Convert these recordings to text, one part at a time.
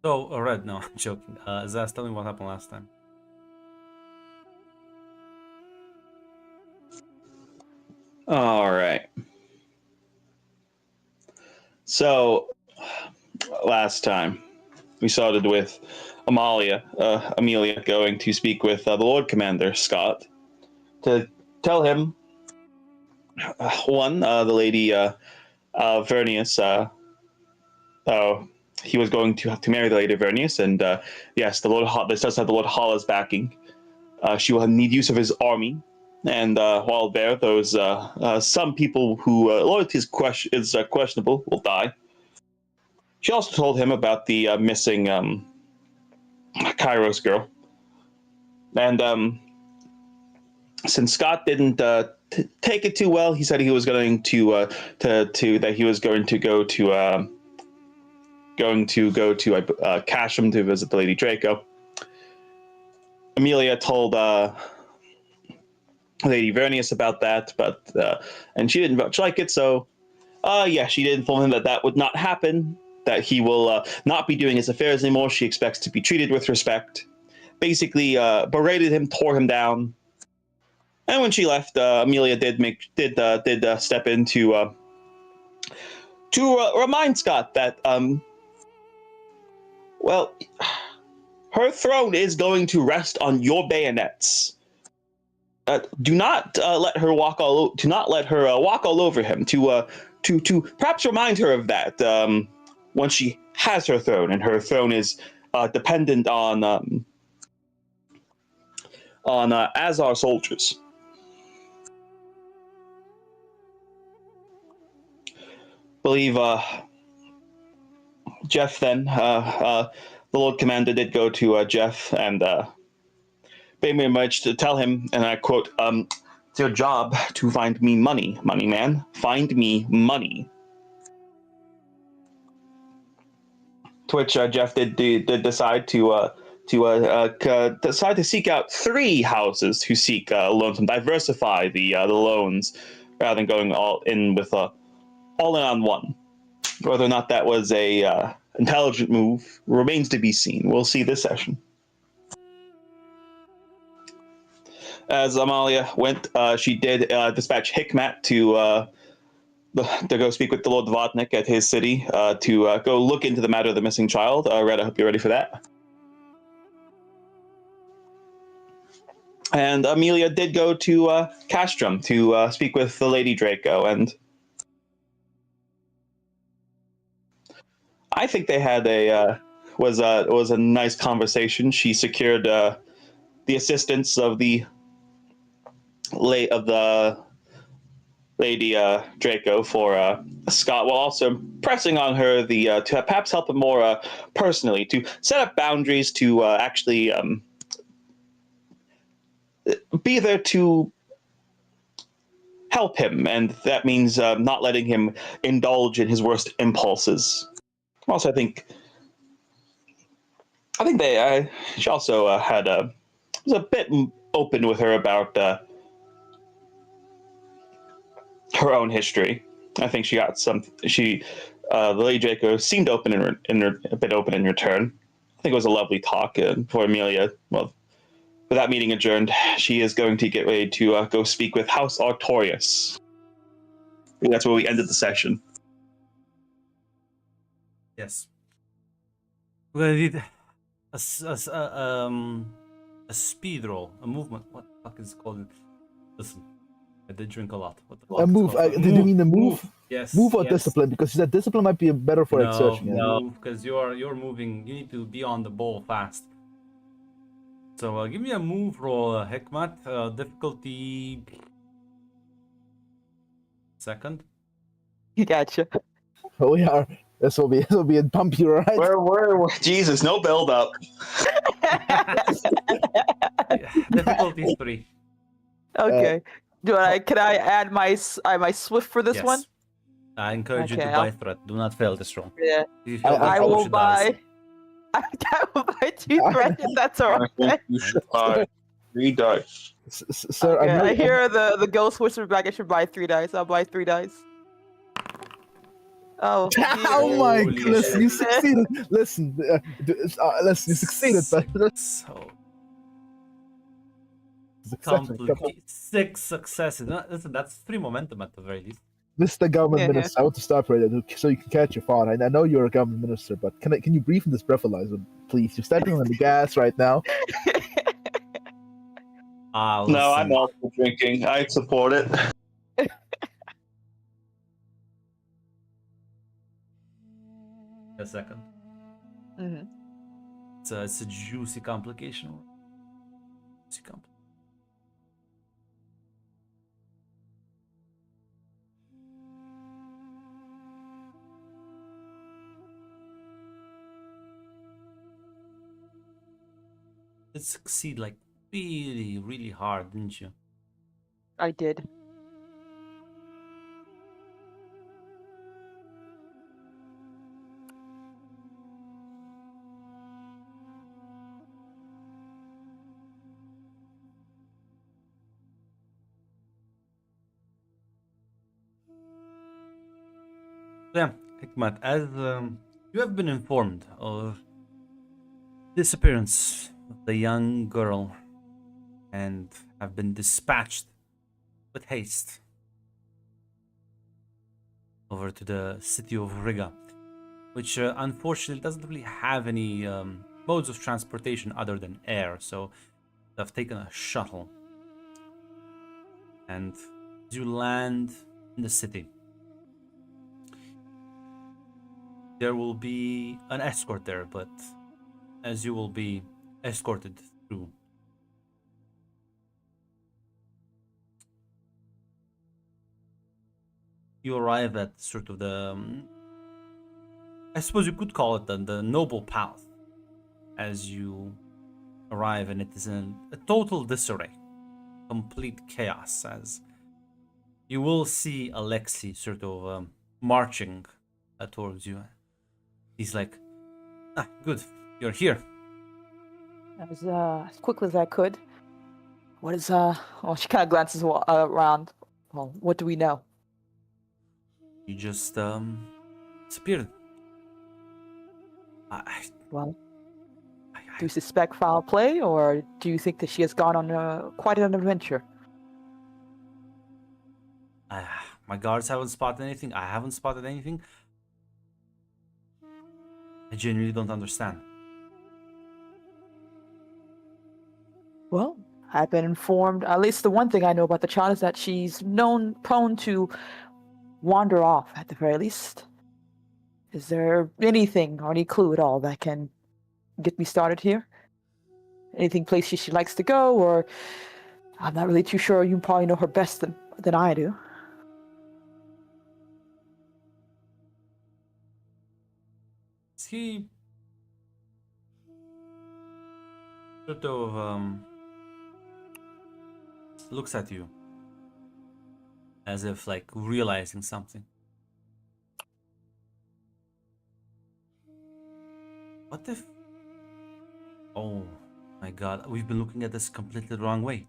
So, Red, no, I'm joking. Zaz, tell me what happened last time. All right. So, last time we started with Amelia going to speak with the Lord Commander Scott to tell him the lady Vernius. He was going to have to marry the lady Vernius, and yes, this does have the Lord Hala's backing. She will need use of his army, and while there, those some people who loyalty is questionable will die. She also told him about the missing Kairos girl, and since Scott didn't take it too well, he said he was going to that he was going to go to Casham to visit the Lady Draco. Amelia told Lady Vernius about that, but and she didn't much like it. So, she did inform him that that would not happen. That he will not be doing his affairs anymore. She expects to be treated with respect. Basically, berated him, tore him down. And when she left, Amelia did step in to remind Scott that her throne is going to rest on your bayonets. Do not let her walk all. Do not let her walk all over him. To perhaps remind her of that once she has her throne, and her throne is dependent on Azar soldiers. Believe Jeff then the Lord Commander did go to Jeff and very much to tell him, and I quote, "It's your job to find me money, money man. Find me money." To which Jeff did decide to decide to seek out 3 houses to seek loans and diversify the loans rather than going all in on one. Whether or not that was a intelligent move remains to be seen. We'll see this session. As Amalia went, she did dispatch Hikmat to go speak with the Lord Vodnik at his city to go look into the matter of the missing child. Red, I hope you're ready for that. And Amelia did go to Castrum to speak with the Lady Draco, and I think they had was a nice conversation. She secured the assistance of the Lady Draco for Scott, while also pressing on her to perhaps help him more personally, to set up boundaries, to actually be there to help him, and that means not letting him indulge in his worst impulses. Also, I think she also was a bit open with her about her own history. I think she got the Lady Draco seemed open a bit open in return. I think it was a lovely talk for Amelia. Well, with that meeting adjourned, she is going to get ready to go speak with House Artorius. I think that's where we ended the session. Yes. We're gonna need a speed roll, a movement. What the fuck is it called? Listen, I did drink a lot. What the fuck A move. Did you mean the move? Yes. Move or yes. discipline? Because that discipline might be better for exertion. No, because you're moving. You need to be on the ball fast. So give me a move roll, Hikmat. Difficulty second. Gotcha. Oh, we are. This will be a bumpy ride. Where? Jesus, no build up. Difficulty 3. Okay. Can I add my swift for this Yes. one? I encourage you to buy threat. Do not fail this roll. Yeah. If you fail, I will should die. buy. I will buy 2 threats. If that's all I think right. you should buy 3 dice. Sir, Okay, I know I hear the ghost whisper back. I should buy 3 dice. I'll buy 3 dice. Oh, Oh dear. my Holy goodness, shit. you succeeded. Listen, listen, you succeeded, but So succession. complicated. 6 successes. No, listen, that's 3 momentum at the very least. Mr. Government Yeah. Minister, I want to stop right there so you can catch your thought. I know you're a government minister, but can you breathe in this breathalyzer, please? You're stepping on the gas right now. No, I'm Listen. also drinking. I support it. A second. hmm It's a juicy complication. Juicy compl- Did succeed like really, really hard, didn't you? I did. Yeah, Hikmat, as you have been informed of disappearance of the young girl and have been dispatched with haste over to the city of Riga, which unfortunately doesn't really have any modes of transportation other than air, so they've taken a shuttle. And as you land in the city, there will be an escort there, but as you will be escorted through, you arrive at sort of the, I suppose you could call it the noble palace, as you arrive, and it is in a total disarray, complete chaos, as you will see Alexei sort of marching towards you. He's like, good, you're here. As quickly as I could. What is Well, she kind of glances around. Well, what do we know? You just disappeared. I, Well, I, do you suspect foul play, or do you think that she has gone on quite an adventure? my guards haven't spotted anything. I haven't spotted anything. I genuinely don't understand. Well, I've been informed. At least the one thing I know about the child is that she's prone to wander off. At the very least, is there anything or any clue at all that can get me started here? Anything places she likes to go, or I'm not really too sure. You probably know her best than I do. He sort of looks at you as if like realizing something. What if? Oh my God, we've been looking at this completely the wrong way.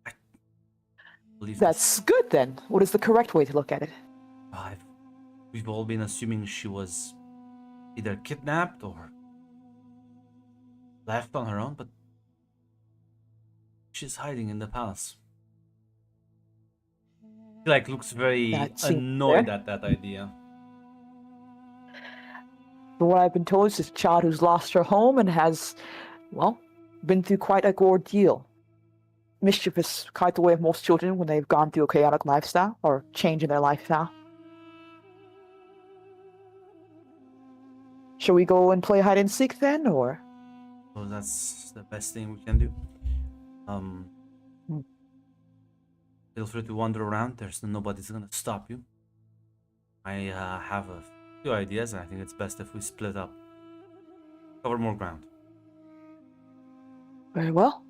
I believe this. That's good then. What is the correct way to look at it? We've all been assuming she was either kidnapped or left on her own, but she's hiding in the palace. He like looks very That seems annoyed fair. at that idea. From what I've been told, it's a child who's lost her home and has, well, been through quite a ordeal. Mischief is quite the way of most children when they've gone through a chaotic lifestyle or change in their lifestyle. Shall we go and play hide and seek then, or? So that's the best thing we can do. Hmm. Feel free to wander around. There's nobody's gonna stop you. I have a few ideas, and I think it's best if we split up, cover more ground. Very well.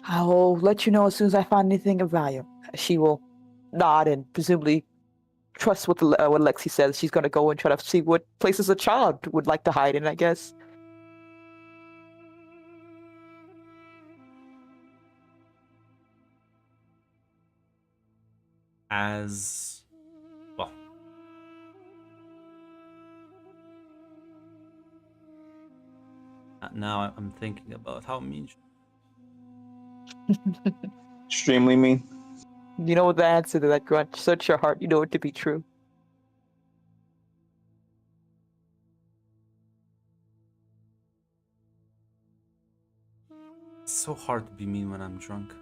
I'll let you know as soon as I find anything of value. She will nod and presumably trust what Lexi says. She's going to go and try to see what places a child would like to hide in, I guess. As Now I'm thinking about how mean. Extremely mean. You know the answer to that grudge. Search your heart. You know it to be true. It's so hard to be mean when I'm drunk.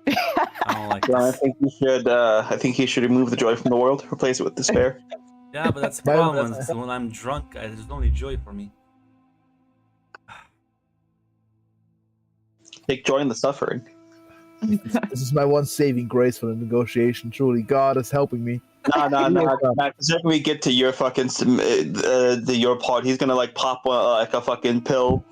I don't like Well, I this. think you should. I think you should remove the joy from the world, replace it with despair. Yeah, but that's the My- problem. Is when I'm drunk, there's only joy for me. Take joy in the suffering. This is my one saving grace for the negotiation. Truly, God is helping me. Nah. Yeah. The second we get to your fucking your part, he's gonna like pop like a fucking pill.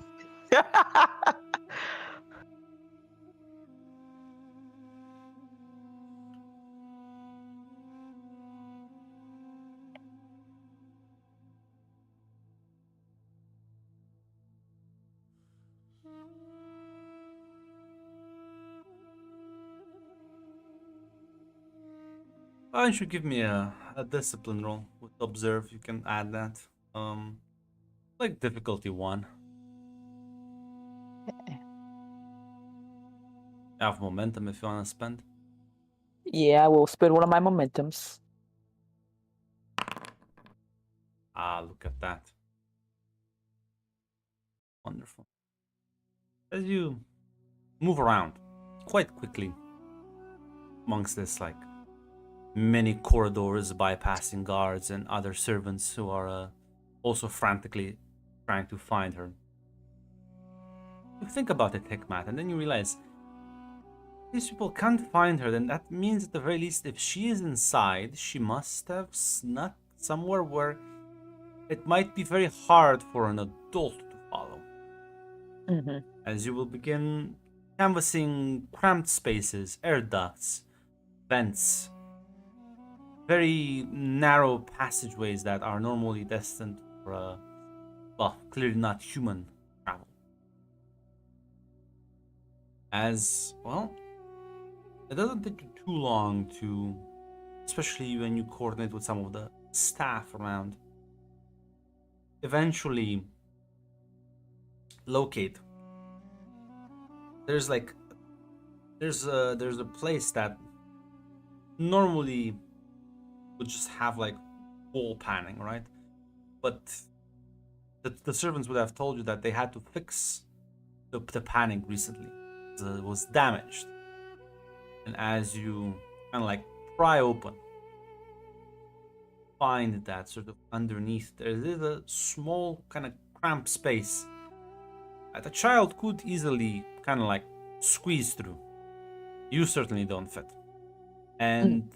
Why don't you give me a discipline roll with observe? You can add that. Like difficulty 1. I have momentum if you wanna spend. Yeah, I will spend one of my momentums. Ah, look at that. Wonderful. As you move around quite quickly amongst this like many corridors, bypassing guards and other servants who are also frantically trying to find her. You think about it, Hikmat, and then you realize these people can't find her, then that means at the very least if she is inside, she must have snuck somewhere where it might be very hard for an adult to follow. Mm-hmm. As you will begin canvassing cramped spaces, air ducts, vents, very narrow passageways that are normally destined for, well, clearly not human travel. As, well, it doesn't take you too long to, especially when you coordinate with some of the staff around, eventually locate. There's like, there's a place that normally would just have like wall panning, right? But the servants would have told you that they had to fix the panning recently. It was damaged. And as you kind of like pry open, find that sort of underneath there is a small kind of cramped space that a child could easily kind of like squeeze through. You certainly don't fit. And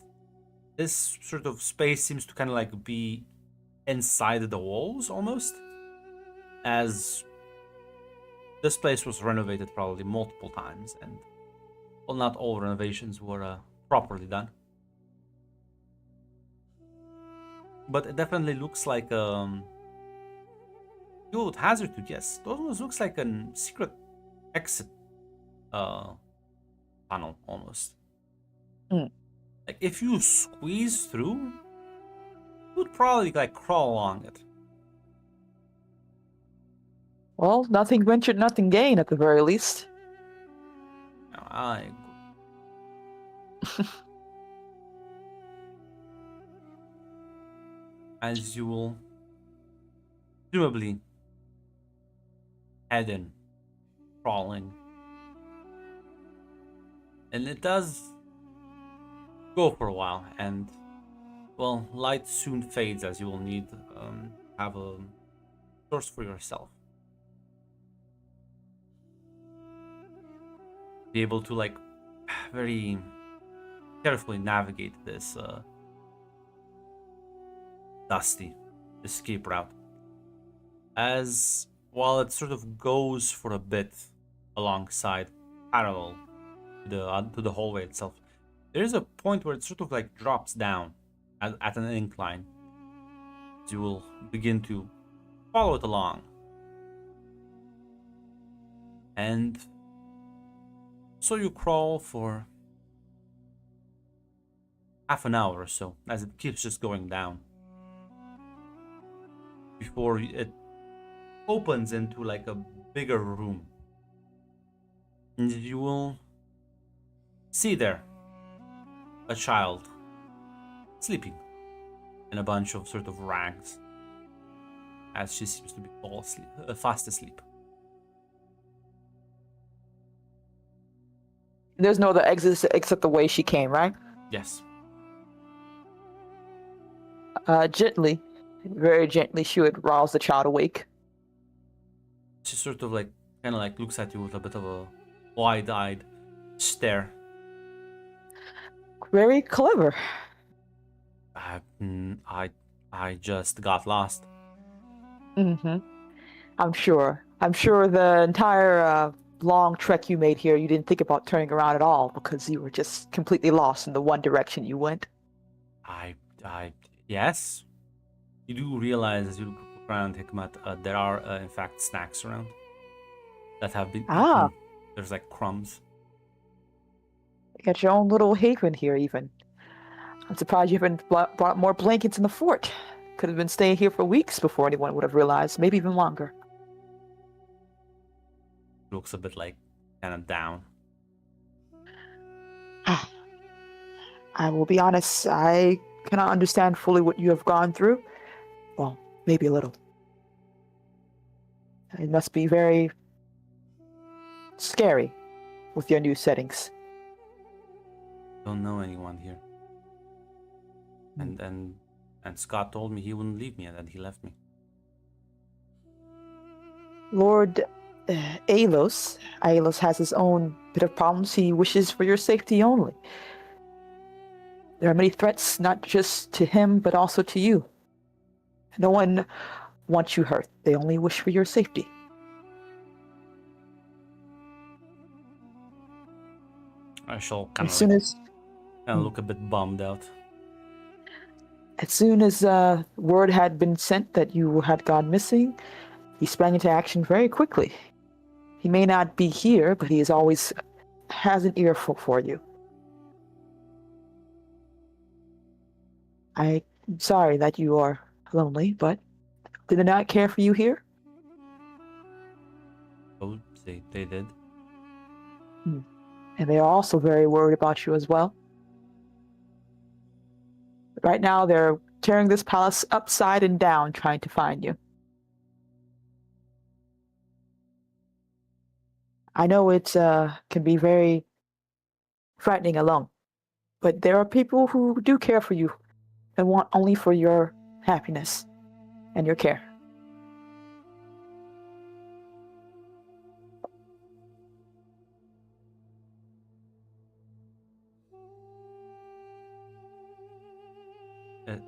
this sort of space seems to kind of like be inside the walls almost, as this place was renovated probably multiple times, and well, not all renovations were properly done. But it definitely looks like you would hazard to guess. It almost looks like a secret exit tunnel almost. Like if you squeeze through, you would probably like crawl along it. Well, nothing ventured, nothing gained at the very least. Now, I as you will presumably head in, crawling. And it does go for a while, and well, light soon fades as you will need have a source for yourself. Be able to like very carefully navigate this dusty escape route. As while it sort of goes for a bit alongside, parallel to the hallway itself, there is a point where it sort of like drops down at an incline. You will begin to follow it along, and so you crawl for half an hour or so as it keeps just going down before it opens into like a bigger room. And you will see there a child sleeping in a bunch of sort of rags as she seems to be fast asleep. There's no other exit except the way she came, right? Yes. Gently, very gently, she would rouse the child awake. She sort of like kind of like looks at you with a bit of a wide-eyed stare. Very clever. I just got lost. Mm-hmm. I'm sure. I'm sure the entire long trek you made here, you didn't think about turning around at all because you were just completely lost in the one direction you went. Yes. You do realize as you look around, Hikmat, there are in fact snacks around that have been Ah. eaten. There's like crumbs. You got your own little haven here, even. I'm surprised you haven't brought more blankets in the fort. Could have been staying here for weeks before anyone would have realized, maybe even longer. Looks a bit like kind of down. I will be honest, I cannot understand fully what you have gone through. Well, maybe a little. It must be very scary with your new settings. Don't know anyone here. And Scott told me he wouldn't leave me, and then he left me. Lord Alos has his own bit of problems. He wishes for your safety only. There are many threats, not just to him, but also to you. No one wants you hurt. They only wish for your safety. I shall kind As of look a bit bummed out. As soon as word had been sent that you had gone missing, he sprang into action very quickly. He may not be here, but he always has an earful for you. I'm sorry that you are lonely, but did they not care for you here? Oh, they did. And they are also very worried about you as well. Right now, they're tearing this palace upside and down trying to find you. I know it can be very frightening alone, but there are people who do care for you and want only for your happiness and your care.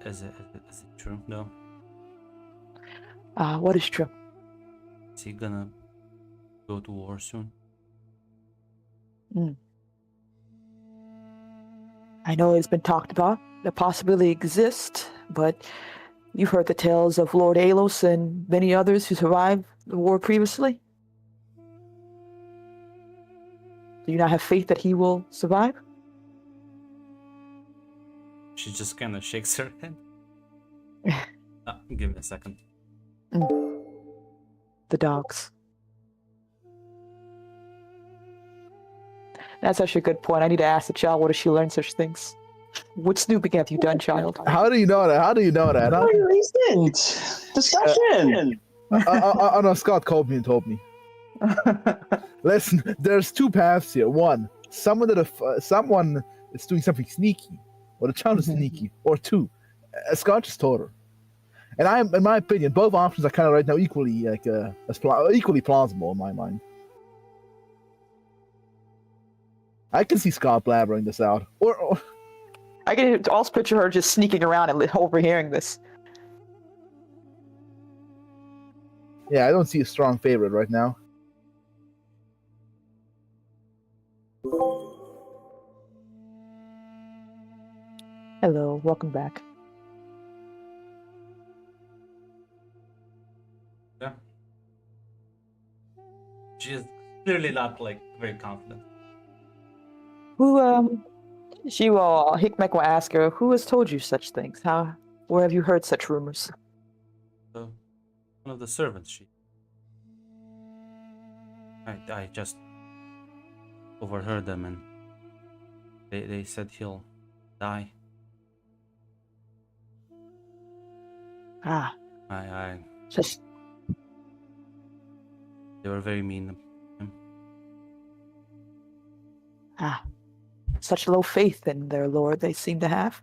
Is it true? No. What is true? Is he gonna go to war soon? I know it's been talked about. The possibility exists, but you've heard the tales of Lord Alos and many others who survived the war previously. Do you not have faith that he will survive? She just kind of shakes her head. Give me a second. The dogs. That's actually a good point. I need to ask the child, where does she learn such things? What snooping have you done, child? How do you know that? How do you know that? Huh? Recent discussion. Oh no, Scott called me and told me. Listen, there's two paths here. One, someone is doing something sneaky, or the child is sneaky. Or two, Scott just told her. And in my opinion, both options are kind of right now equally equally plausible in my mind. I can see Scott blabbering this out, or I can also picture her just sneaking around and overhearing this. yeah, I don't see a strong favorite right now. Hello, welcome back. Yeah. She is clearly not like very confident. She will, Hickmek will ask her, who has told you such things? Where have you heard such rumors? One of the servants. I just overheard them, and they said he'll die. Ah, I just they were very mean. such low faith in their lord they seem to have.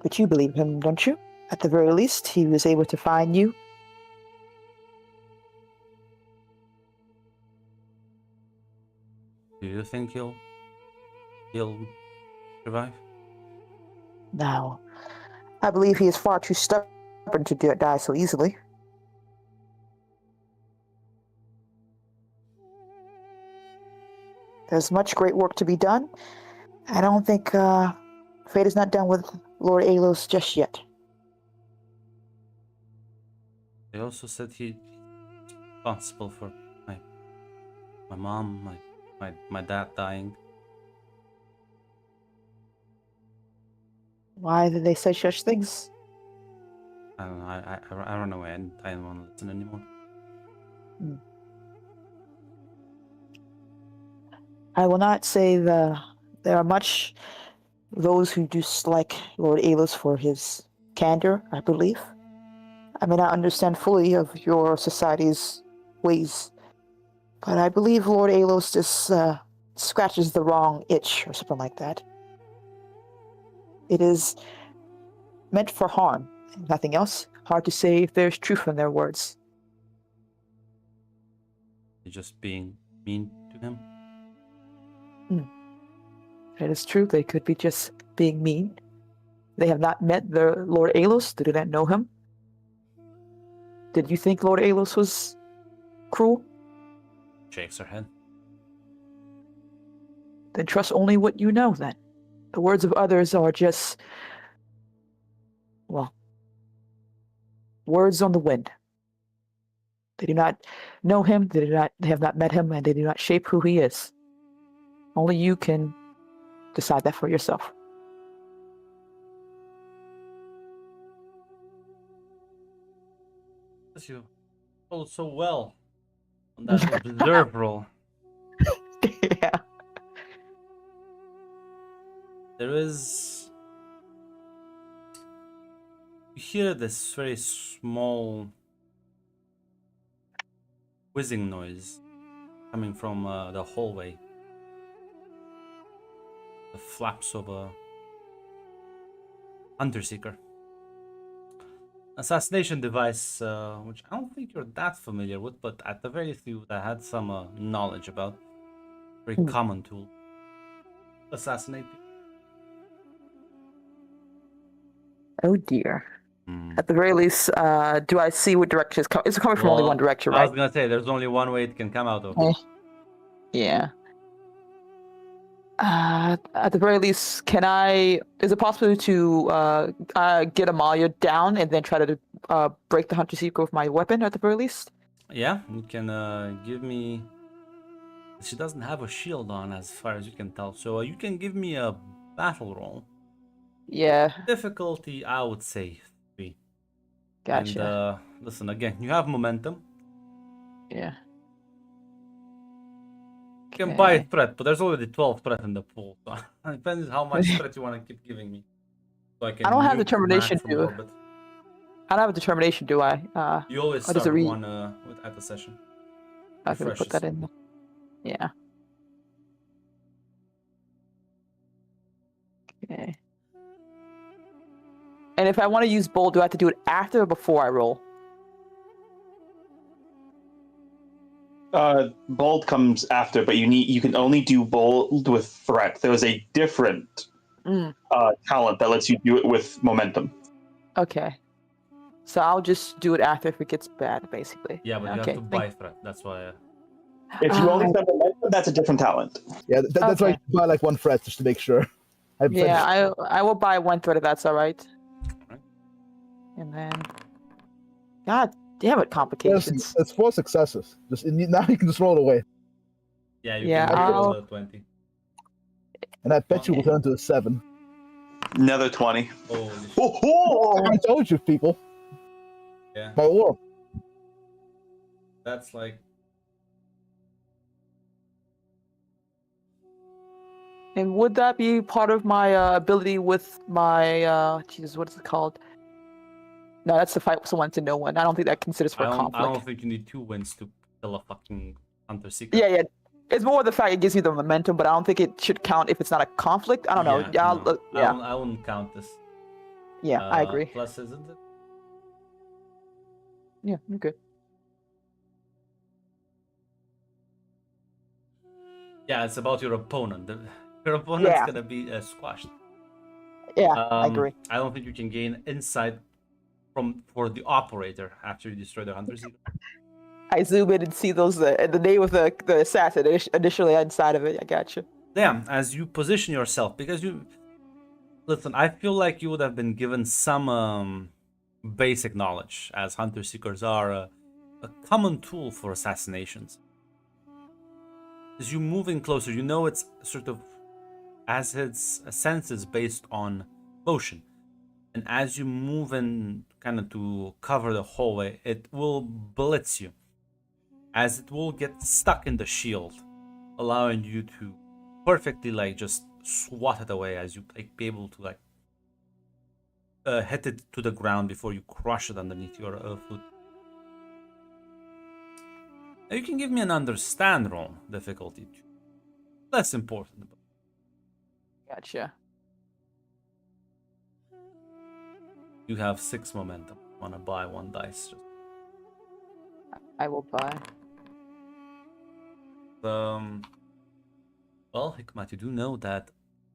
But you believe him, don't you? At the very least, he was able to find you. Do you think he'll survive? No. I believe he is far too stubborn to die so easily. There's much great work to be done. I don't think fate is not done with Lord Alos just yet. They also said he's responsible for my mom, my dad dying. Why did they say such things? I don't know. I don't know. I don't want to listen anymore. I will not say there are much those who dislike Lord Alos for his candor, I believe. I may not understand fully of your society's ways, but I believe Lord Alos just scratches the wrong itch or something like that. It is meant for harm, nothing else. Hard to say if there's truth in their words. You're just being mean to him. It is true, they could be just being mean. They have not met the Lord Alos, they do not know him. Did you think Lord Alos was cruel? Shakes her head. Then trust only what you know, then. The words of others are just, well, words on the wind. They do not know him, they have not met him, and they do not shape who he is. Only you can decide that for yourself. As you told so well on that observe roll. Yeah. There is. You hear this very small whizzing noise coming from the hallway. The flaps of a Underseeker. Assassination device, which I don't think you're that familiar with, but at the very least you that had some knowledge about. Very common tool. Assassinate people. Oh dear. At the very least, do I see what direction it's coming? It's coming from only one direction, I right? was gonna say there's only one way it can come out of. Yeah. At the very least, is it possible to get Amalia down and then try to break the Hunter Seeker with my weapon at the very least? Yeah, you can give me. She doesn't have a shield on, as far as you can tell. So you can give me a battle roll. Yeah. Difficulty, I would say 3. Gotcha. And listen, again, you have momentum. Yeah. You can buy threat, but there's already 12 threat in the pool. So it depends how much threat you want to keep giving me. So I can. I don't have nuke determination Matt from to. orbit. I don't have a determination, do I? You always what does start it read? one at the session. I could put that Refreshes. in. Yeah. Okay. And if I want to use bold, do I have to do it after or before I roll? Bold comes after, but you can only do bold with threat. There is a different talent that lets you do it with momentum. Okay. So I'll just do it after if it gets bad, basically. Yeah, but you okay. have to buy threat. That's why. If you only spend momentum, that's a different talent. Yeah, that's why Okay. you buy like one threat just to make sure. Yeah, I will buy one thread if that's all right. Right. And then, God damn it, complications. It's 4 successes. Now you can just roll it away, Yeah, you Yeah, can roll a 20. and I bet you will turn to a 7. Another 20. Holy shit. Oh, I told you, people. Yeah, My orb. that's like And would that be part of my ability with my Jesus? What is it called? No, that's to fight someone to no one. I don't think that considers for I don't conflict. think you need 2 wins to kill a fucking hunter seeker. Yeah. It's more the fact it gives you the momentum, but I don't think it should count if it's not a conflict. I don't know. No. Yeah. I wouldn't count this. Yeah, I agree. Plus, isn't it? Yeah, okay. Yeah, it's about your opponent. Your opponent's Yeah. gonna be squashed. Yeah, I agree. I don't think you can gain insight for the operator after you destroy the hunter seeker. I zoom in and see those the name of the assassin initially inside of it. I gotcha. Yeah, as you position yourself, because listen, I feel like you would have been given some basic knowledge, as hunter seekers are a common tool for assassinations. As you move in closer, you know it's sort of as its sense is based on motion. And as you move in kind of to cover the hallway, it will blitz you, as it will get stuck in the shield, allowing you to perfectly like just swat it away, as you like be able to like hit it to the ground before you crush it underneath your foot. Now you can give me an understand roll difficulty too. Less important. Gotcha. You have 6 momentum. Wanna buy 1 dice? I will buy. Well, Hikmat, you do know that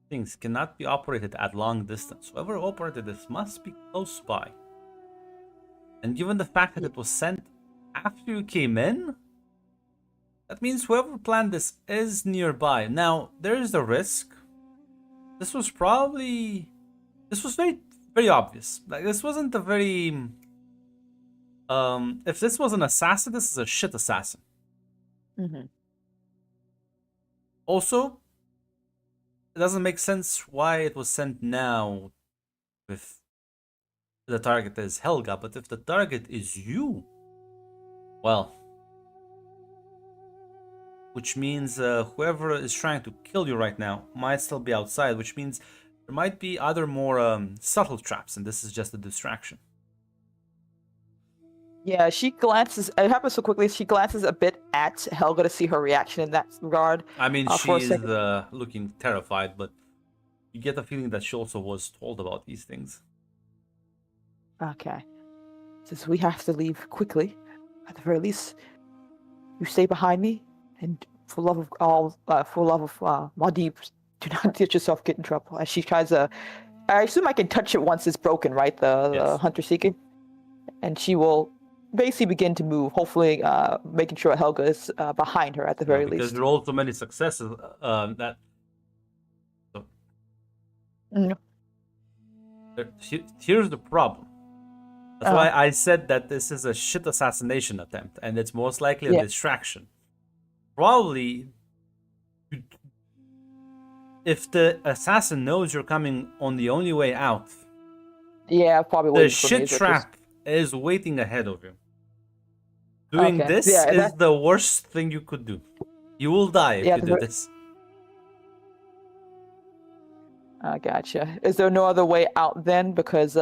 things cannot be operated at long distance. Whoever operated this must be close by. And given the fact that it was sent after you came in, that means whoever planned this is nearby. Now, there is the risk. This was very, very obvious. Like, this wasn't a very... if this was an assassin, this is a shit assassin. Mm-hmm. Also, it doesn't make sense why it was sent now if the target is Helga, but if the target is you, well, which means whoever is trying to kill you right now might still be outside, which means there might be other more subtle traps, and this is just a distraction. Yeah, she glances. It happens so quickly. She glances a bit at Helga to see her reaction in that regard. I mean, For a she's second. looking terrified, but you get the feeling that she also was told about these things. Okay. Says we have to leave quickly. At the very least, you stay behind me, and for love of Muad'Dib, do not let yourself get in trouble. As she tries to, I assume I can touch it once it's broken, right? The Yes. hunter seeker, and she will basically begin to move, hopefully making sure Helga is behind her at the very Because least. there are also many successes that. So, Mm. here's the problem. That's why I said that this is a shit assassination attempt, and it's most likely a distraction. Probably, if the assassin knows you're coming on the only way out, Yeah, probably. the waiting for me shit is what trap is waiting ahead of you. Doing Okay. this Yeah, is the worst thing you could do. You will die if Yeah, you do this. Gotcha. Is there no other way out then? Because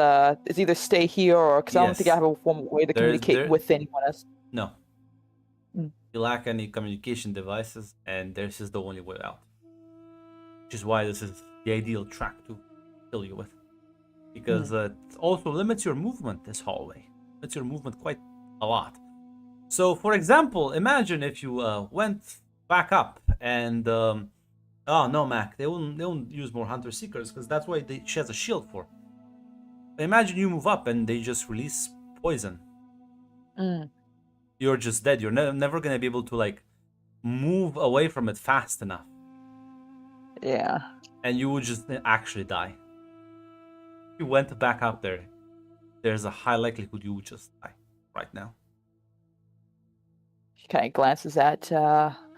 it's either stay here or because I don't think I Yes. have a form of way to communicate with anyone else. No. Mm. You lack any communication devices, and this is the only way out. Which is why this is the ideal track to kill you with. Because it also limits your movement, this hallway. Limits your movement quite a lot. So, for example, imagine if you went back up and... oh, no, Mac. They won't use more Hunter Seekers, because that's why she has a shield for. Imagine you move up and they just release poison. Mm. You're just dead. You're never going to be able to, like, move away from it fast enough. Yeah. And you would just actually die. If you went back up there, there's a high likelihood you would just die right now. She kind of glances at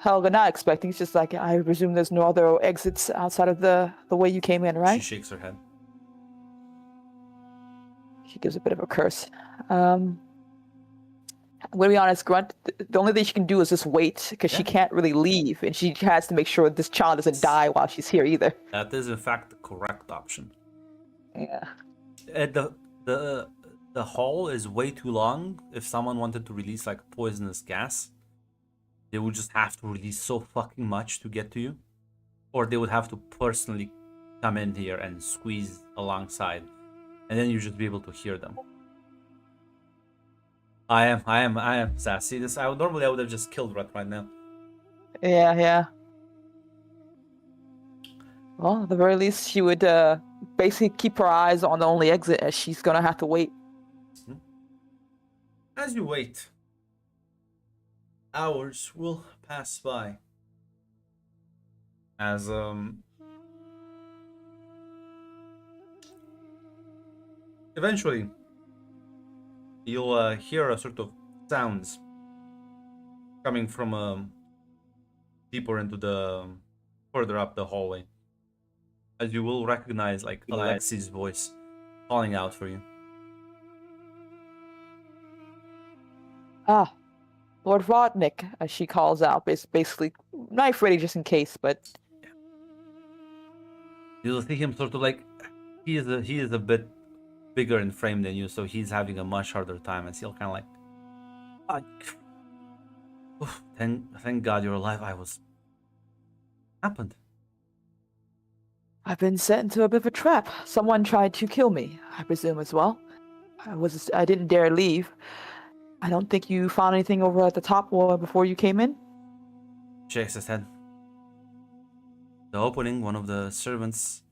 Helga, not expecting. It's just like, I presume there's no other exits outside of the way you came in, right? She shakes her head. She gives a bit of a curse. I'm gonna be honest, Grunt. The only thing she can do is just wait because she Yeah. can't really leave, and she has to make sure this child doesn't die while she's here either. That is in fact the correct option. Yeah. The the the hall is way too long. If someone wanted to release like poisonous gas, they would just have to release so fucking much to get to you, or they would have to personally come in here and squeeze alongside, and then you'd just be able to hear them. I am sassy. This I would have just killed Rat right now. Yeah. Well, at the very least, she would basically keep her eyes on the only exit, as she's gonna have to wait. As you wait, hours will pass by. As eventually you'll hear a sort of sounds coming from deeper into the further up the hallway, as you will recognize like Alexi's voice calling out for you. Ah, Lord Vodnik, as she calls out, basically knife ready just in case. But You'll see him sort of like he is a bit bigger in frame than you, so he's having a much harder time, and he'll kind of like, thank God you're alive. Happened. I've been set into a bit of a trap. Someone tried to kill me, I presume as well. I didn't dare leave. I don't think you found anything over at the top wall before you came in. Shakes his head. The opening, one of the servants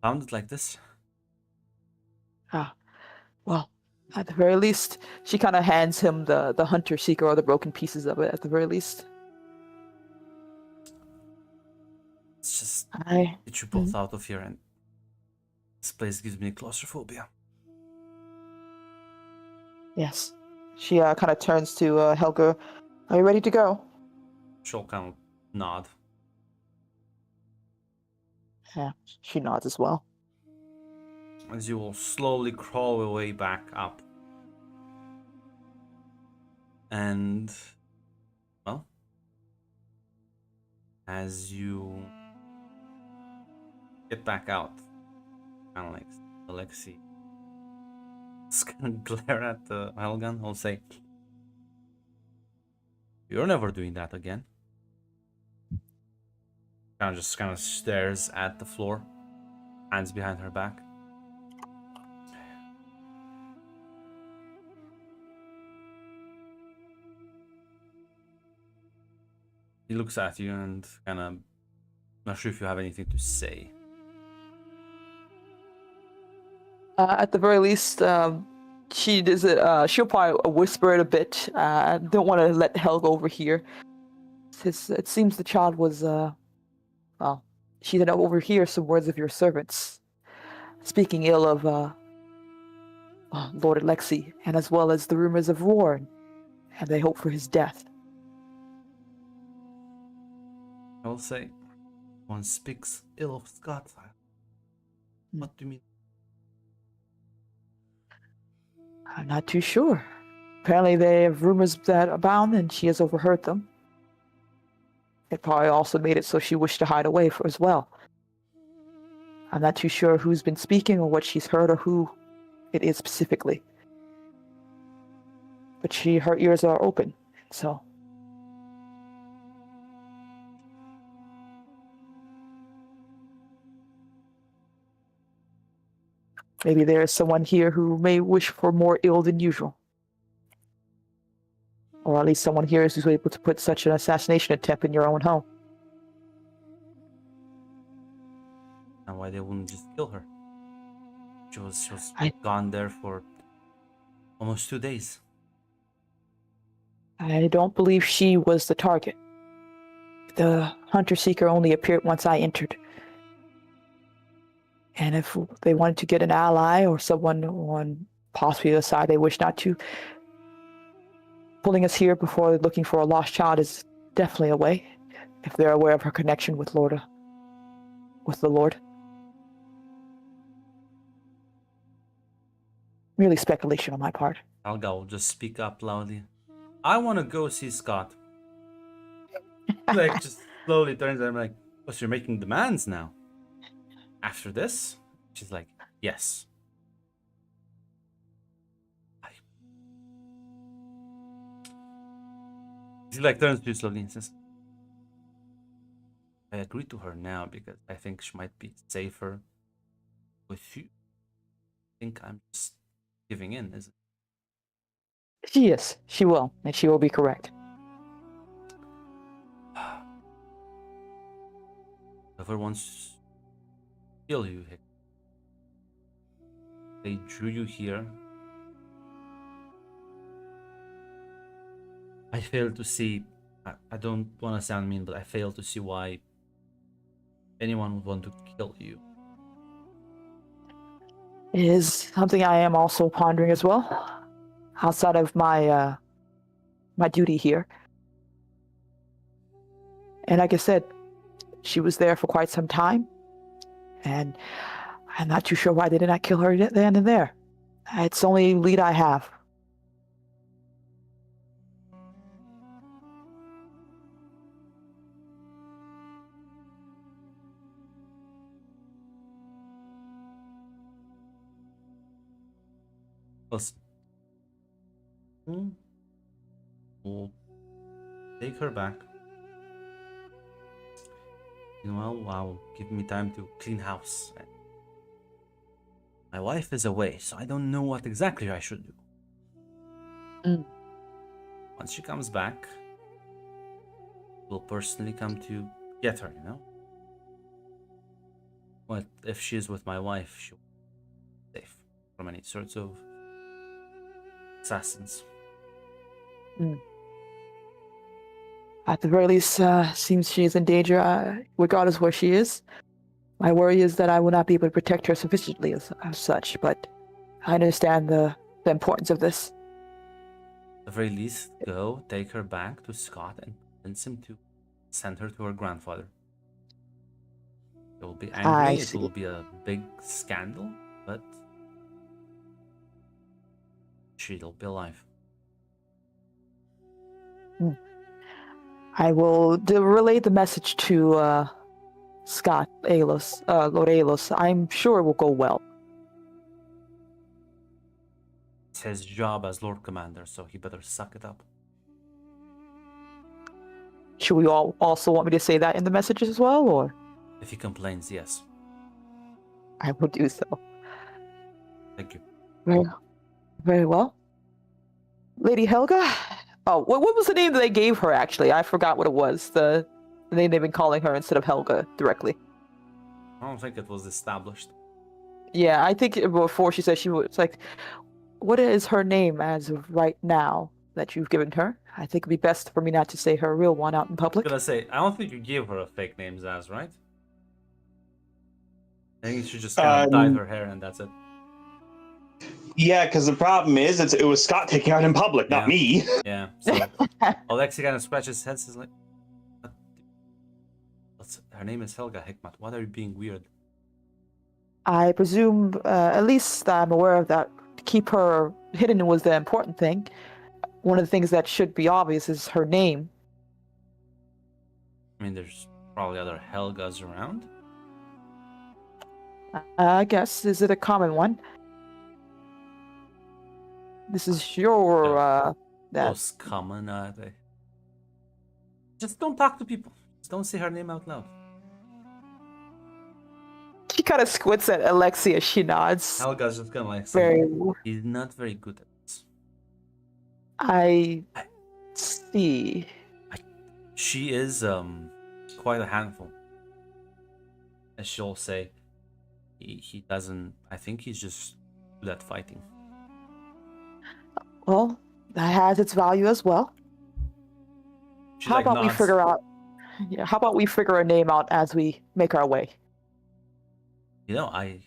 found it like this. Ah, well, at the very least, she kind of hands him the hunter seeker or the broken pieces of it. At the very least, It's just I get you both out of here, and this place gives me claustrophobia. Yes. She kind of turns to Helga. Are you ready to go? She'll kind of nod. Yeah, she nods as well. As you will slowly crawl your way back up. And, well, as you get back out, kind of like Alexei is gonna glare at Helgan. I'll say, "You're never doing that again." Kind of stares at the floor, hands behind her back. He looks at you and kind of not sure if you have anything to say. At the very least, she does it. She'll probably whisper it a bit. Don't want to let Helga overhear. It seems the child was well, she did overhear some words of your servants, speaking ill of Lord Alexei, and as well as the rumors of war, and they hope for his death. I will say, one speaks ill of Scott. What do you mean? I'm not too sure. Apparently they have rumors that abound, and she has overheard them. It probably also made it so she wished to hide away as well. I'm not too sure who's been speaking or what she's heard or who it is specifically. But her ears are open, so... Maybe there is someone here who may wish for more ill than usual. Or at least someone here who's able to put such an assassination attempt in your own home. And why they wouldn't just kill her? She was I- gone there for almost 2 days. I don't believe she was the target. The hunter-seeker only appeared once I entered. And if they wanted to get an ally or someone on possibly the side they wish not to, pulling us here before looking for a lost child is definitely a way, if they're aware of her connection with the Lord. Merely speculation on my part. Alga will just speak up loudly. I want to go see Scott. Like, just slowly turns and I'm like, oh, so you're making demands now? After this? She's like, yes. She like turns to you slowly and says, I agree to her now because I think she might be safer with you. I think I'm just giving in, is it? She is. She will, and she will be correct. Whoever wants to kill you, they drew you here. I fail to see. I don't want to sound mean, but I fail to see why anyone would want to kill you. It is something I am also pondering as well, outside of my my duty here. And like I said, she was there for quite some time, and I'm not too sure why they did not kill her then and there. It's the only lead I have. Listen, we'll take her back. Meanwhile, I'll give me time to clean house. My wife is away, so I don't know what exactly I should do. Once she comes back, we'll personally come to get her, you know? What if she's with my wife, she'll be safe from any sorts of assassins. At the very least, seems she is in danger, regardless where she is. My worry is that I will not be able to protect her sufficiently as such, but I understand the importance of this. At the very least, go take her back to Scott and convince him to send her to her grandfather. He will be angry, it will be a big scandal, but she'll be alive. I will relay the message to Scott Alos, Lord Alos. I'm sure it will go well. It's his job as Lord Commander, so he better suck it up. Should we all also want me to say that in the messages as well, or? If he complains, yes. I will do so. Thank you. Very, very well. Lady Helga? Oh, what was the name that they gave her, actually? I forgot what it was. The name they've been calling her instead of Helga directly. I don't think it was established. Yeah, I think before she said she was like, what is her name as of right now that you've given her? I think it'd be best for me not to say her real one out in public. I was gonna say, I don't think you gave her a fake name, Zaz, right? I think you should just kind of dyed her hair and that's it. Yeah, because the problem is, it was Scott taking out in public, not me. Yeah, so Alexei kind of scratches his head, says like, her name is Helga Hikmat. Why are you being weird? I presume, at least I'm aware of that. To keep her hidden was the important thing. One of the things that should be obvious is her name. I mean, there's probably other Helgas around. I guess. Is it a common one? This is your, Most common, they... Just don't talk to people. Just don't say her name out loud. She kind of squints at Alexia. She nods. Helga's just gonna like say, he's not very good at this. I see. She is quite a handful. As she'll say, he doesn't. I think he's just good at fighting. Well, that has its value as well. How about we figure out? Yeah. How about we figure a name out as we make our way? You know, I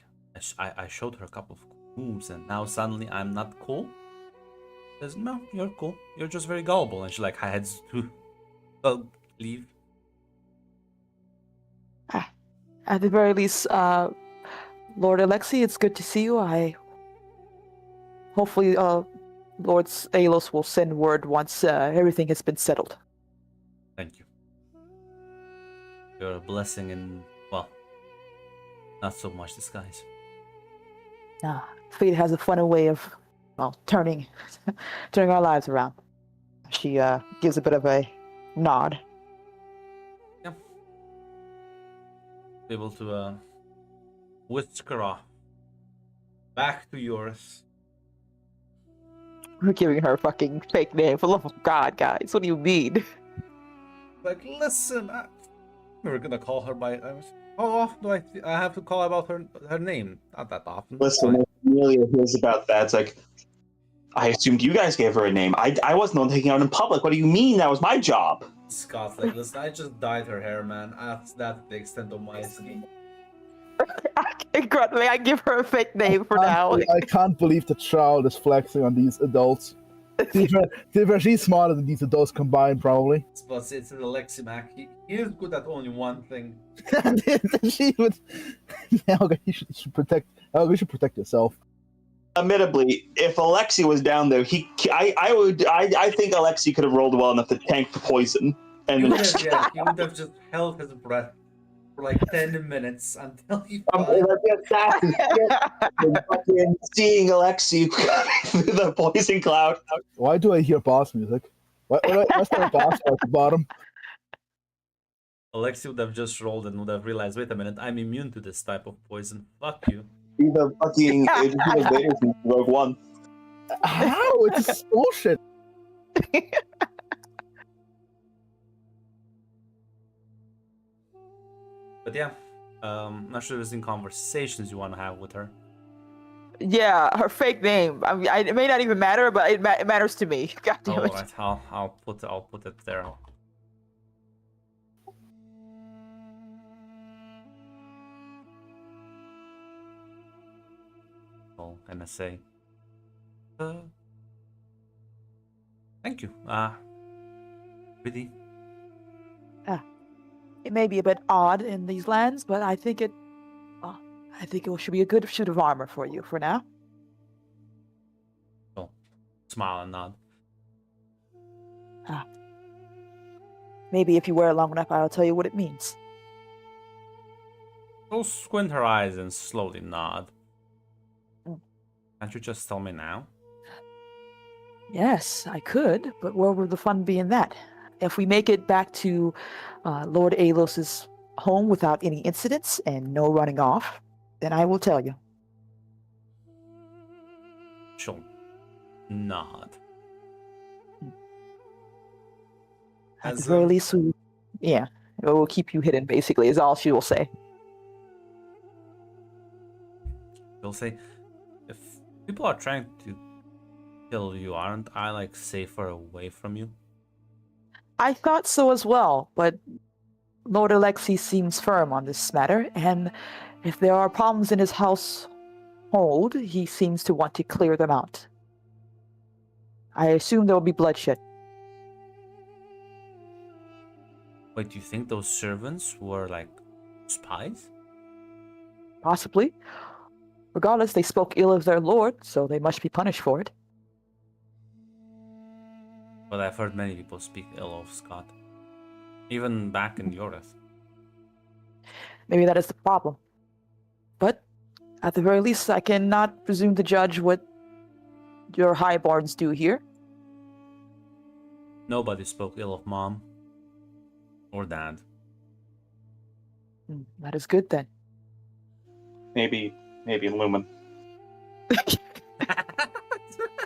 showed her a couple of moves, and now suddenly I'm not cool. Says, no, you're cool. You're just very gullible, and she like heads to leave. At the very least, Lord Alexei, it's good to see you. Hopefully Lord Alos will send word once everything has been settled. Thank you. You're a blessing in, well, not so much disguise. Fate has a funny way of, well, turning our lives around. She gives a bit of a nod. Yeah. Be able to whisk her off. Back to yours. We're giving her a fucking fake name. For the love of God, guys, what do you mean? Like, listen, we're gonna call her by. How often do I have to call about her name? Not that often. Listen, if Amelia hears about that, it's like, I assumed you guys gave her a name. I wasn't the one taking it out in public. What do you mean? That was my job. Scott's like, listen, I just dyed her hair, man. That's the extent of my scheme. May I give her a fake name for now? I can't believe the child is flexing on these adults. She's smarter than these adults combined, probably. But it's an Aleximac. He is good at only one thing. She would. Helga, you should protect. Helga, you should protect yourself. Admittedly, if Alexi was down there, I think Alexi could have rolled well enough to tank the poison. And He then would have just held his breath for like 10 minutes until he seeing Alexi through the poison cloud. Why do I hear boss music? What's that boss at the bottom? Alexi would have just rolled and would have realized, wait a minute, I'm immune to this type of poison. Fuck you. Be the fucking invaders in Rogue One. How? It's bullshit. But yeah, not sure there's any conversations you want to have with her. Yeah, her fake name. I mean, it may not even matter, but it matters to me. God damn it. Alright, I'll put it there. All gonna say. Thank you. Really? It may be a bit odd in these lands, but I think it should be a good suit of armor for you for now. Oh, smile and nod. Maybe if you wear it long enough, I'll tell you what it means. She'll squint her eyes and slowly nod. Mm. Can't you just tell me now? Yes, I could, but where would the fun be in that? If we make it back to Lord Alos's home without any incidents and no running off, then I will tell you. She'll nod. At the very least, it will keep you hidden, basically, is all she will say. She'll say, if people are trying to kill you, aren't I, like, safer away from you? I thought so as well, but Lord Alexi seems firm on this matter, and if there are problems in his household, he seems to want to clear them out. I assume there will be bloodshed. Wait, do you think those servants were, like, spies? Possibly. Regardless, they spoke ill of their lord, so they must be punished for it. But I've heard many people speak ill of Scott. Even back in Yoreth. Maybe that is the problem. But, at the very least, I cannot presume to judge what your highborns do here. Nobody spoke ill of Mom. Or Dad. That is good, then. Maybe Lumen.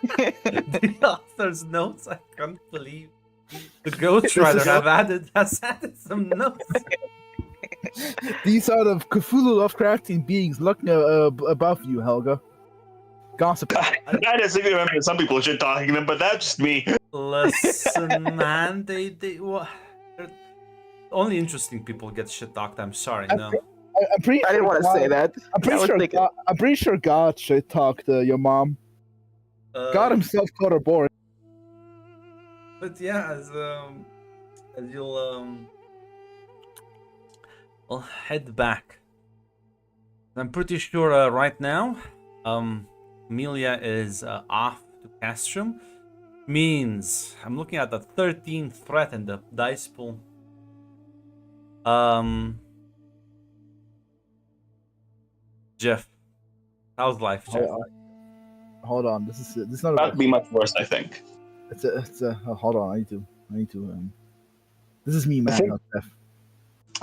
The author's notes, I can't believe. The Ghostwriter has added some notes. These are the Cthulhu Lovecraftian beings looking above you, Helga. Gossip. I just remember some people shit talking them, but that's just me. Listen, man, they only interesting people get shit talked. I'm sorry, no. I'm pretty I didn't sure want to say that. I'm pretty sure God shit talked your mom. God himself called her boring. But yeah, as you'll I'll head back. I'm pretty sure right now, Amelia is off to Castrum means I'm looking at the 13th threat in the dice pool. Jeff, how's life, Jeff? Hold on. This is not That'd be much worse, I think. hold on. I need to. This is me, man. Not Jeff.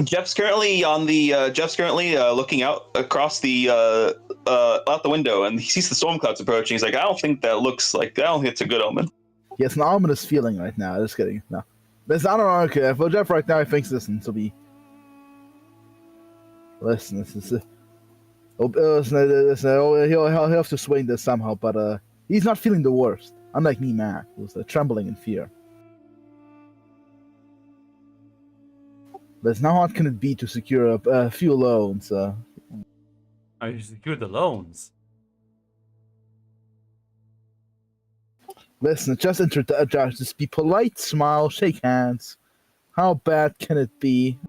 Jeff's currently looking out across the out the window, and he sees the storm clouds approaching. He's like, I don't think it's a good omen. He has an ominous feeling right now. Just kidding. No, this I don't know. Okay, for Jeff right now, he thinks this will be. Listen, this is. He'll have to swing this somehow, but he's not feeling the worst. Unlike me, man, who's trembling in fear. But how hard can it be to secure a few loans? I secured the loans. Listen, just be polite, smile, shake hands. How bad can it be?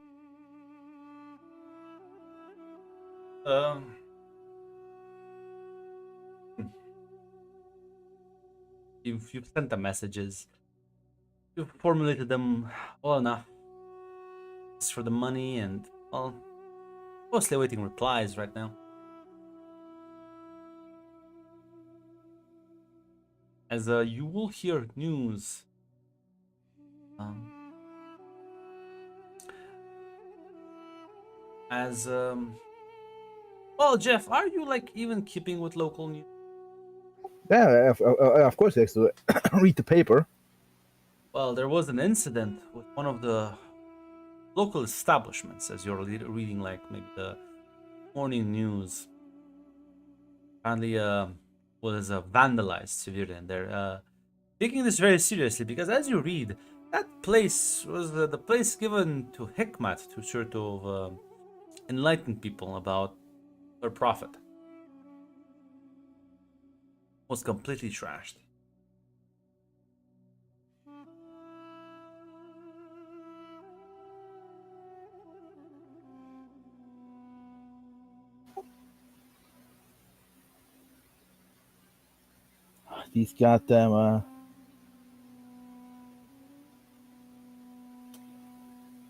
You've sent the messages. You've formulated them well enough. It's for the money and, well, mostly awaiting replies right now. As you will hear news. Well, Jeff, are you like even keeping with local news? Yeah, of course he has to read the paper. Well, there was an incident with one of the local establishments, as you're reading like maybe the morning news. Apparently was vandalized severely, and they're taking this very seriously, because as you read, that place was the place given to Hikmat to sort of enlighten people about her prophet. Was completely trashed. These goddamn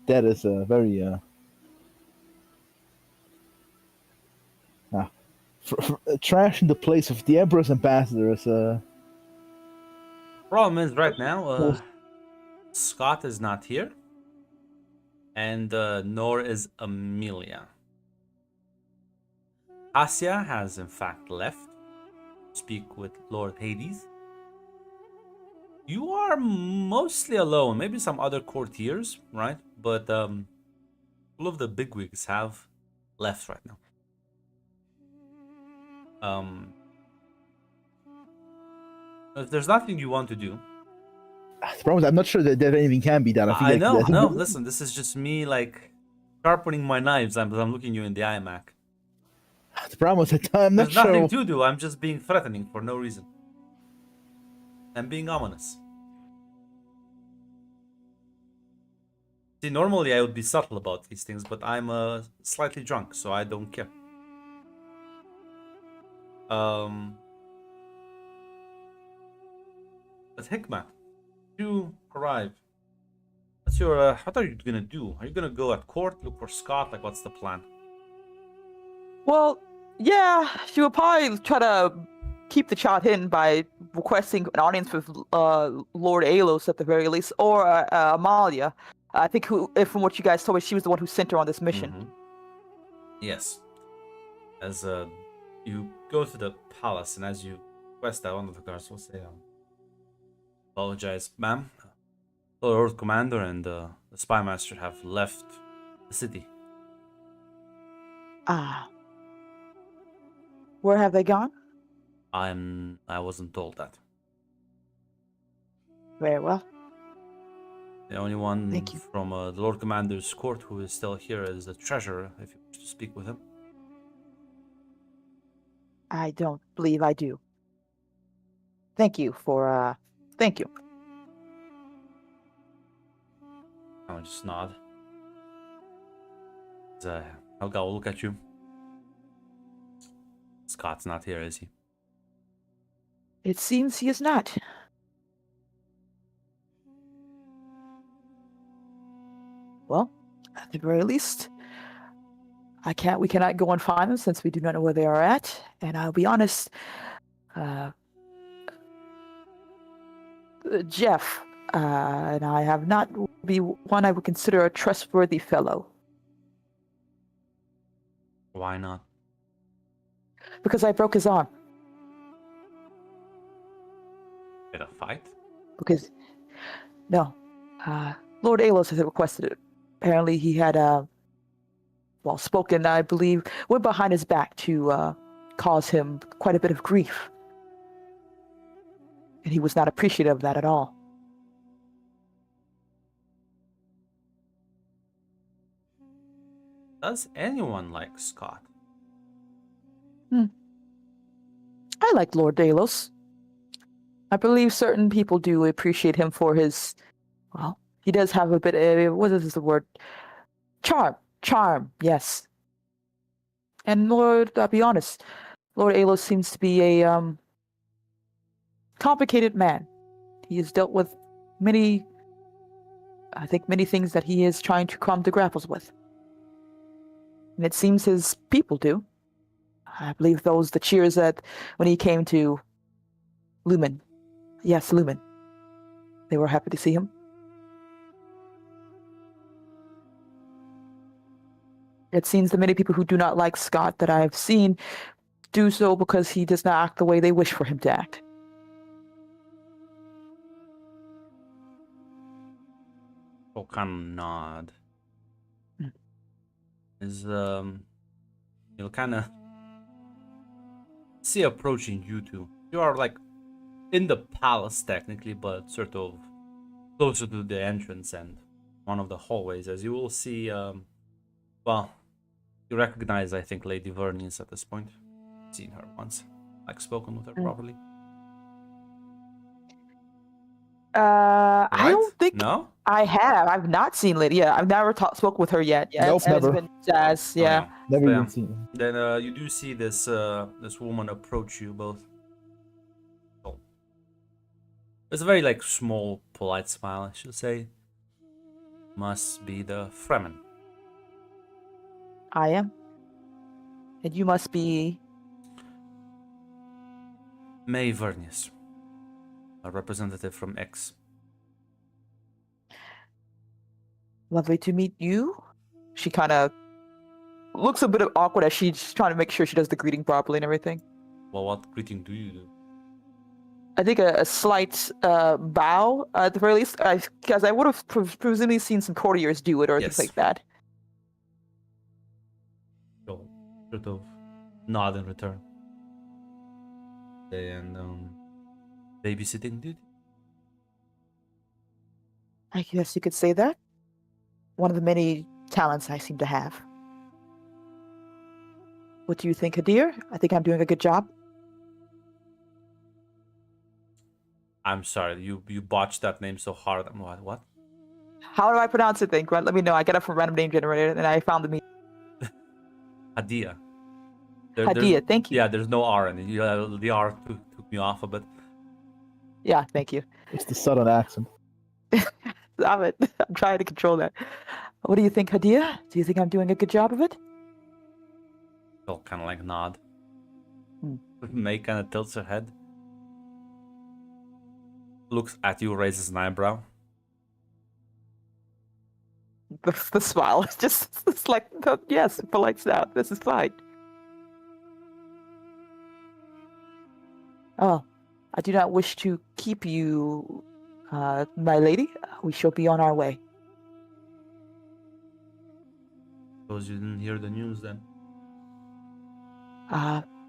that is a very trash in the place of the Emperor's ambassadors. Problem is right now, Scott is not here, and nor is Amelia. Asia has in fact left to speak with Lord Hades. You are mostly alone, maybe some other courtiers, right? But all of the bigwigs have left right now. If there's nothing you want to do, The problem is, I'm not sure that anything can be done. I know. No, listen, this is just me like sharpening my knives. I'm looking you in the eye, Mac. The problem is that I'm not There's sure. nothing to do. I'm just being threatening for no reason. I'm being ominous. See, normally I would be subtle about these things, but I'm slightly drunk, so I don't care. But Hikmat, you arrive. What's your what are you gonna do? Are you gonna go at court, look for Scott? Like, what's the plan? Well, yeah, she would probably try to keep the child hidden by requesting an audience with Lord Alos at the very least, or Amalia. I think from what you guys told me, she was the one who sent her on this mission. Mm-hmm. Yes. As you go to the palace, and as you request that, one of the guards will say, apologize, ma'am. The Lord Commander and the Spy Master have left the city. Ah. Where have they gone? I wasn't told that. Very well. The only one Thank you. from the Lord Commander's court who is still here is the treasurer, if you wish to speak with him. I don't believe I do. Thank you for, thank you. I'll just nod. Helga will look at you. Scott's not here, is he? It seems he is not. Well, at the very least, we cannot go and find them since we do not know where they are at. And I'll be honest, Jeff and I have not be one I would consider a trustworthy fellow. Why not? Because I broke his arm. Did a fight? Because, no, Lord Alos has requested it. Apparently he had, spoken, I believe, went behind his back to cause him quite a bit of grief. And he was not appreciative of that at all. Does anyone like Scott? I like Lord Delos. I believe certain people do appreciate him for his, he does have a bit of, what is the word? Charm, yes. And I'll be honest, Lord Alos seems to be a complicated man. He has dealt with many things that he is trying to come to grapples with. And it seems his people do. I believe the cheers that when he came to Lumen. Yes, Lumen. They were happy to see him. It seems the many people who do not like Scott that I have seen do so because he does not act the way they wish for him to act. Or kind of nod. You'll kind of see approaching you two. You are like in the palace technically, but sort of closer to the entrance and one of the hallways. As you will see, you recognize, I think, Lady Vernius at this point. Seen her once, like spoken with her properly. I Right? don't think No. I have. I've not seen Lydia. I've never spoke with her yet. Yeah, Nope, it's never. been Jazz. Oh, Yeah. Never So, even yeah. seen him. Then you do see this woman approach you both. Oh. It's a very like small, polite smile, I should say. Must be the Fremen. I am. And you must be. May Vernius, a representative from X. Lovely to meet you. She kind of looks a bit awkward as she's trying to make sure she does the greeting properly and everything. Well, what greeting do you do? I think a slight bow at the very least, because I would have presumably seen some courtiers do it or things Yes. like that. You'll sort of nod in return. And babysitting duty. I guess you could say that. One of the many talents I seem to have. What do you think, Hadir? I think I'm doing a good job. I'm sorry, you botched that name so hard. I'm like, what? How do I pronounce it then? Grant, let me know. I get it from random name generator and I found the meaning. Hadia. Hadia, thank you. Yeah, there's no R in it. The R took me off a bit. Yeah, thank you. It's the southern accent. Stop it. I'm trying to control that. What do you think, Hadia? Do you think I'm doing a good job of it? She'll kind of like nod. Hmm. May kind of tilts her head. Looks at you, raises an eyebrow. The smile is just, it's like, yes, polite sound. This is fine. Oh, I do not wish to keep you, my lady. We shall be on our way. Suppose you didn't hear the news then.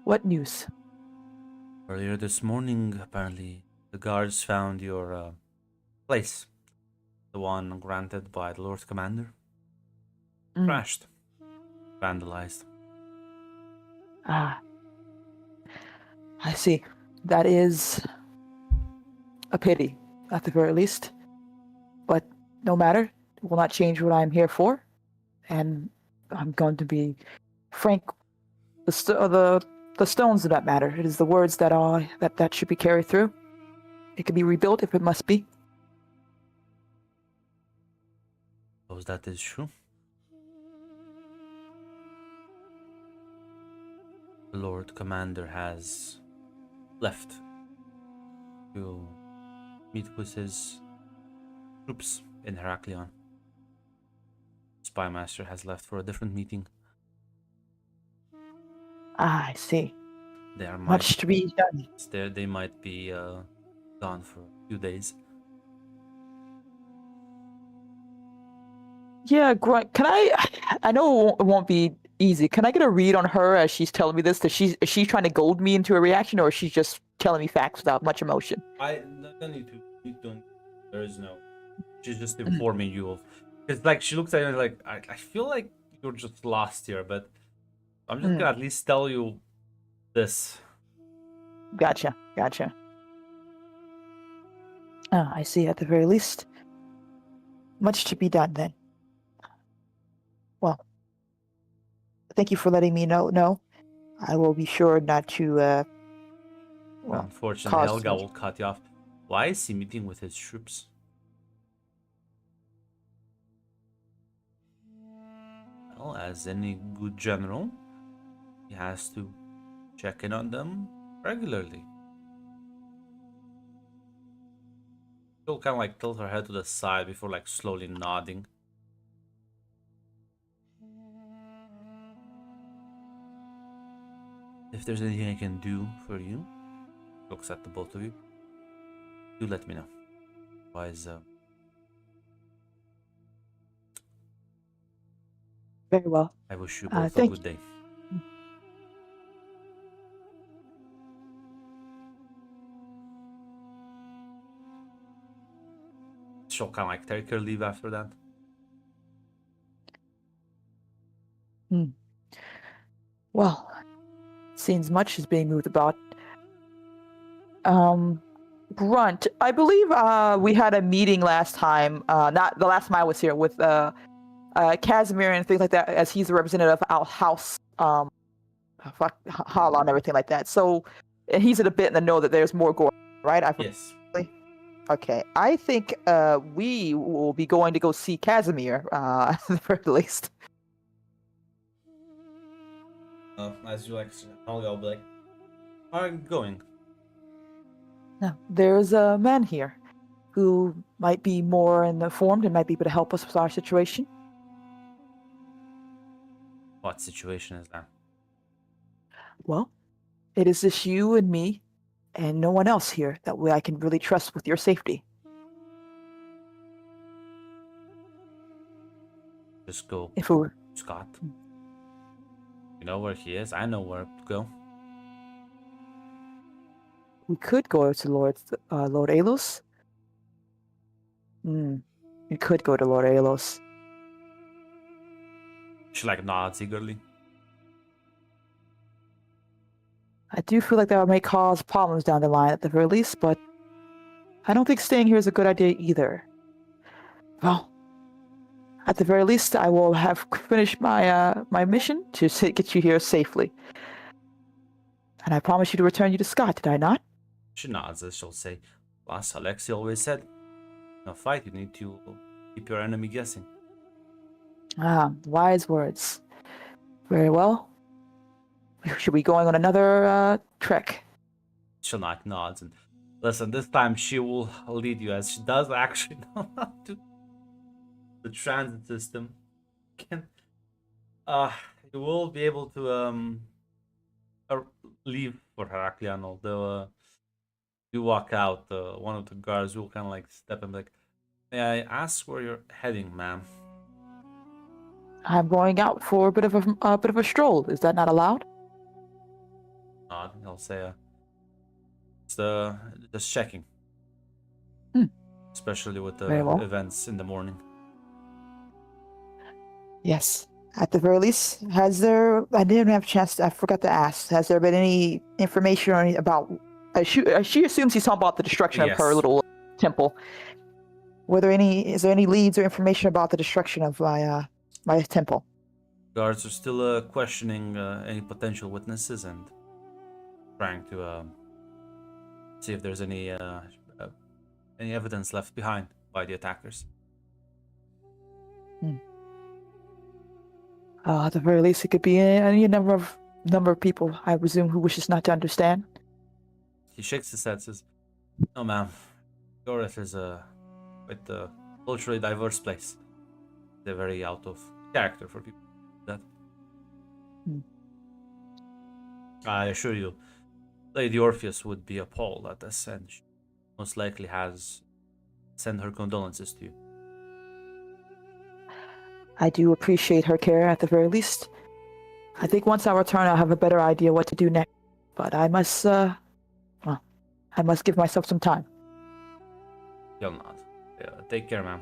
What news? Earlier this morning, apparently, the guards found your place. The one granted by the Lord Commander. Crashed. Vandalized. I see. That is a pity, at the very least. But no matter. It will not change what I'm here for. And I'm going to be frank. The the stones do not matter. It is the words that are that should be carried through. It can be rebuilt if it must be. Suppose that is true. The Lord Commander has left to meet with his troops in Heraklion. Spymaster has left for a different meeting. Ah, I see. There Much to be done. They might be gone for a few days. Yeah, Grunt. Can I know it won't be easy. Can I get a read on her as she's telling me this? Is she trying to goad me into a reaction, or is she just telling me facts without much emotion? I don't need to. You don't. There is no. She's just informing you of. It's like she looks at you and like, I feel like you're just lost here, but I'm just gonna at least tell you this. Gotcha. I see. At the very least, much to be done then. Well, thank you for letting me know. No, I will be sure not to. Well, Unfortunately, cause Helga much- will cut you off. Why is he meeting with his troops? Well, as any good general, he has to check in on them regularly. She'll kind of like tilt her head to the side before like slowly nodding. If there's anything I can do for you, looks at the both of you, do let me know. Otherwise, very well. I wish you both a thank good day. She'll kind of like take her leave after that. Well, seems much is being moved about. Grunt, I believe we had a meeting last time, not the last time I was here, with Casimir and things like that, as he's the representative of our house, Hala and everything like that. So, and he's in a bit in the know that there's more going on, right? Yes. Okay, I think we will be going to go see Casimir, at the very least. As you like, I'll be like, how are you going? No, there's a man here who might be more informed and might be able to help us with our situation. What situation is that? Well, it is just you and me and no one else here that I can really trust with your safety. Just go, If it were, Scott. You know where he is? I know where to go. we could go to Lord Alos. We could go to Lord Alos. She like nods eagerly. I do feel like that may cause problems down the line at the very least, but I don't think staying here is a good idea either. Well, at the very least, I will have finished my my mission to get you here safely. And I promise you to return you to Scott, did I not? She nods as she'll say, "Plus, Alexi always said, in a fight you need to keep your enemy guessing." Ah, wise words. Very well. Should we be going on another trek? She'll knock nods and listen. This time she will lead you, as she does actually know how to. The transit system can. You will be able to leave for Heraklion, although you walk out. One of the guards will kind of like step and be like, "May I ask where you're heading, ma'am?" I'm going out for a bit of a stroll. Is that not allowed? Nod. He'll say, "It's just checking." Especially with the Very well. events in the morning. Yes. At the very least, has there? I didn't have a chance. I forgot to ask. Has there been any information or any about? She assumes he's talking about the destruction of her Yes. little temple. Is there any leads or information about the destruction of my temple? Guards are still questioning any potential witnesses, and trying to see if there's any evidence left behind by the attackers. At the very least, it could be any number of people, I presume, who wishes not to understand. He shakes his head, says, "No, ma'am. Goreth is a quite a culturally diverse place. They're very out of character for people like that. I assure you, Lady Orpheus would be appalled at this, and she most likely has sent her condolences to you." I do appreciate her care at the very least. I think once I return, I'll have a better idea what to do next. But I must give myself some time. You'll not. Take care, ma'am.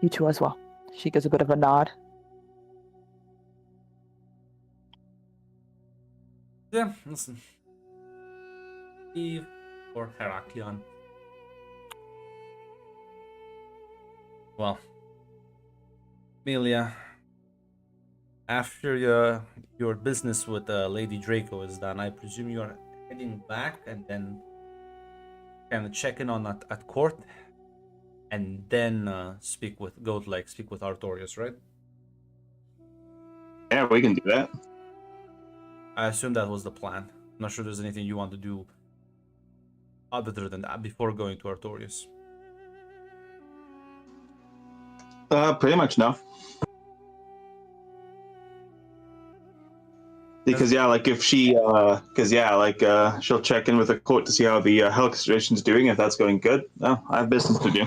You too as well. She gives a bit of a nod. Yeah, listen. Eve or Heraklion. Well, Amelia, after your business with Lady Draco is done, I presume you're heading back and then kind of check in on at court, and then speak with Artorius, right? Yeah, we can do that. I assume that was the plan. I'm not sure there's anything you want to do other than that before going to Artorius. Pretty much no. Because if she, she'll check in with the court to see how the health situation's doing. If that's going good, no, I have business to do.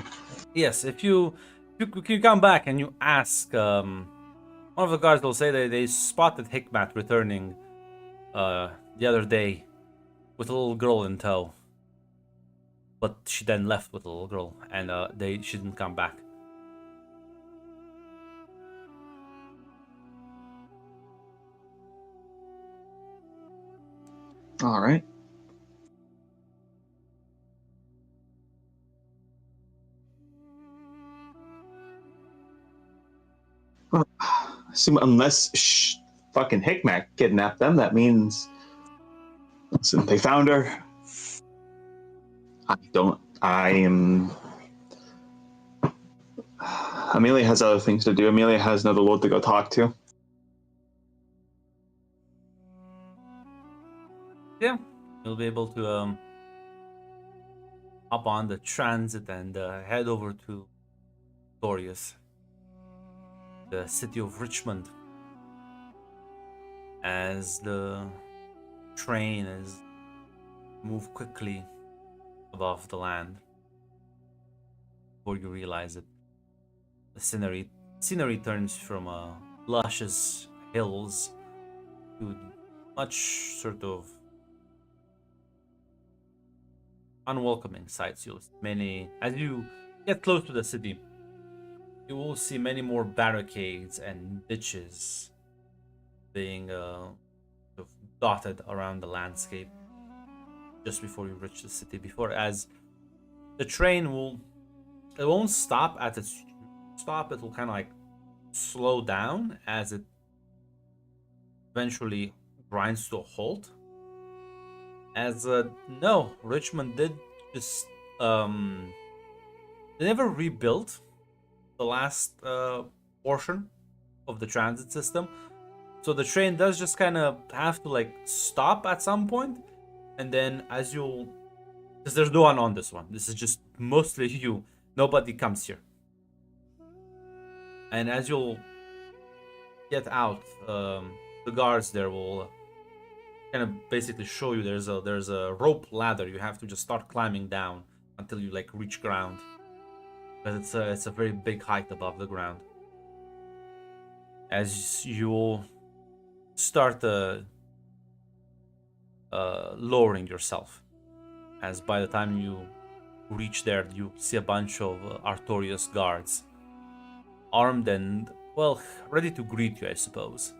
Yes, if you come back and you ask, one of the guards will say they spotted Hikmat returning the other day with a little girl in tow, but she then left with the little girl, and she didn't come back. All right. Well, unless fucking Hickmack kidnapped them, that means they found her. Amelia has other things to do. Amelia has another lord to go talk to. Yeah, you'll be able to hop on the transit and head over to Torius, the city of Richmond, as the train is moved quickly above the land. Before you realize it, the scenery turns from luscious hills to much sort of unwelcoming sights. As you get close to the city, you will see many more barricades and ditches being sort of dotted around the landscape just before you reach the city. As the train won't stop at its stop, it will kind of like slow down as it eventually grinds to a halt. No, Richmond did just they never rebuilt the last portion of the transit system, so the train does just kind of have to like stop at some point, and then because there's no one on this one, this is just mostly you, nobody comes here, and as you'll get out, the guards there will kind of basically show you there's a rope ladder you have to just start climbing down until you like reach ground, because it's a very big height above the ground. As you'll start lowering yourself, as by the time you reach there, you see a bunch of Artorius guards, armed and ready to greet you, I suppose.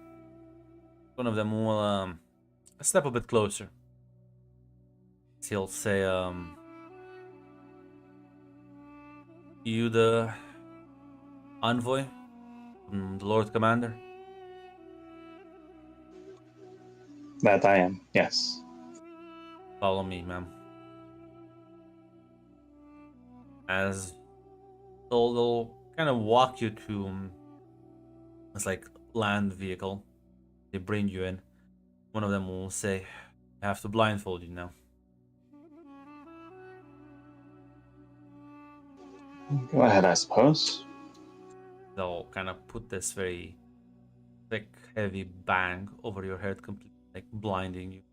One of them will step a bit closer. He'll say, "You the envoy from the Lord Commander?" That I am, yes. Follow me, ma'am. As they'll kind of walk you to it's like land vehicle. They bring you in. One of them will say, "I have to blindfold you now." Go ahead, I suppose. They'll kind of put this very thick, heavy bang over your head, completely like blinding you.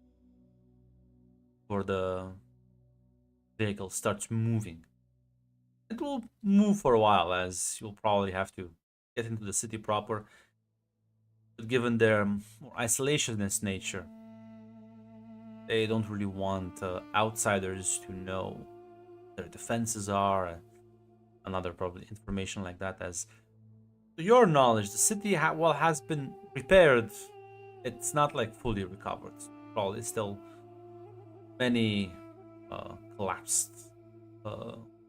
Before the vehicle starts moving. It will move for a while, as you'll probably have to get into the city proper. But given their more isolationist nature, they don't really want outsiders to know their defenses are, and other probably information like that. As to your knowledge, the city has been repaired. It's not like fully recovered. Probably still many collapsed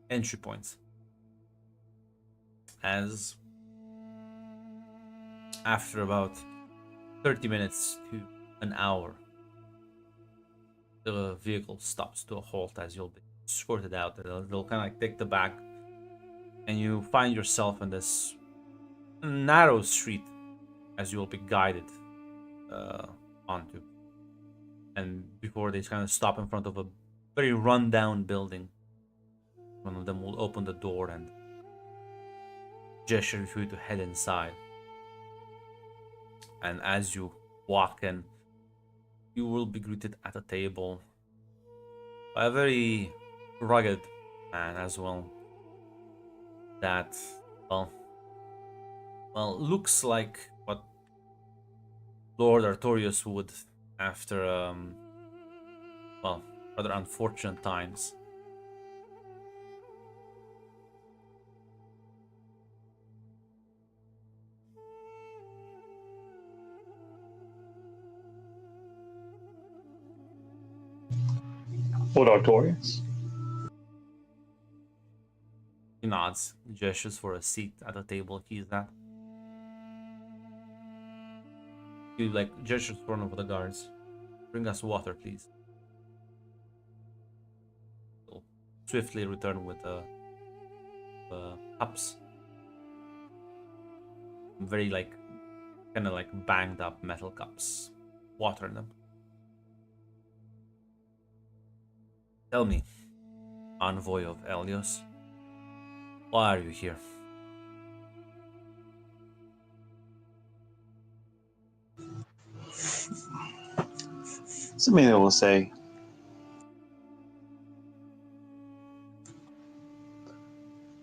entry points. As after about 30 minutes to an hour, the vehicle stops to a halt as you'll be escorted out. They'll kind of like take the bag, and you find yourself in this narrow street as you'll be guided onto. And before they kind of stop in front of a very run-down building, one of them will open the door and gesture for you to head inside. And as you walk in, you will be greeted at a table by a very rugged man as well. That, well, looks like what Lord Artorius would after, rather unfortunate times. Lord Artorius. He nods, gestures for a seat at the table he's at. He like gestures for one of the guards. "Bring us water, please." He'll swiftly return with cups. Very like, kind of like banged up metal cups. Water in them. "Tell me, envoy of Elios, why are you here?" Something that will say,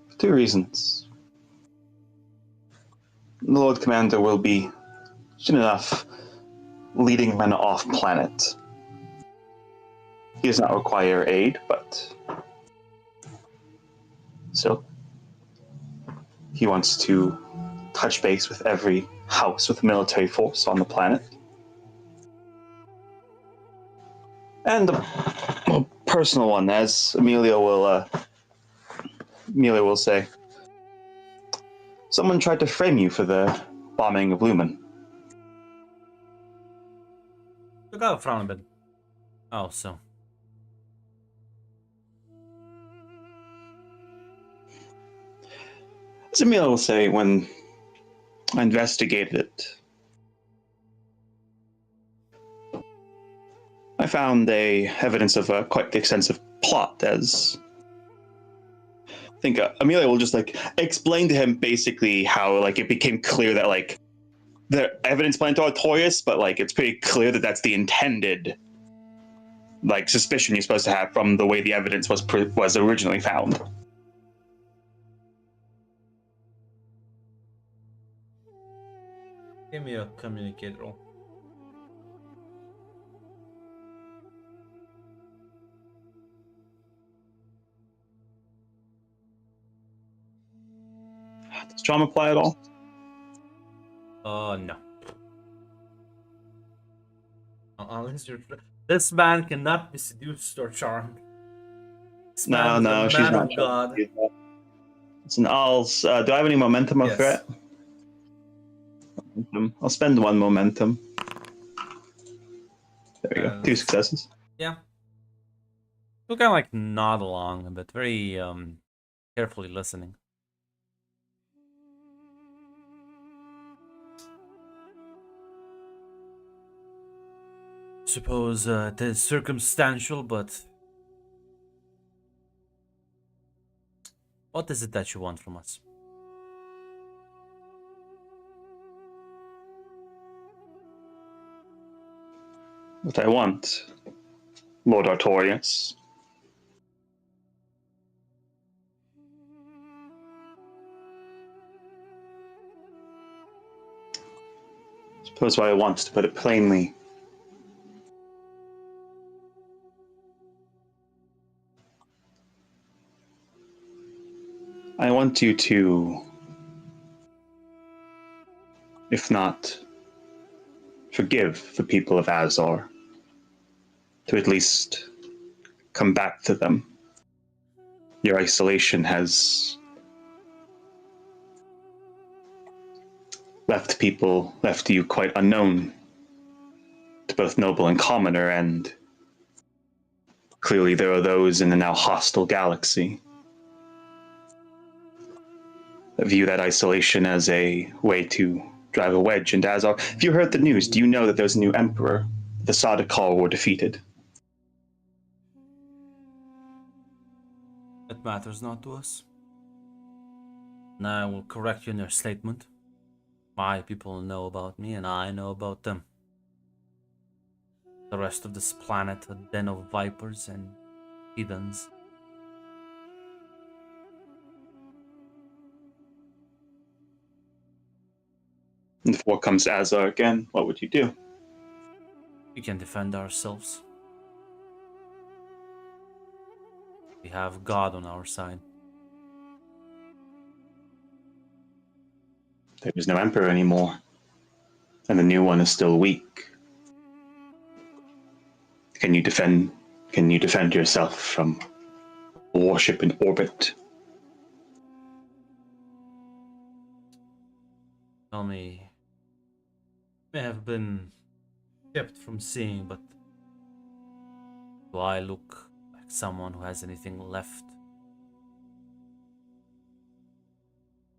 for two reasons. The Lord Commander will be soon enough leading men off planet. He does not require aid, but still, he wants to touch base with every house with military force on the planet. And a personal one, as Amelia will say. Someone tried to frame you for the bombing of Lumen. Look out, frown a bit. Oh, so. As Amelia will say, when I investigated it, I found evidence of a quite extensive plot. As I think Amelia will just like explain to him basically how like it became clear that like the evidence pointed to Artorius, but like it's pretty clear that that's the intended like suspicion you're supposed to have from the way the evidence was originally found. Give me a communicate roll. Does charm apply at all? No. Unless you're... This man cannot be seduced or charmed. This man is a she's man not. of God. It's an alls. Do I have any momentum or Yes. threat? I'll spend one momentum. There we go. 2 successes. Yeah. Still kind of like nod along, but very carefully listening. Suppose it is circumstantial, but what is it that you want from us? What I want, Lord Artorias, suppose what I want, to put it plainly, I want you to, if not forgive the people of Azor, to at least come back to them. Your isolation has left you quite unknown to both noble and commoner, and clearly there are those in the now hostile galaxy that view that isolation as a way to drive a wedge into Azor. If you heard the news, do you know that there's a new emperor? The Sadikar were defeated. It matters not to us. Now I will correct you in your statement. My people know about me, and I know about them. The rest of this planet, a den of vipers and heathens. And if war comes to Azor again, what would you do? We can defend ourselves. We have God on our side. There is no emperor anymore, and the new one is still weak. Can you defend yourself from a warship in orbit? Tell me, may have been kept from seeing, but do I look like someone who has anything left?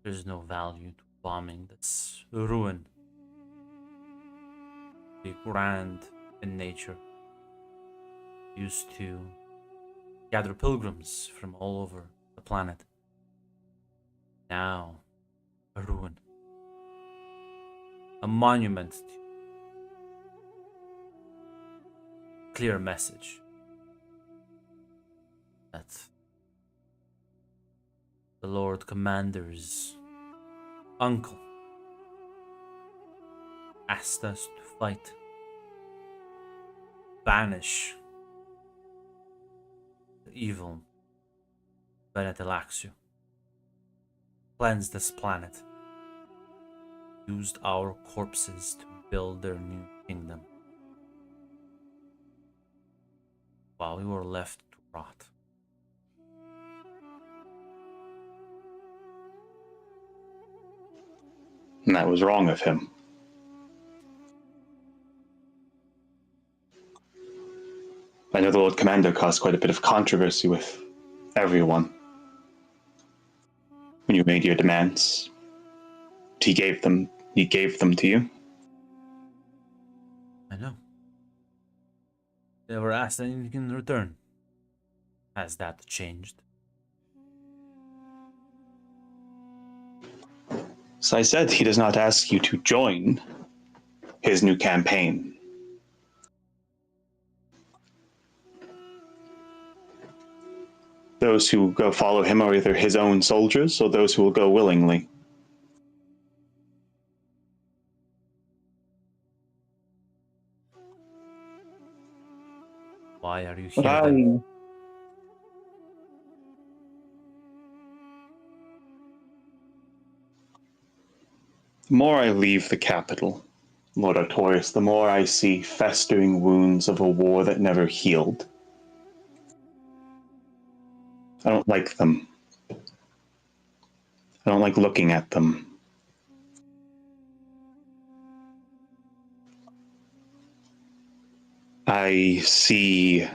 There's no value to bombing this ruin. Be grand in nature. Used to gather pilgrims from all over the planet. Now, a ruin. A monument to clear message that the Lord Commander's uncle asked us to fight, banish the evil Benetelaxio, cleanse this planet, used our corpses to build their new kingdom, while we were left to rot. And that was wrong of him. I know the Lord Commander caused quite a bit of controversy with everyone when you made your demands. He gave them to you. I know. Never asked anything in return. Has that changed? So I said he does not ask you to join his new campaign. Those who go follow him are either his own soldiers or those who will go willingly. Why are you But here then? The more I leave the capital, Lord Artorias, the more I see festering wounds of a war that never healed. I don't like them. I don't like looking at them. I see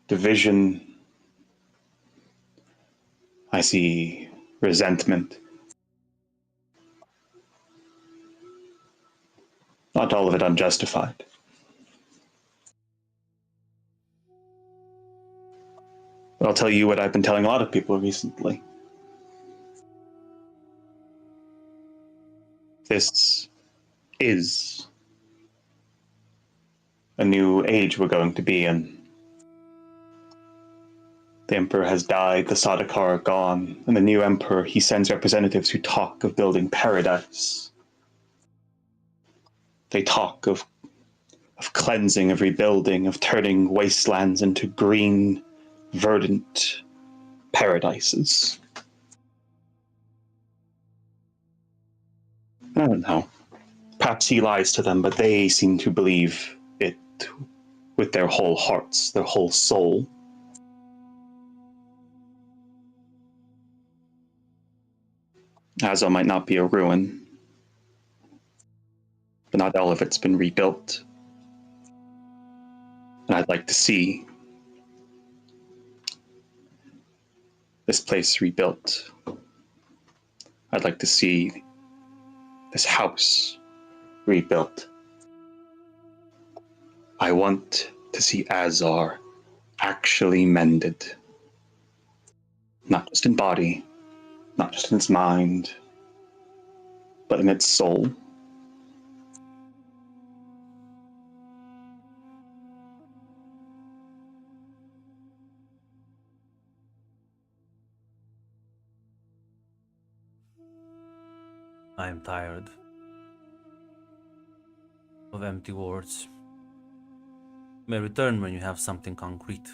division. I see resentment. Not all of it unjustified. But I'll tell you what I've been telling a lot of people recently. This is a new age we're going to be in. The Emperor has died, the Sardaukar are gone, and the new Emperor, he sends representatives who talk of building paradise. They talk of cleansing, of rebuilding, of turning wastelands into green, verdant paradises. I don't know. Perhaps he lies to them, but they seem to believe it with their whole hearts, their whole soul. Azov might not be a ruin, but not all of it's been rebuilt. And I'd like to see this place rebuilt. I'd like to see this house rebuilt. I want to see Azar actually mended. Not just in body, not just in its mind, but in its soul. I am tired of empty words. You may return when you have something concrete.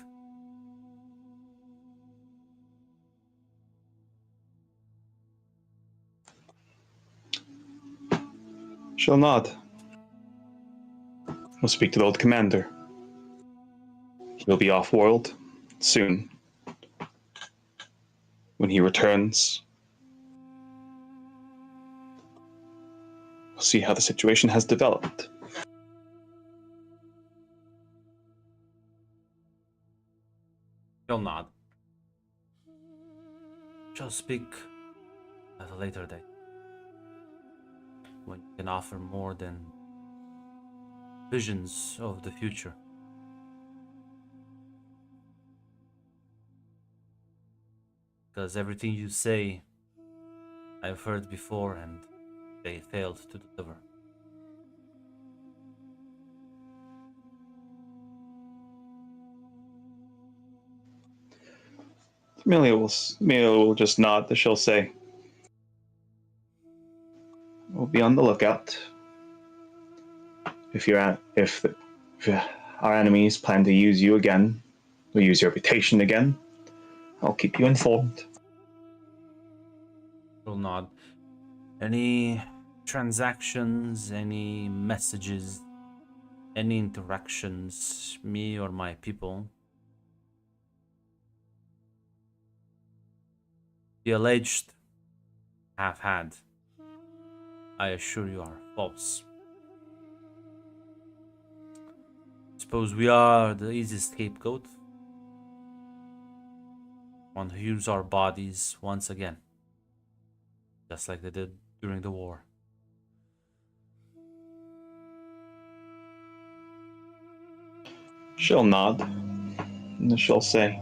She'll nod. We'll speak to the old commander. He'll be off-world soon. When he returns, we'll see how the situation has developed. She'll nod. Shall speak at a later date, when you can offer more than visions of the future. Because everything you say, I've heard before and they failed to deliver. Amelia will just nod, she'll say, we'll be on the lookout. If our enemies plan to use you again, or use your reputation again, I'll keep you informed. Will nod. Any transactions, any messages, any interactions, me or my people, the alleged have had, I assure you, are false. Suppose we are the easy scapegoat, one who used our bodies once again, just like they did during the war. She'll nod, and she'll say,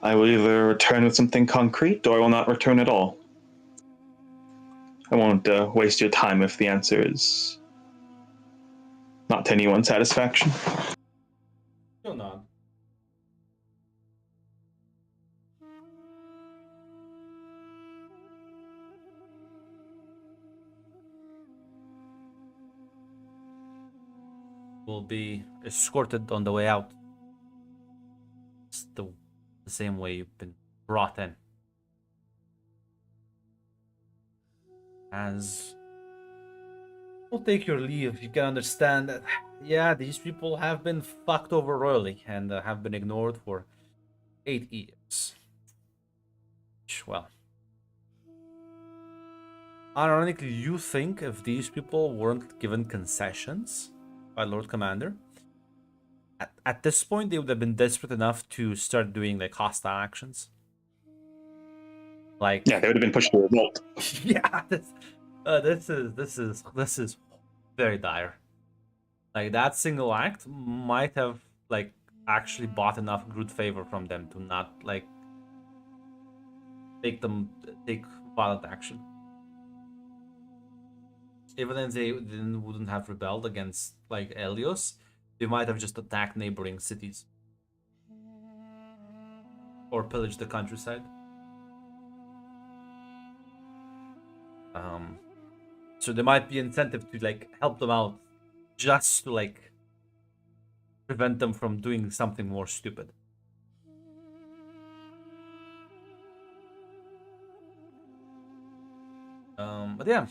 I will either return with something concrete, or I will not return at all. I won't waste your time if the answer is not to anyone's satisfaction. She'll nod. Will be escorted on the way out. It's the same way you've been brought in. As we'll take your leave, you can understand that, yeah, these people have been fucked over royally and have been ignored for 8 years. Well, ironically, you think if these people weren't given concessions by Lord Commander, at this point they would have been desperate enough to start doing like hostile actions. Like Yeah, they would have been pushed to revolt. yeah, this is very dire. Like that single act might have like actually bought enough good favor from them to not like take violent action. Even if they wouldn't have rebelled against like Helios, they might have just attacked neighboring cities or pillaged the countryside. So there might be incentive to like help them out, just to like prevent them from doing something more stupid. But yeah,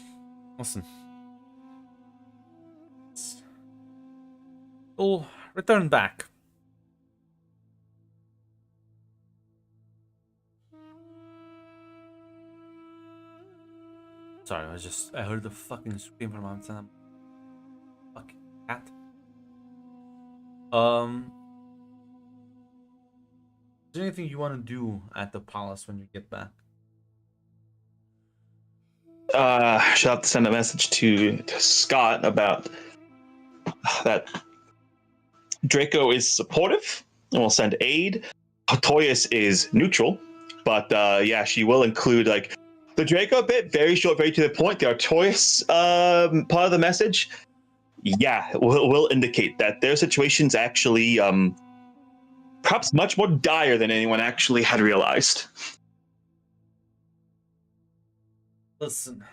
listen. We'll return back. Sorry, I heard the fucking scream from outside. Fucking cat. Is there anything you want to do at the palace when you get back? She'll have to send a message to Scott about that. Draco is supportive and will send aid. Toyus is neutral, but yeah, she will include like the Draco bit, very short, very to the point. The Artorias part of the message, yeah, will indicate that their situation's actually perhaps much more dire than anyone actually had realized. Listen,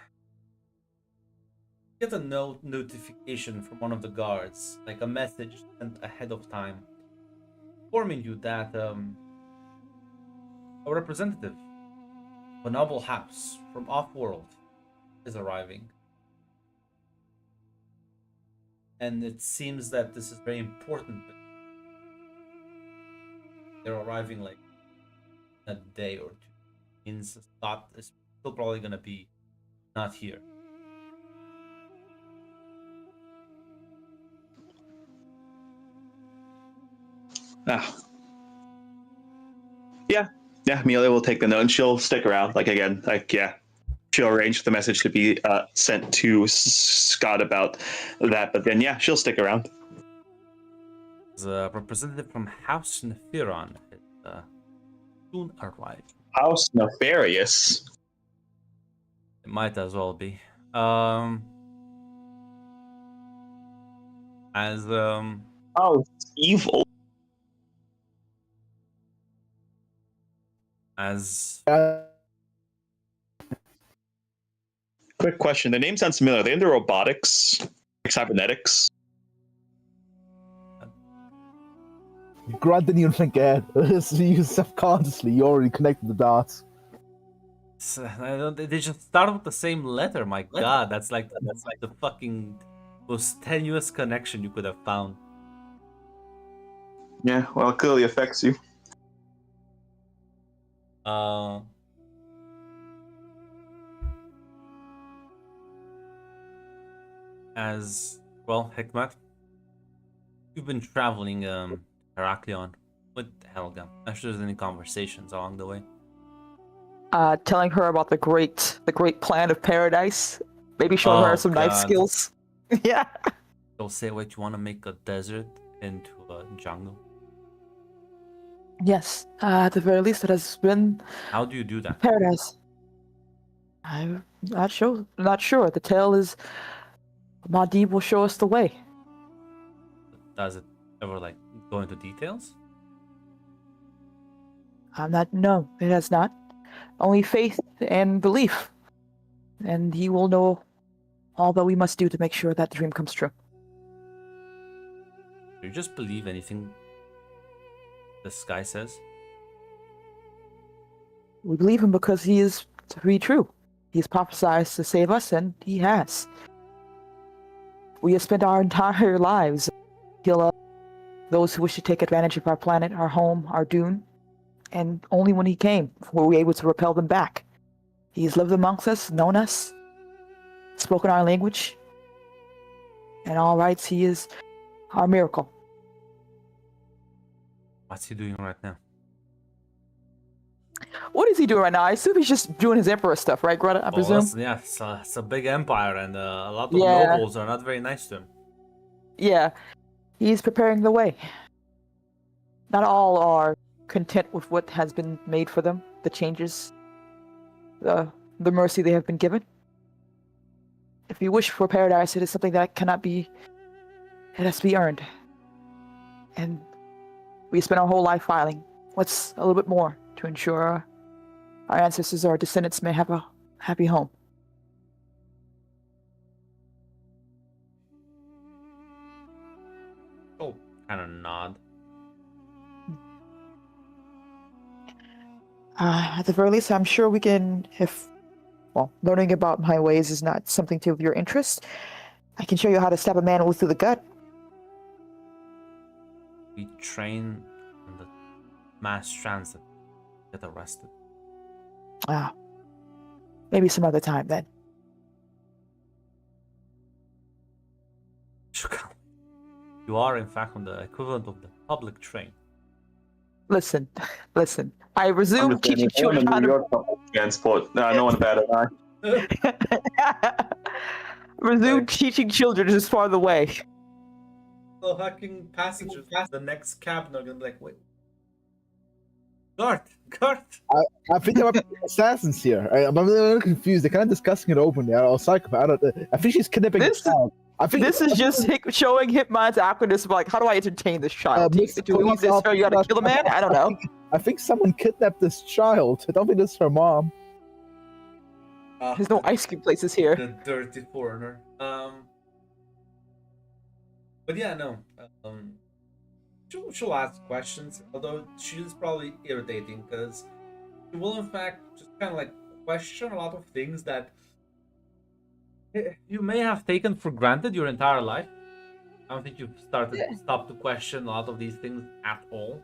get a notification from one of the guards, like a message sent ahead of time, informing you that a representative of a noble house from off-world is arriving. And it seems that this is very important. They're arriving like in a day or two. Means Scott is still probably gonna be not here. Yeah, Amelia will take the note and she'll stick around. Like again, like yeah, she'll arrange for the message to be sent to Scott about that. But then yeah, she'll stick around. The representative from House Nephiron soon arrive. House Nefarious. It might as well be. As Oh, evil. as Quick question: the name sounds familiar. Are they into robotics, like cybernetics? Grant didn't even think ahead. You subconsciously, you already connected the dots. they just start with the same letter. My God, that's like the fucking most tenuous connection you could have found. Yeah, well, it clearly affects you. As well, Hikmat, you've been traveling Heraklion with Helga. If there's any conversations along the way. Telling her about the great plan of paradise. Maybe showing her some knife skills. Yeah. They'll say, wait, you want to make a desert into a jungle? Yes. At the very least, it has been How do you do that? paradise. I'm not sure. The tale is Madib will show us the way. Does it ever like go into details? No, it has not. Only faith and belief. And he will know all that we must do to make sure that dream comes true. Do you just believe anything this guy says? We believe him because he is to be true. He has prophesied to save us, and he has. We have spent our entire lives kill those who wish to take advantage of our planet, our home, our Dune, and only when he came were we able to repel them back. He's lived amongst us, known us, spoken our language. In all rights, he is our miracle. What's he doing right now? What is he doing right now? I assume he's just doing his emperor stuff, right, Greta? I Well, presume. listen, yeah, it's a big empire, and a lot of Yeah. nobles are not very nice to him. Yeah, he's preparing the way. Not all are content with what has been made for them, the changes, the mercy they have been given. If you wish for paradise, it is something that cannot be. It has to be earned. And we spent our whole life filing. What's a little bit more to ensure our ancestors or our descendants may have a happy home? Oh, kind of nod. At the very least, I'm sure we can, if, well, learning about my ways is not something of your interest, I can show you how to stab a man through the gut. We train on the mass transit. Get arrested. Ah, maybe some other time then. You are, in fact, on the equivalent of the public train. Listen. I resume teaching children how New to. York public transport. No one better than I. Resume Like- teaching children is far the way. The fucking passengers, the next cab, they're gonna be like, wait. Guard! I think there might be assassins here. I'm a little confused. They're kind of discussing it openly. I don't know, psychopath. I think she's kidnapping a This- child. I think This is just showing Hitman's awkwardness of like, how do I entertain this child? Do Mr. we want this Police show you gotta Officer, kill a man? I don't know. I think someone kidnapped this child. I don't think this is her mom. There's no ice cream places here. The dirty foreigner. But yeah, no. She'll ask questions, although she's probably irritating because she will, in fact, just kind of like question a lot of things that you may have taken for granted your entire life. I don't think you've stopped to question a lot of these things at all.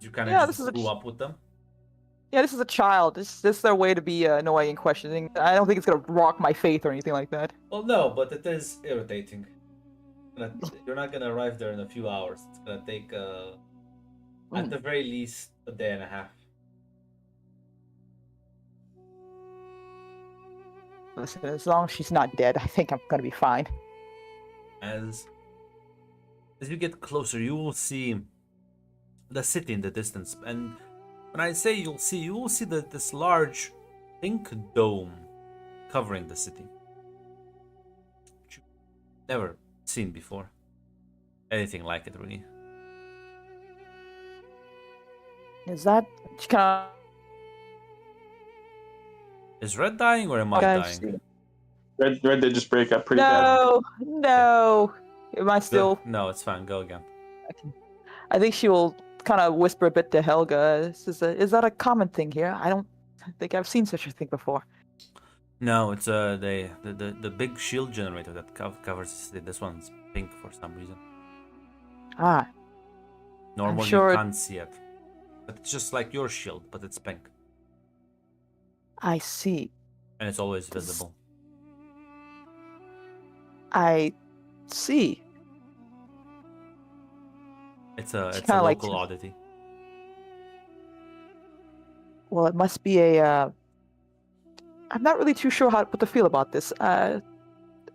You kind of Yeah, just this is a grew up with them. Yeah, this is a child. This is their way to be annoying and questioning. I don't think it's gonna rock my faith or anything like that. Well, no, but it is irritating. You're not gonna arrive there in a few hours. It's gonna take, at the very least, a day and a half. Listen, as long as she's not dead, I think I'm gonna be fine. As you get closer, you will see the city in the distance, and when I say you will see this large pink dome covering the city, which you've never seen before. Anything like it, really. Is that kind Is Red dying or am I of dying? Red did just break up pretty bad. No. Am I still? No, it's fine. Go again. I think she will kind of whisper a bit to Helga. Is that a common thing here? I don't think I've seen such a thing before. No, it's the big shield generator that covers the city. This one's pink for some reason. Ah, Normally sure you can't see it, but it's just like your shield, but it's pink, I see. and it's always visible. I see. It's a kinda like local oddity. Well, it must be a. I'm not really too sure what to feel about this.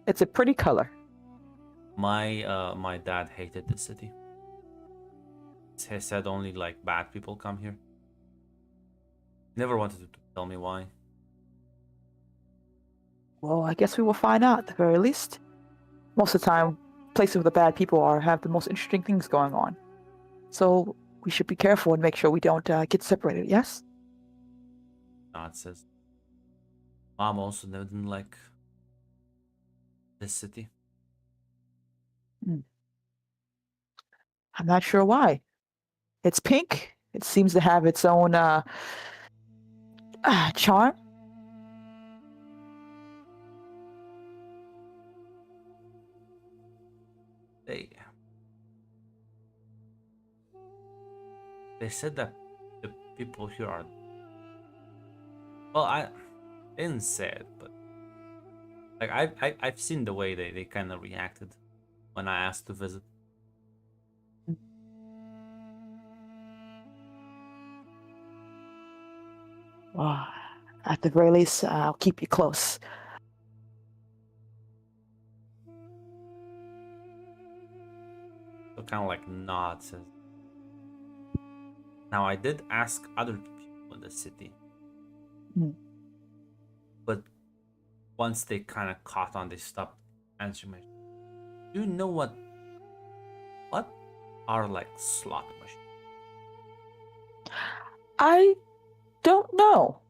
It's a pretty color. My dad hated this city. He said only like bad people come here. Never wanted to tell me why. Well, I guess we will find out at the very least. Most of the time, places where the bad people are have the most interesting things going on. So we should be careful and make sure we don't get separated, yes? Dad says. Mom also didn't like this city. I'm not sure why. It's pink. It seems to have its own charm. They said that the people here are. Well, I didn't say it, but Like I've seen the way they kind of reacted when I asked to visit. Well, at the very least, I'll keep you close. So kind of like nods. Now I did ask other people in the city, Hmm. but once they kind of caught on, they stopped answering my. Do you know what are like slot machines? I don't know.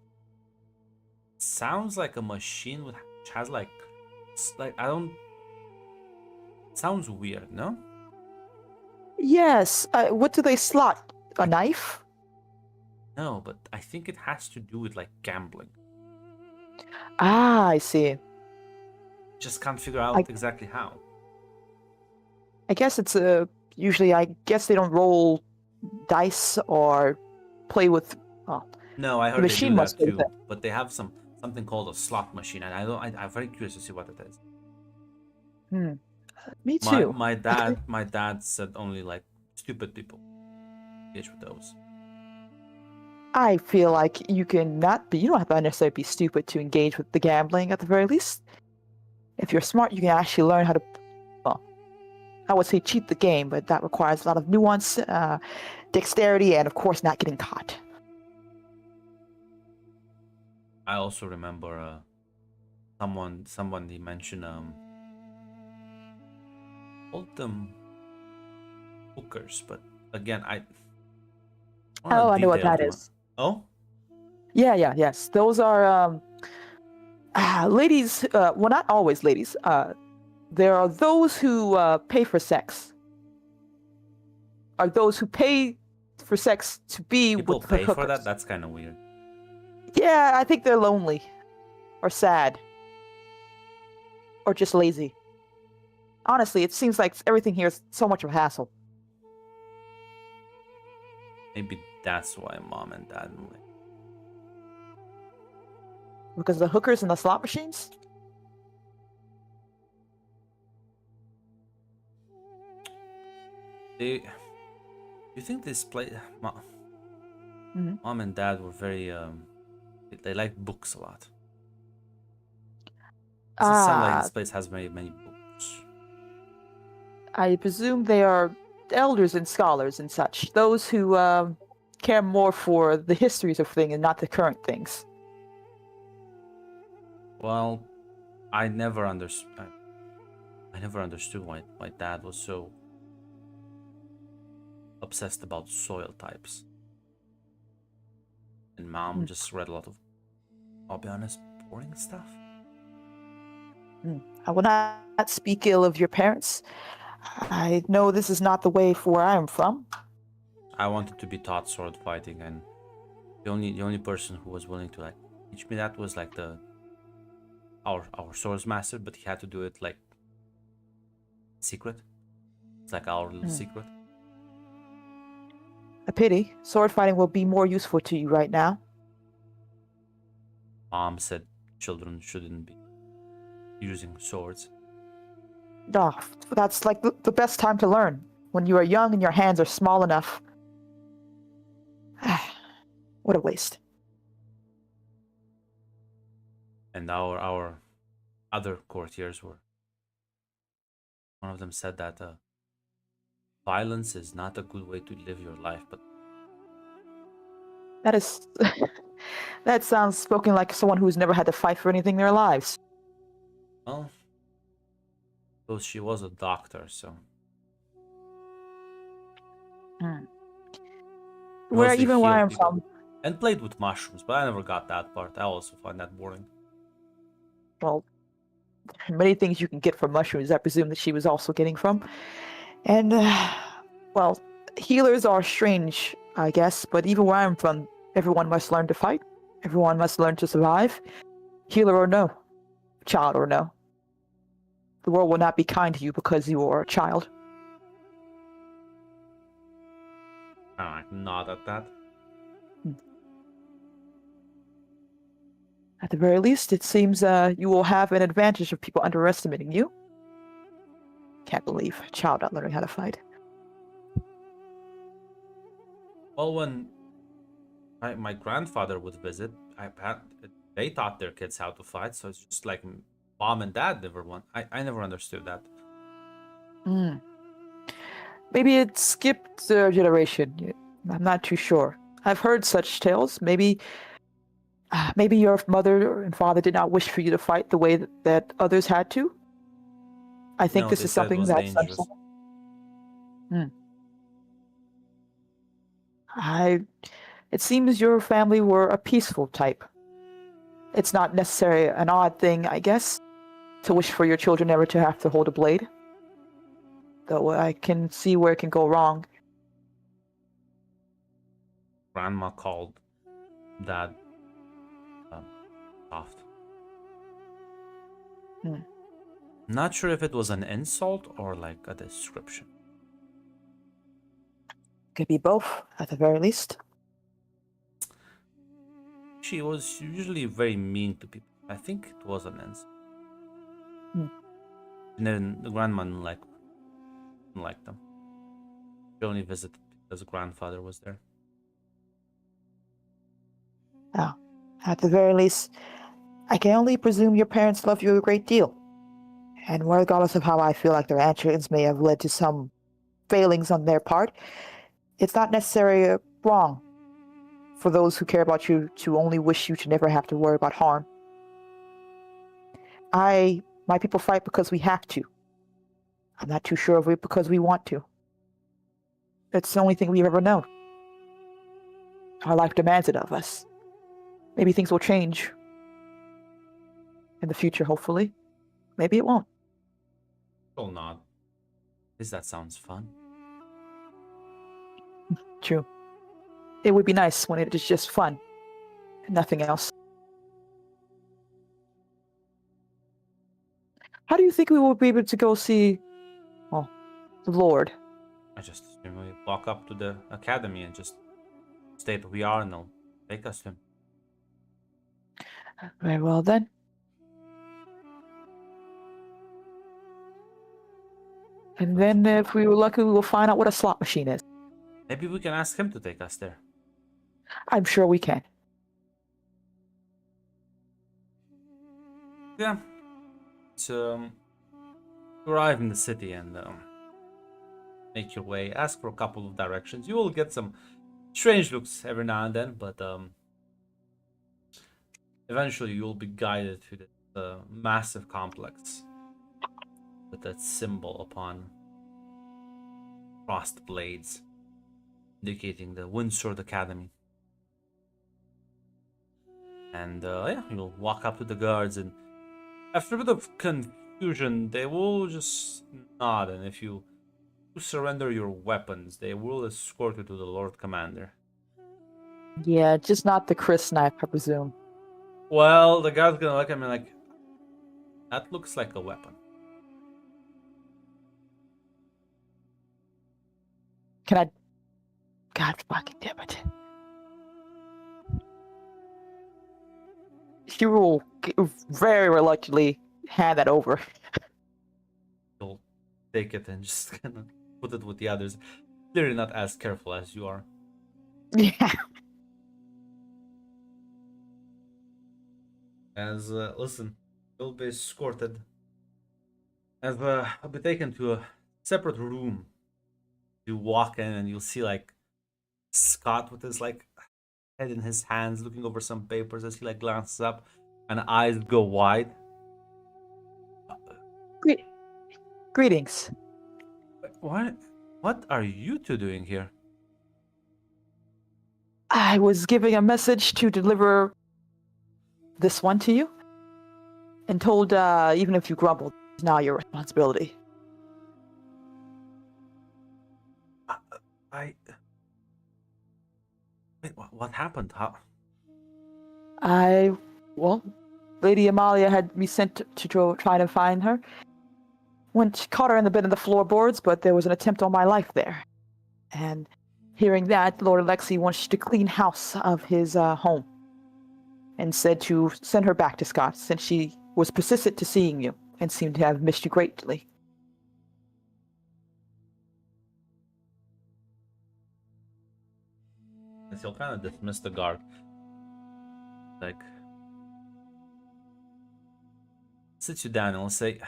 Sounds like a machine which has like I don't. Sounds weird, no? Yes. What do they slot? A knife? No, but I think it has to do with like gambling. Ah, I see. Just can't figure I out exactly how. I guess it's usually I guess they don't roll dice or play with. Oh, No, I the heard they do machine must that play with too, it. but they have something called a slot machine, and I'm very curious to see what it is. Hmm. Me My too. my dad my dad said only like stupid people engage with those. I feel like you can not be. You don't have to necessarily be stupid to engage with the gambling. At the very least, if you're smart, you can actually learn how to. Well, I would say cheat the game, but that requires a lot of nuance, dexterity, and of course, not getting caught. I also remember someone they mentioned called them hookers, but again I want Oh, to I know what detail that them. is. Oh, Yes. Those are ladies. Well, not always ladies. There are those who pay for sex. Are those who pay for sex to be people with the pay for that? hookers. That's kind of weird. Yeah, I think they're lonely, or sad, or just lazy. Honestly, it seems like everything here is so much of a hassle. Maybe that's why mom and dad like. Because the hookers and the slot machines? They, you think this place, Mhm. mom and dad were very they like books a lot. Doesn't sound like this place has many books. I presume they are elders and scholars and such. Those who care more for the histories of things and not the current things. Well, I never understood. I never understood why dad was so obsessed about soil types, and mom Hmm. just read a lot of, I'll be honest, boring stuff. I will not speak ill of your parents. I know this is not the way for where I am from. I wanted to be taught sword fighting, and the only person who was willing to like teach me that was like our swords master, but he had to do it like secret. It's like our little secret. A pity. Sword fighting will be more useful to you right now. Mom said children shouldn't be using swords. Oh, that's like the best time to learn. When you are young and your hands are small enough. What a waste. And our other courtiers were. One of them said that violence is not a good way to live your life, but That is. That sounds spoken like someone who's never had to fight for anything in their lives. well, well, she was a doctor, so Where mostly even where healed I'm people from, and played with mushrooms, but I never got that part. I also find that boring. well, many things you can get from mushrooms, I presume that she was also getting from. And, well, healers are strange, I guess, but even where I'm from, everyone must learn to fight. Everyone must learn to survive. Healer or no, child or no. The world will not be kind to you because you are a child. I don't know, like, nod at that. At the very least, it seems you will have an advantage of people underestimating you. Can't believe a child not learning how to fight. Well, when my grandfather would visit, they taught their kids how to fight, so it's just like mom and dad never won. I never understood that. Hmm. Maybe it skipped a generation. I'm not too sure. I've heard such tales. Maybe your mother and father did not wish for you to fight the way that others had to. I think No, this they is said it something was that's dangerous. It seems your family were a peaceful type. It's not necessarily an odd thing, I guess, to wish for your children never to have to hold a blade. Though I can see where it can go wrong. Grandma called dad soft. Not sure if it was an insult or like a description. Could be both, at the very least. She was usually very mean to people. I think it was an insult. And then the grandma didn't like them. She only visited because the grandfather was there. Oh, at the very least, I can only presume your parents love you a great deal. And regardless of how I feel like their actions may have led to some failings on their part, it's not necessarily wrong for those who care about you to only wish you to never have to worry about harm. My people fight because we have to. I'm not too sure of it because we want to. It's the only thing we've ever known. Our life demands it of us. Maybe things will change in the future, hopefully. Maybe it won't. Still not. At least that sounds fun. True. It would be nice when it is just fun and nothing else. How do you think we will be able to go see, well, the Lord? I just assume we walk up to the academy and just state who we are and they'll take us to him. Very well then. And then if we were lucky, we will find out what a slot machine is. Maybe we can ask him to take us there. I'm sure we can. Yeah. So, arrive in the city and make your way. Ask for a couple of directions. You will get some strange looks every now and then, but eventually you will be guided to this massive complex with that symbol upon crossed blades, indicating the Windsword Academy. And yeah, you'll walk up to the guards, and after a bit of confusion, they will just nod, and if you surrender your weapons, they will escort you to the Lord Commander. Yeah, just not the Chris knife, I presume. Well, the guard's gonna look at me like, that looks like a weapon. Can I... God fucking damn it. She will very reluctantly hand that over. You'll take it and just kind of put it with the others. Clearly not as careful as you are. Yeah. As, listen, you'll be escorted. As, I'll be taken to a separate room. You walk in and you'll see, like, Scott with his, like, head in his hands, looking over some papers as he, like, glances up and eyes go wide. Greetings. What are you two doing here? I was giving a message to deliver this one to you, and told even if you grumbled, it's now your responsibility. Wait, what happened? How? Well, Lady Amalia had me sent to try to find her. Caught her in the bed of the floorboards, but there was an attempt on my life there. And hearing that, Lord Alexei wants to clean house of his home. and said to send her back to Scott since she was persistent to seeing you and seemed to have missed you greatly. And he'll kind of dismiss the guard. Like, sit you down and he'll say,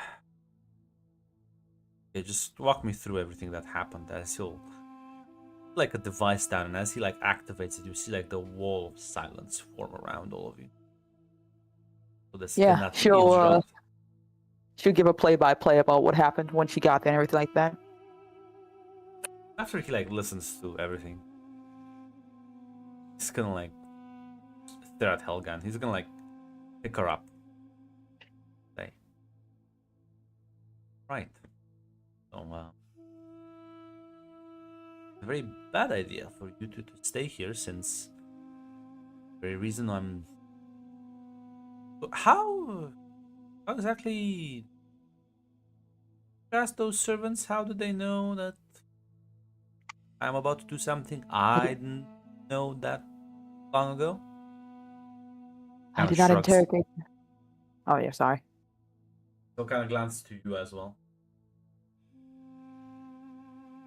okay, just walk me through everything that happened. As he'll like a device down, and as he like activates it, you see like the wall of silence form around all of you. So this Yeah, cannot she'll eavesdrop. give a play-by-play about what happened when she got there and everything like that. After he like listens to everything, he's gonna like stare at Helga and he's gonna like pick her up. Say, right. So a very bad idea for you to stay here, since the very reason I'm. How exactly ask those servants? How do they know that I'm about to do something I didn't know that long ago? I Kinda did not shrugs. interrogate. Oh yeah, sorry. He'll kind of glance to you as well.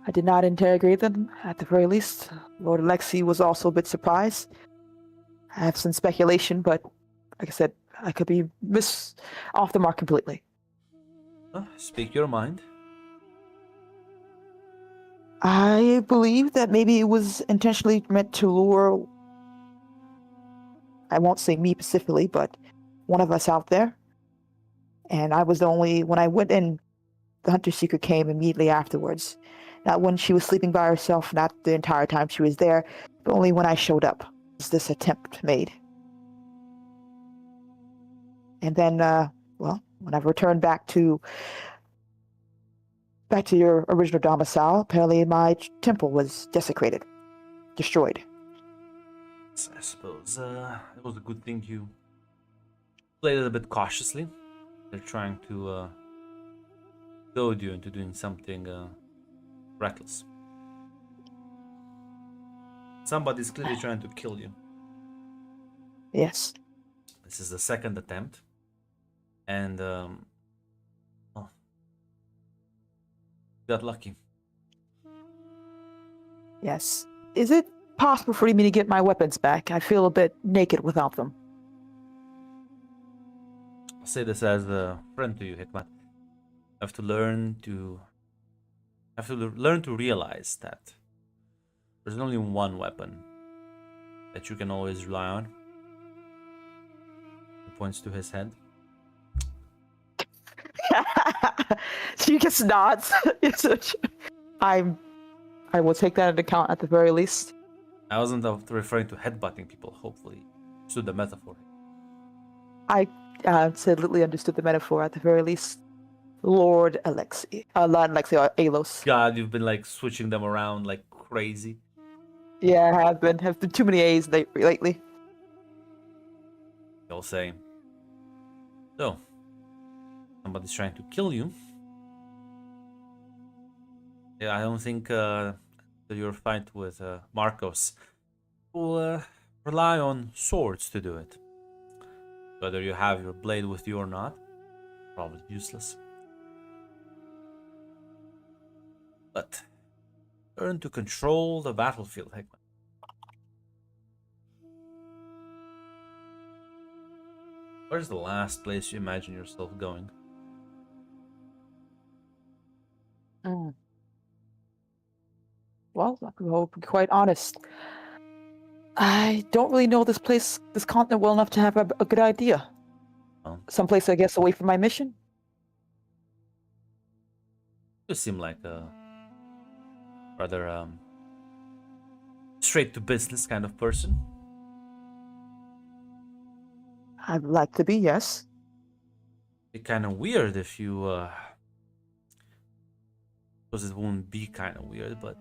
I did not interrogate them, at the very least. Lord Alexei was also a bit surprised. I have some speculation, but like I said, I could be off the mark completely. Speak your mind. I believe that maybe it was intentionally meant to lure, I won't say me specifically, but one of us out there. And I was the only, when I went in, the Hunter Seeker came immediately afterwards. Not when she was sleeping by herself, not the entire time she was there, but only when I showed up was this attempt made. And then, well, when I returned back to your original domicile, apparently my temple was desecrated, destroyed. I suppose it was a good thing you played it a bit cautiously. They're trying to goad you into doing something reckless. Somebody's clearly trying to kill you. Yes. This is the second attempt, and oh, got lucky. Yes. Is it possible for me to get my weapons back? I feel a bit naked without them. I'll say this as a friend to you, Hikmat. You have to learn to realize that there's only one weapon that you can always rely on. He points to his head. She just nods. I will take that into account at the very least. I wasn't referring to headbutting people, hopefully. Understood the metaphor. I absolutely understood the metaphor at the very least. Lord Alexei. Not Alexei, Alos. God, you've been like switching them around like crazy. Yeah, I have been. Have been too many A's lately. They'll say, so, somebody's trying to kill you. Yeah, I don't think that your fight with Marcos will rely on swords to do it. Whether you have your blade with you or not, probably useless. But learn to control the battlefield, Hekman. Where's the last place you imagine yourself going? Well, I'll be quite honest. I don't really know this continent well enough to have a good idea. Oh. Someplace, I guess, away from my mission. You seem like a rather straight to business kind of person. I'd like to be, yes. It'd be kind of weird if you suppose it won't be kind of weird, but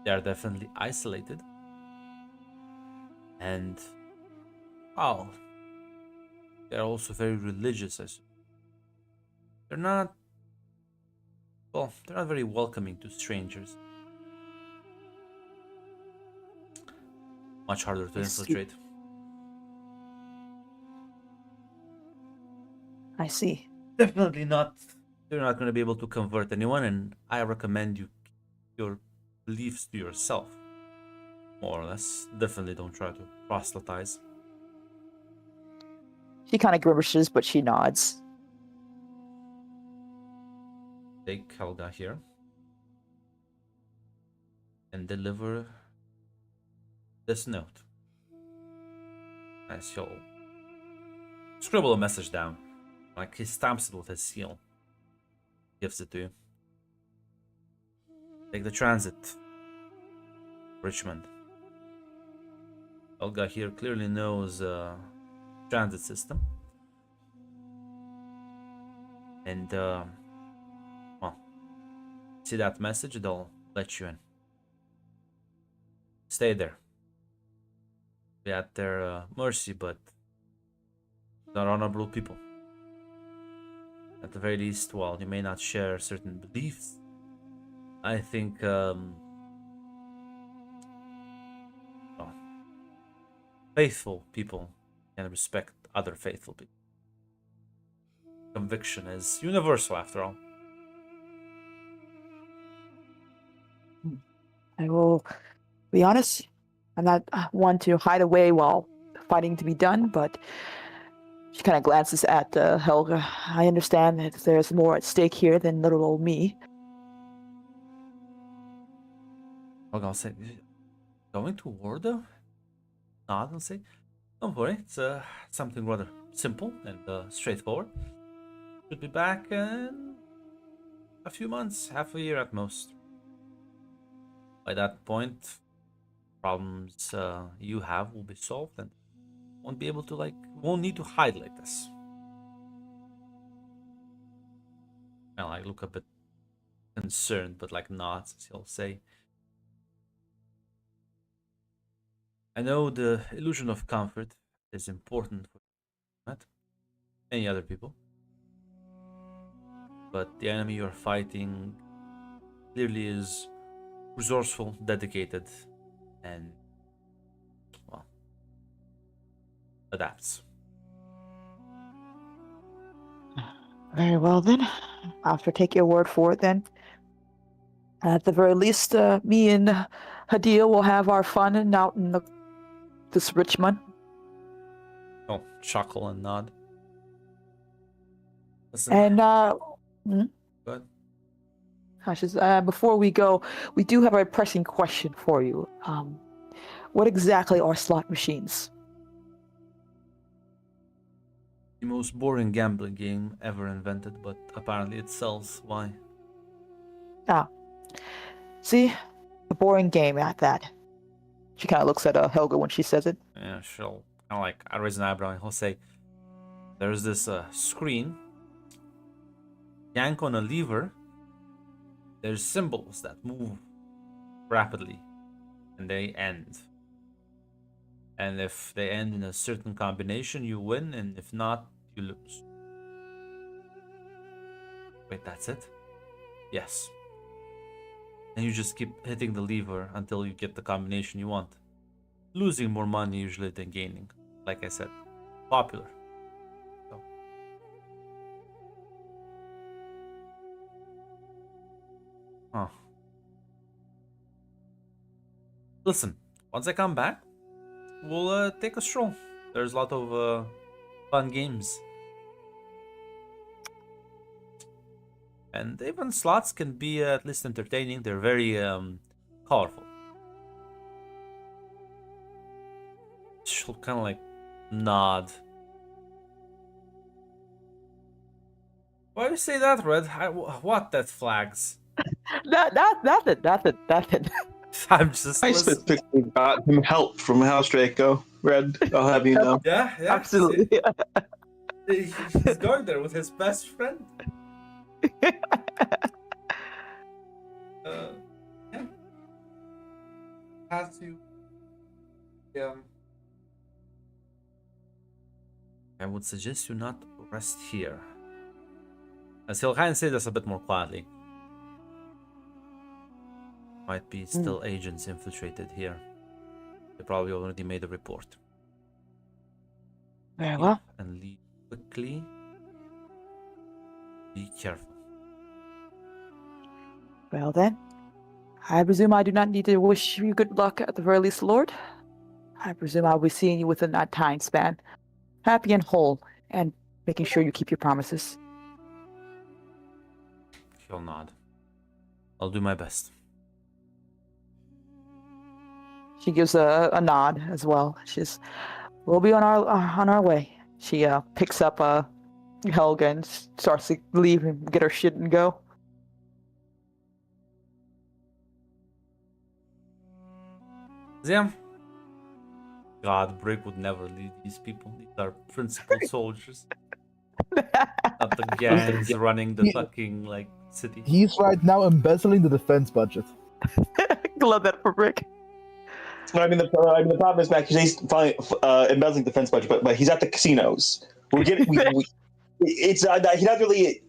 they are definitely isolated. And oh, they're also very religious. They're not, well, they're not very welcoming to strangers. Much harder to infiltrate. I see. Definitely not. You're not going to be able to convert anyone, and I recommend you keep your beliefs to yourself, more or less. Definitely don't try to proselytize. She kind of grimaces, but she nods. Take Helga here and deliver this note. As he'll scribble a message down, like he stamps it with his seal, gives it to you. Take the transit, Richmond. Helga here clearly knows transit system, and well, see that message, they'll let you in. Stay there. Be at their mercy, but they're honorable people. At the very least, while you may not share certain beliefs, I think well, faithful people can respect other faithful people. Conviction is universal, after all. I will be honest. I'm not one to hide away while fighting to be done, but she kind of glances at Helga. I understand that there's more at stake here than little old me. I'll say, going to war though? Nod and say, don't worry, it's something rather simple and straightforward. Should be back in a few months, half a year at most. By that point, problems you have will be solved and won't be able to won't need to hide like this. Well, I look a bit concerned, but nods as he'll say, I know the illusion of comfort is important for not any other people, but the enemy you're fighting clearly is resourceful, dedicated, and well, adapts. Very well then. I'll have to take your word for it then. At the very least, me and Hadia will have our fun and out in this Richmond. I'll chuckle and nod. Listen, And go ahead. before we go, we do have a pressing question for you. What exactly are slot machines? The most boring gambling game ever invented, but apparently it sells. Why? See, a boring game at that. She kind of looks at Helga when she says it. Yeah, she'll kind of I raise an eyebrow and he'll say, there's this screen. Yank on a lever. There's symbols that move rapidly and they end. And if they end in a certain combination, you win, and if not, you lose. Wait, that's it? Yes. And you just keep hitting the lever until you get the combination you want. Losing more money usually than gaining. Like I said, popular. So. Huh. Listen, once I come back, we'll take a stroll. There's a lot of fun games. And even slots can be at least entertaining. They're very colorful. She'll kind of nod. Why do you say that, Red? What? That flags? Nothing. I'm just. I specifically got him help from House Draco. Red, I'll have you know. Yeah, Absolutely. He's going there with his best friend. Yeah. Has to. I would suggest you not rest here. As he'll kind of say this a bit more quietly. Might be still agents infiltrated here. They probably already made a report. Very well. And leave quickly Be careful. Well then, I presume I do not need to wish you good luck at the very least, Lord. I presume I'll be seeing you within that time span, happy and whole, and making sure you keep your promises. He'll nod. I'll do my best. She gives a nod as well. She's, we'll be on our way. She picks up Helga and starts to leave and get her shit and go. Yeah. God, Brick would never lead these people. These are principal soldiers. Not the gangs running the fucking like city. He's right now embezzling the defense budget. Love that for Brick. I mean, the problem is, Mac, he's finally embezzling defense budget, but he's at the casinos. We're getting, it's he not really.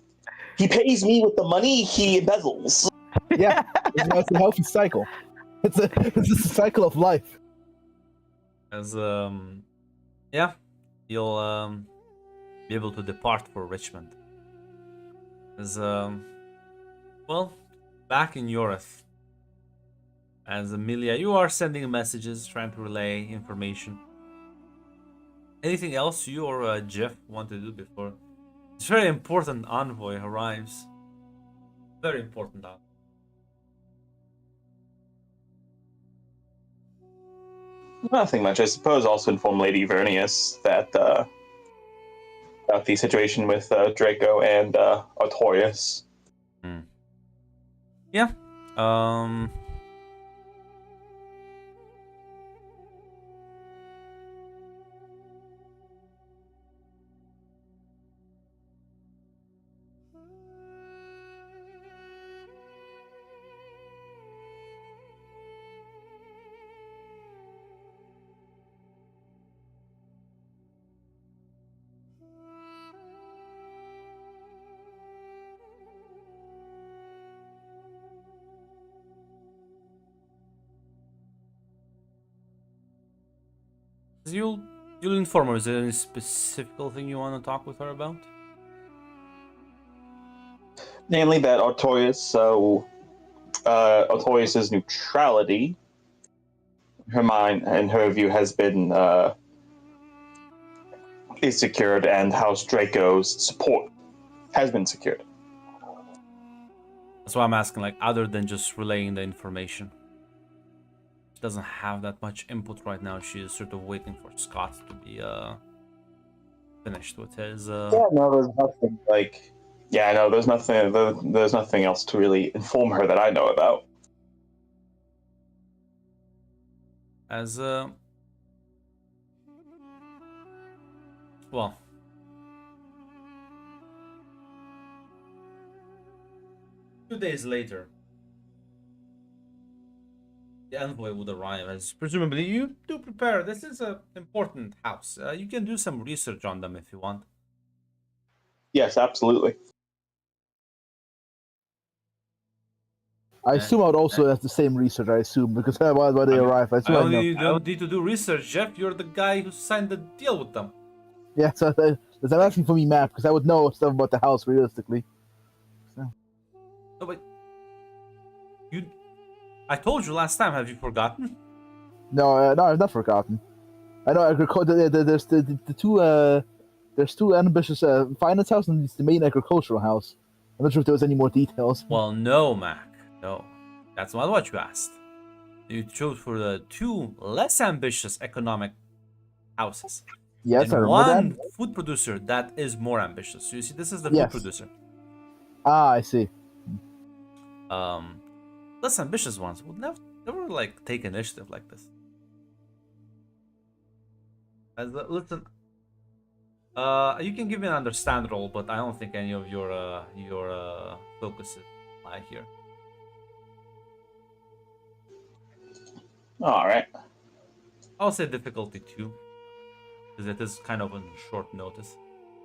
He pays me with the money he embezzles. Yeah, it's a healthy cycle. It's a cycle of life. As yeah, you'll be able to depart for Richmond. As well, back in Yorith. As Amelia, you are sending messages, trying to relay information. Anything else you or Jeff want to do before this very important envoy arrives? Very important envoy. Nothing much. I suppose also inform Lady Vernius that about the situation with Draco and Artorias. Yeah. You'll inform her. Is there any specific thing you want to talk with her about? Namely, that Artorias' neutrality, her mind and her view has been is secured, and House Draco's support has been secured. That's why I'm asking, like, other than just relaying the information. She doesn't have that much input right now. She is sort of waiting for Scott to be finished with his Yeah, no, there's nothing like. Yeah, no, there's nothing. There's nothing else to really inform her that I know about. as well. 2 days later, the envoy would arrive, as presumably you do prepare. This is an important house. You can do some research on them if you want. Yes, absolutely. I assume I would also have the same research. I assume because while they arrive, I assume I know. You don't need to do research, Jeff. You're the guy who signed the deal with them. Yeah, so I'm asking for me map because I would know stuff about the house realistically. So. No, but I told you last time. Have you forgotten? No, I've not forgotten. I know agriculture. There's the two. There's two ambitious finance house and it's the main agricultural house. I'm not sure if there was any more details. Well, no, Mac. No, that's not what you asked. You chose for the two less ambitious economic houses. Yes, and I remember one that. food producer that is more ambitious. So you see, this is the Yes. food producer. Ah, I see. Less ambitious ones would never like take initiative like this. Listen, you can give me an understand roll, but I don't think any of your focuses lie here. All right. I'll say difficulty 2, because it is kind of on short notice.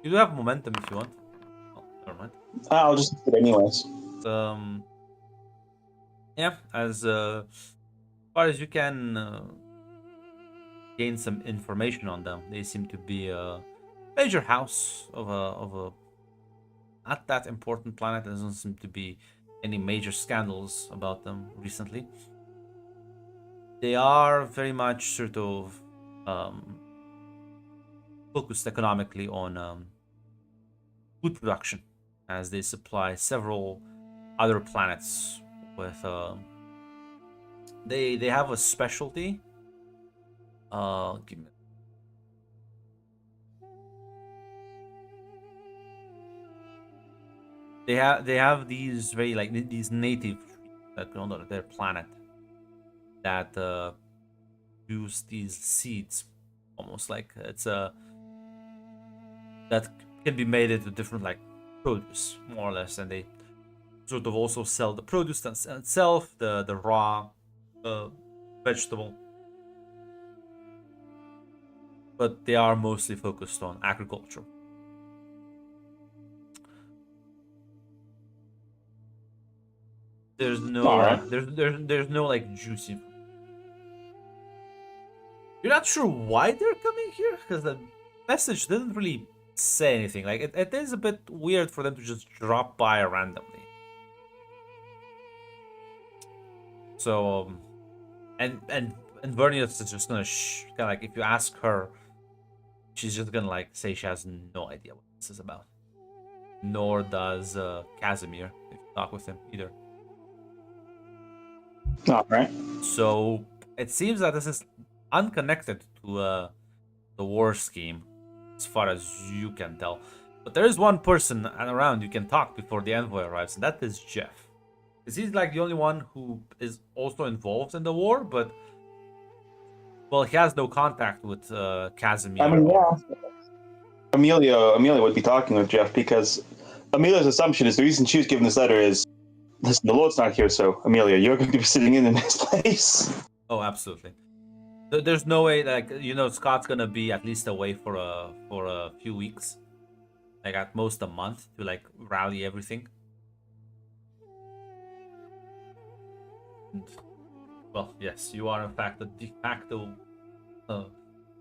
You do have momentum if you want. Oh, never mind. I'll just do it anyways. Yeah, as far as you can gain some information on them, they seem to be a major house of a not that important planet. There doesn't seem to be any major scandals about them recently. They are very much sort of focused economically on food production, as they supply several other planets with. They have a specialty. Give me. They have these very like these native trees that grow on their planet that use these seeds, almost like it's a that can be made into different like produce, more or less, and they sort of also sell the produce itself, the raw vegetable, but they are mostly focused on agriculture. There's no All right. there's no like juicy. You're not sure why they're coming here because the message didn't really say anything. Like it is a bit weird for them to just drop by randomly. So and Vernius is just gonna kind of like if you ask her, she's just gonna like say she has no idea what this is about. Nor does Casimir if you talk with him either. All right. So it seems that this is unconnected to the war scheme, as far as you can tell. But there is one person around you can talk before the envoy arrives, and that is Jeff. Is he like the only one who is also involved in the war? But well, he has no contact with Casimir. I mean, yeah. Amelia would be talking with Jeff because Amelia's assumption is the reason she was given this letter is, listen, the Lord's not here, so Amelia, you're going to be sitting in his place. Oh, absolutely. There's no way, like Scott's gonna be at least away for a few weeks, like at most a month to like rally everything. And, well, yes, you are in fact the de facto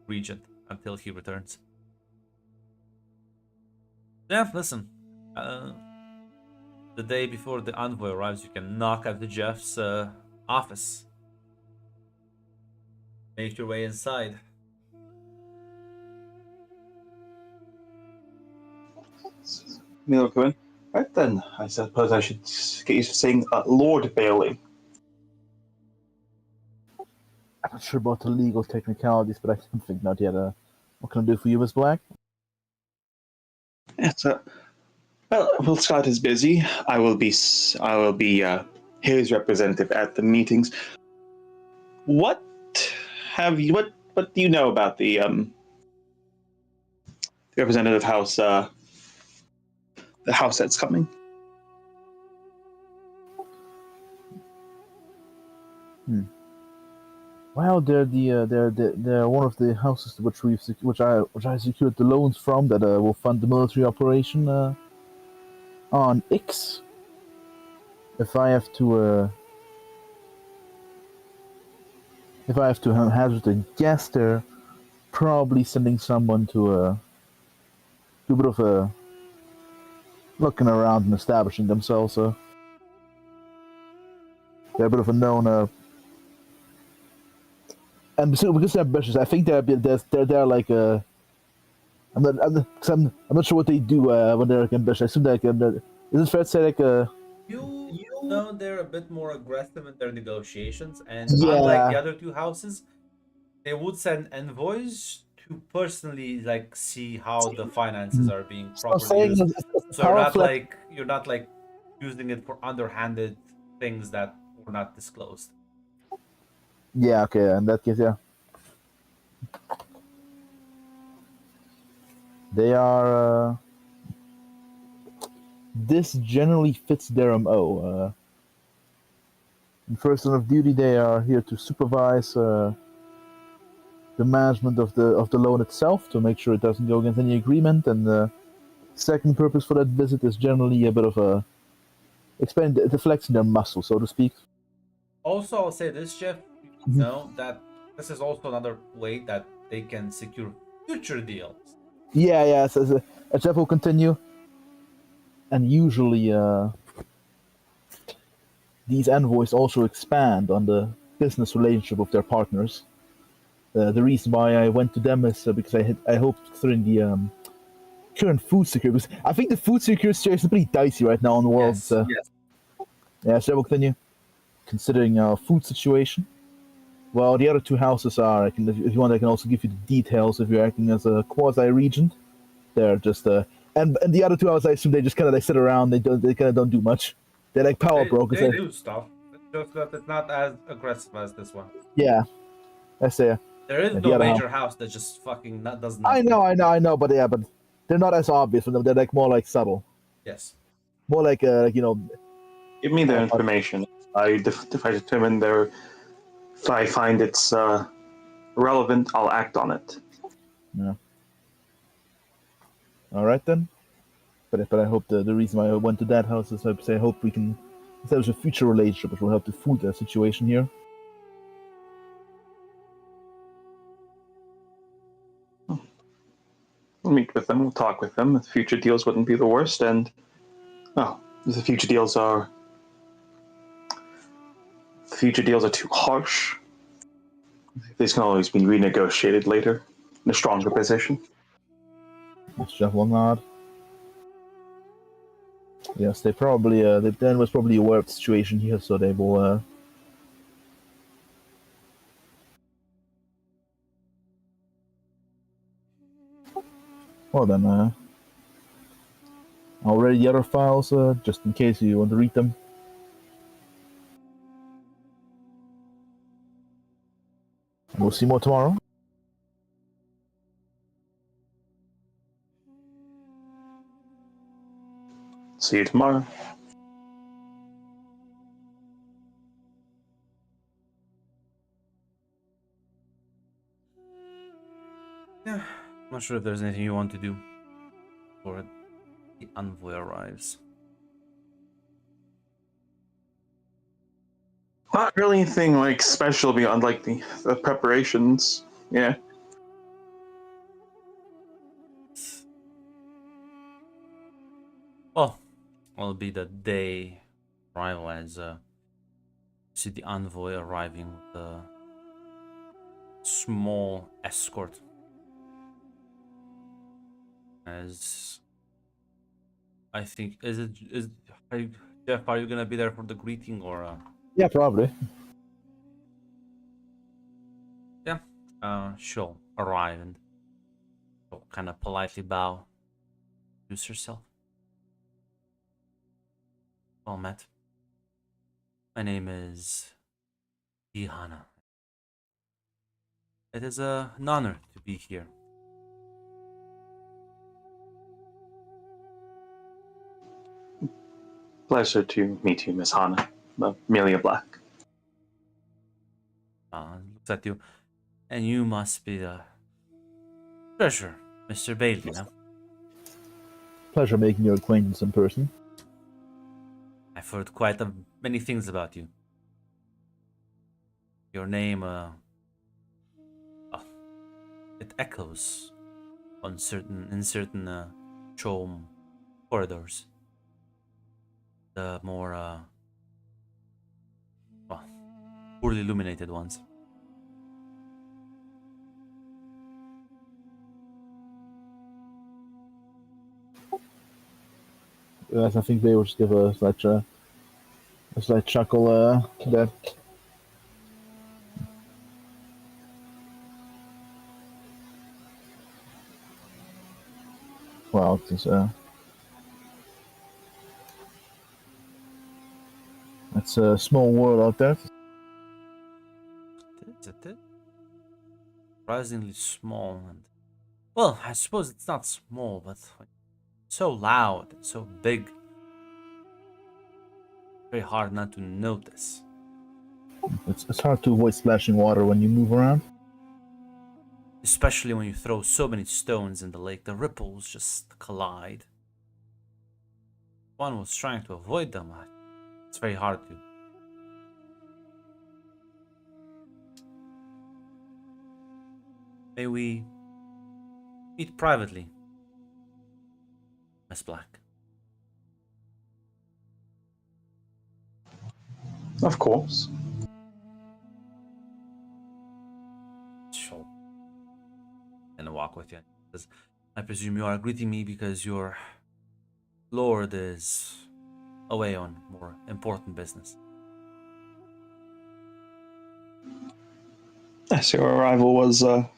regent until he returns. Yeah, listen. The day before the envoy arrives, you can knock at the Jeff's office. Make your way inside. Amelia will come in. Right then, I suppose I should get used to saying Lord Bailey. I'm not sure about the legal technicalities, but I can think not yet. What can I do for you, Miss Black? It's well, Scott is busy. I will be his representative at the meetings. What do you know about the representative house? The house that's coming. Well, they're they're one of the houses which I secured the loans from that will fund the military operation on X. If I have to hazard a guess, they're probably sending someone to do a bit of a looking around and establishing themselves. They're a bit of a known. And because they're ambitious, I think they're like I'm not sure what they do when they're like ambitious. I assume like is it fair to say like You know they're a bit more aggressive in their negotiations, and Yeah. unlike the other two houses, they would send envoys to personally like see how the finances are being properly saying used. it's So powerful. you're not like using it for underhanded things that were not disclosed. Yeah, okay, in that case, yeah. They are. This generally fits their MO. In first line of duty, they are here to supervise the management of the loan itself to make sure it doesn't go against any agreement. And the second purpose for that visit is generally a bit of a the flexing their muscle, so to speak. Also, I'll say this, Jeff, you know that this is also another way that they can secure future deals. Yeah. So, Jeff will continue. and usually these envoys also expand on the business relationship of their partners. The reason why I went to them is because I hoped considering the current food security. Because I think the food security situation is pretty dicey right now in the world. Yes, yes. Yeah, so we'll continue. Considering food situation. Well, the other two houses are. If you want, I can also give you the details if you're acting as a quasi regent. They're just and the other two houses, I assume they just kind of sit around. They kind of don't do much. They're like power brokers. They do stuff. It's just that it's not as aggressive as this one. Yeah, I say. There is The no other major house that just fucking does I nothing. know, but yeah, but they're not as obvious. They're like more like subtle, Yes. more like Give me the information. If I determine if I find it's relevant, I'll act on it. Yeah. All right then. But I hope the reason why I went to that house is I hope we can establish a future relationship which will help the food situation here. We'll meet with them. We'll talk with them. The future deals wouldn't be the worst, and if the future deals are too harsh, these can always be renegotiated later in a stronger position. Let's shuffle nod. Yes, they probably Dan was probably aware of the situation here, so they will. Well then, I'll read the other files just in case you want to read them. We'll see more tomorrow. See you tomorrow. Yeah. I'm not sure if there's anything you want to do before the envoy arrives. Not really anything like special beyond like the preparations. Yeah. Well, it'll be the day arrival as see the envoy arriving with a small escort. As I think, Jeff? Are you gonna be there for the greeting or? Yeah, probably. Yeah, she'll arrive and she'll kind of politely bow, introduce herself. Well met. My name is Jihad. It is an honor to be here. Pleasure to meet you, Miss Hana. Amelia Black. Looks at you, and you must be the treasurer, Mr. Bailey, no? Pleasure making your acquaintance in person. I've heard quite many things about you. Your name, it echoes in certain Chom corridors. The more, poorly illuminated ones. Yes, I think they will just give a slight chuckle to that. Wow, it's a small world out there. Is it? Surprisingly small and well, I suppose it's not small, but so loud and so big. Very hard not to notice. It's hard to avoid splashing water when you move around. Especially when you throw so many stones in the lake, the ripples just collide. One was trying to avoid them. It's very hard to. May we meet privately, Miss Black? Of course. She'll and walk with you. Says, I presume you are greeting me because your lord is away on more important business. Yes, your arrival was, your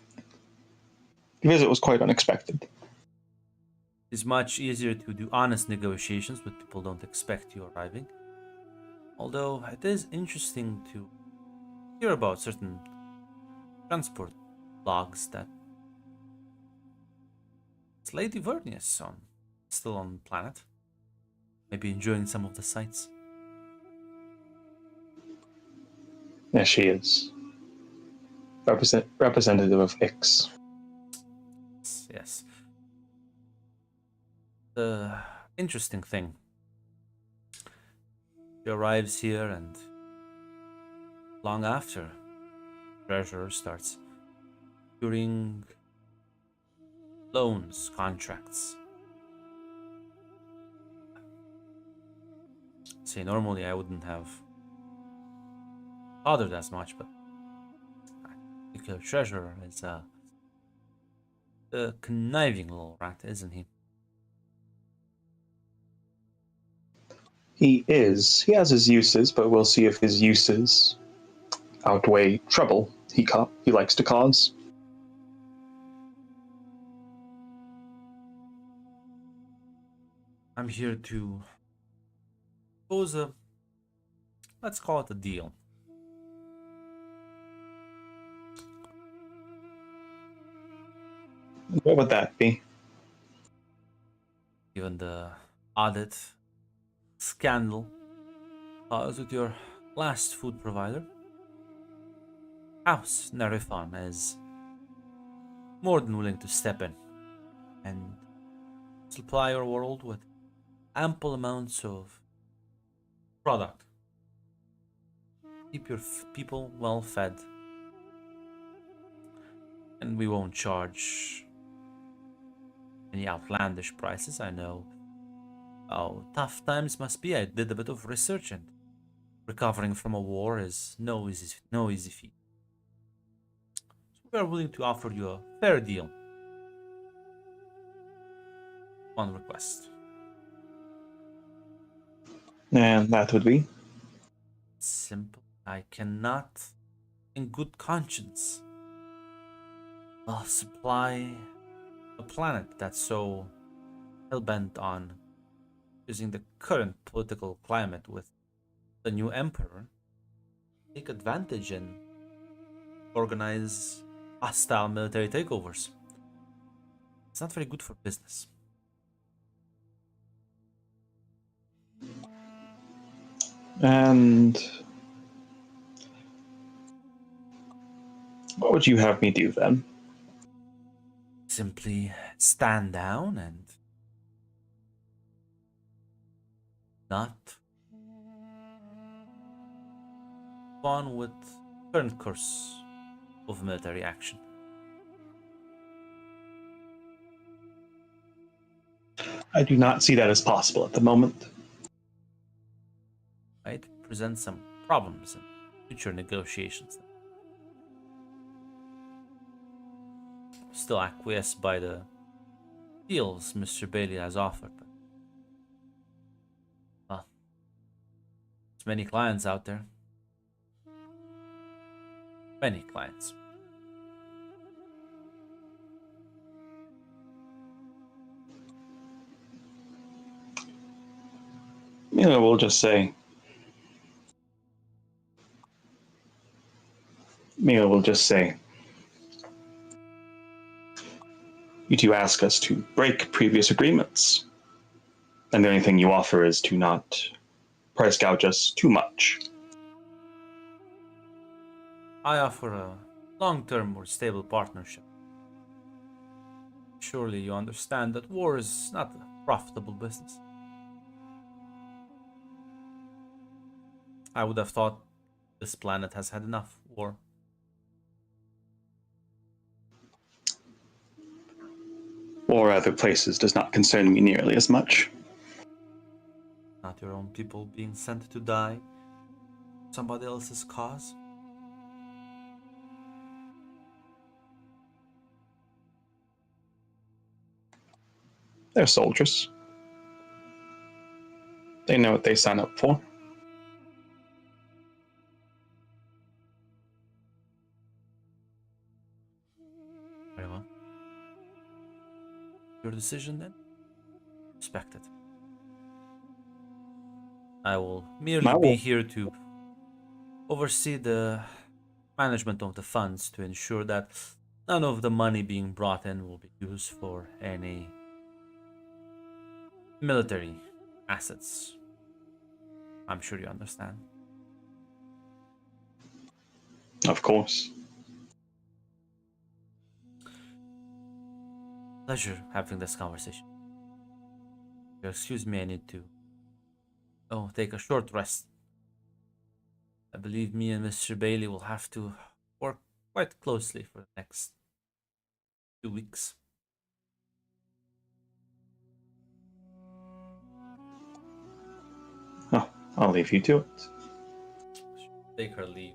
visit was quite unexpected. It's much easier to do honest negotiations with people who don't expect you arriving. Although it is interesting to hear about certain transport logs that it's Lady Vernius on still on the planet. Maybe enjoying some of the sights. Yes, she is. Representative of Ix. Yes. The interesting thing. She arrives here and long after treasurer starts securing loans, contracts. Say normally I wouldn't have bothered as much, but I think your treasurer is a conniving little rat, isn't he? He is. He has his uses, but we'll see if his uses outweigh trouble he likes to cause. I'm here to pose a, let's call it a deal. What would that be? Given the audit scandal caused with your last food provider, House Nerifon is more than willing to step in and supply your world with ample amounts of product. Keep your people well fed. And we won't charge any outlandish prices. I know how tough times must be. I did a bit of research, and recovering from a war is no easy feat. So we are willing to offer you a fair deal. One request. And that would be? Simple. I cannot, in good conscience, supply a planet that's so hell-bent on using the current political climate with the new emperor, take advantage and organize hostile military takeovers. It's not very good for business. And what would you have me do then? Simply stand down and not go on with current course of military action. I do not see that as possible at the moment. Might present some problems in future negotiations. Still acquiesce by the deals Mr. Bailey has offered, but well, there's many clients out there. Many clients. We'll just say. We'll just say. You two ask us to break previous agreements, and the only thing you offer is to not price gouge us too much. I offer a long-term or stable partnership. Surely you understand that war is not a profitable business. I would have thought this planet has had enough war. Or other places does not concern me nearly as much. Not your own people being sent to die. somebody else's cause. They're soldiers. They know what they sign up for. Very well. Your decision then? Respect it. I will merely be here to oversee the management of the funds to ensure that none of the money being brought in will be used for any military assets. I'm sure you understand. Of course. Pleasure having this conversation. Excuse me, I need to take a short rest. I believe me and Mr. Bailey will have to work quite closely for the next 2 weeks. Oh, I'll leave you to it. Take her leave.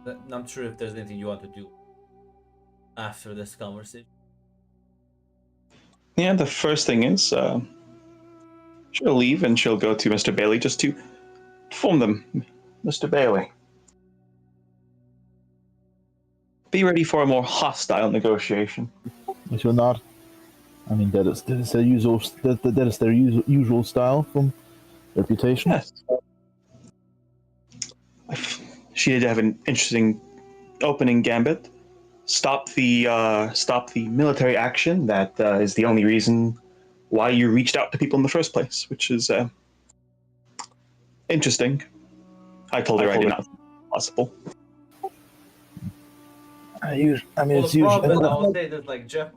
I'm not sure if there's anything you want to do after this conversation. Yeah, the first thing is, she'll leave and she'll go to Mr. Bailey just to inform them. Mr. Bailey, be ready for a more hostile negotiation. If you're not, I mean that is their usual that is their usual style from Reputation. Yes. She did have an interesting opening gambit. Stop the military action. That is the only reason why you reached out to people in the first place, which is interesting. I told her I did not think it was possible. I mean, Well, it's the problem, usually. I will say that, like, Jeff,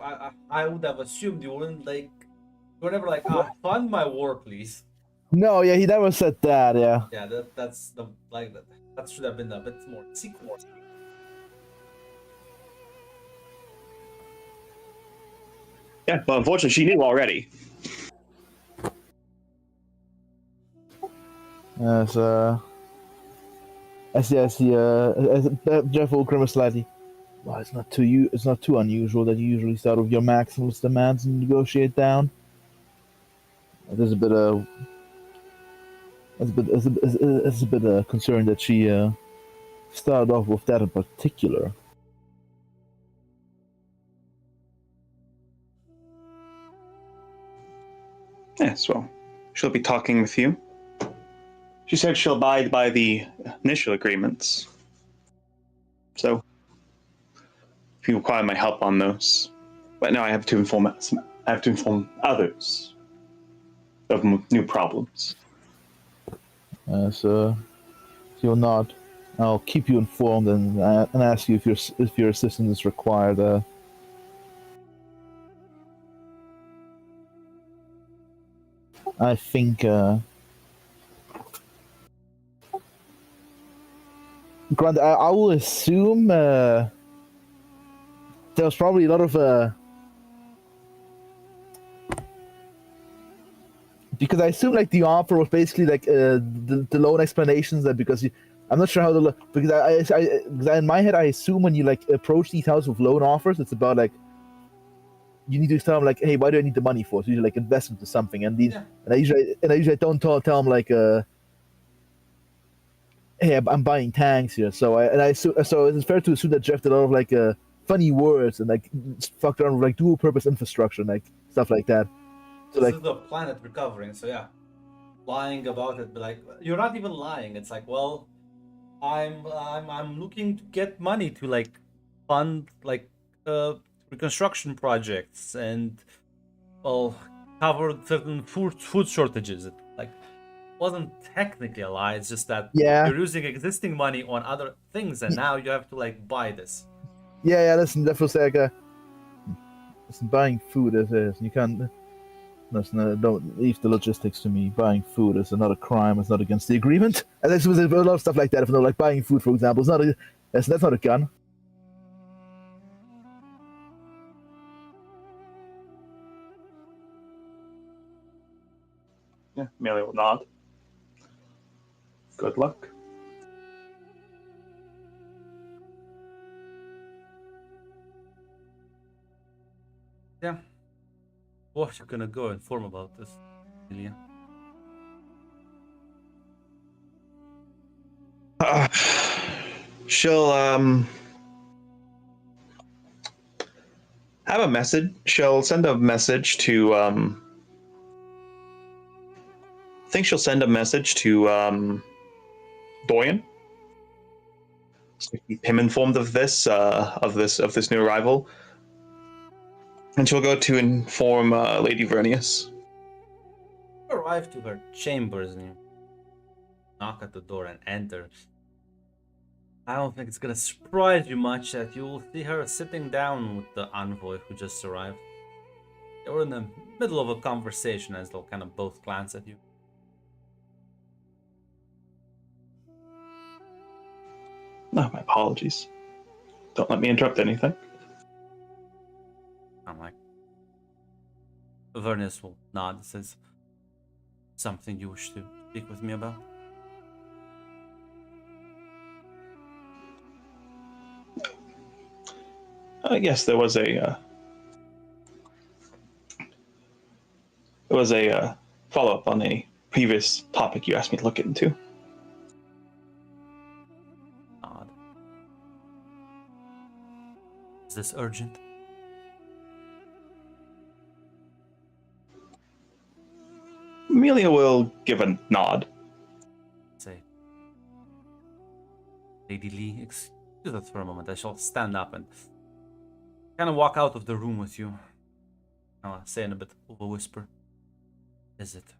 I would have assumed you wouldn't, like, you were never like, fund my war, please. No, yeah, he never said that. Yeah. Yeah, that's the, like, that should have been a bit more secret. Yeah, but unfortunately, she knew already. I see. Jeff will grimace slightly. Well, it's not too unusual that you usually start with your maximalist demands and negotiate down. There's a bit of. It's a bit concerned that she started off with that in particular. Yes, well, she'll be talking with you. She said she'll abide by the initial agreements. So, if you require my help on those, but now I have to inform others of new problems. So you'll not. I'll keep you informed and ask you if your assistance is required. I think. Grant, I will assume there was probably a lot of because I assume like the offer was basically like the loan explanations that because I'm not sure how to because I in my head I assume when you like approach these houses with loan offers it's about like you need to tell them like, hey, why do I need the money for? So usually like invest into something and I usually don't tell them like hey, I'm buying tanks here. So it's fair to assume that Jeff did a lot of like funny words and like fucked around with like dual purpose infrastructure and like stuff like that. So, This like, is the planet recovering, so yeah, lying about it, but like you're not even lying. It's like, well, I'm looking to get money to like fund like reconstruction projects and well cover certain food shortages. It like wasn't technically a lie. It's just that you're using existing money on other things, and now you have to like buy this. Yeah. Listen, that was like listen, buying food is you can't. Listen, don't leave the logistics to me. Buying food is not a crime. It's not against the agreement. And there's a lot of stuff like that. If you know, like buying food, for example, that's not a gun. Yeah, Amelia will nod. Good luck. Yeah. What you gonna go inform about this, Ilya? She'll have a message. She'll send a message to I think she'll send a message to Dorian. So keep him informed of this new arrival, and she'll go to inform Lady Vernius. You arrive to her chambers and you knock at the door and enter. I don't think it's gonna surprise you much that you'll see her sitting down with the envoy who just arrived. They were in the middle of a conversation as they'll kind of both glance at you. No, my apologies. Don't let me interrupt anything. I'm like, Vernius will nod and says, something you wish to speak with me about? Yes, there was a follow up on a previous topic you asked me to look into. Nod. Is this urgent? Amelia will give a nod. Say, Lady Lee, excuse us for a moment. I shall stand up and kind of walk out of the room with you. I'll say in a bit of a whisper. Is it?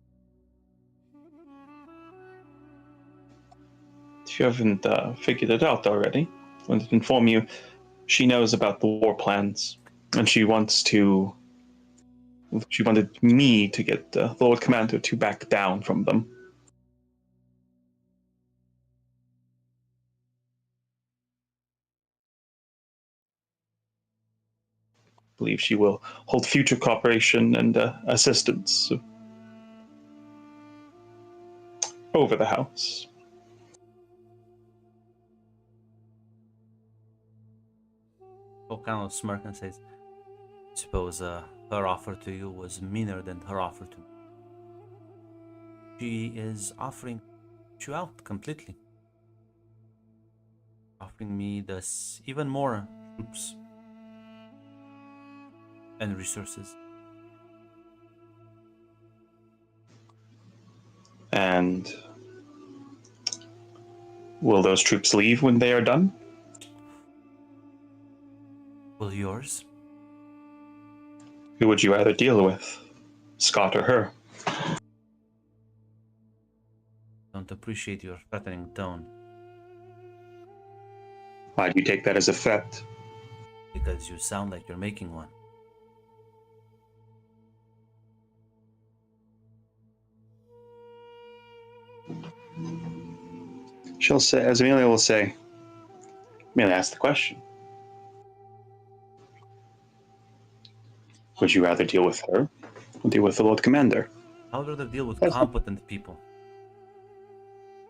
If you haven't figured it out already, I wanted to inform you she knows about the war plans, and she wanted me to get the Lord Commander to back down from them. I believe she will hold future cooperation and assistance over the house. He'll kind of smirk and says, suppose her offer to you was meaner than her offer to me. She is offering you out completely. Offering me this even more troops and resources. And will those troops leave when they are done? Will yours? Who would you rather deal with, Scott or her? Don't appreciate your threatening tone. Why do you take that as a threat? Because you sound like you're making one. She'll say, as Amelia will say, Amelia asked the question. Would you rather deal with her or deal with the Lord Commander? I would rather deal with That's not- competent people.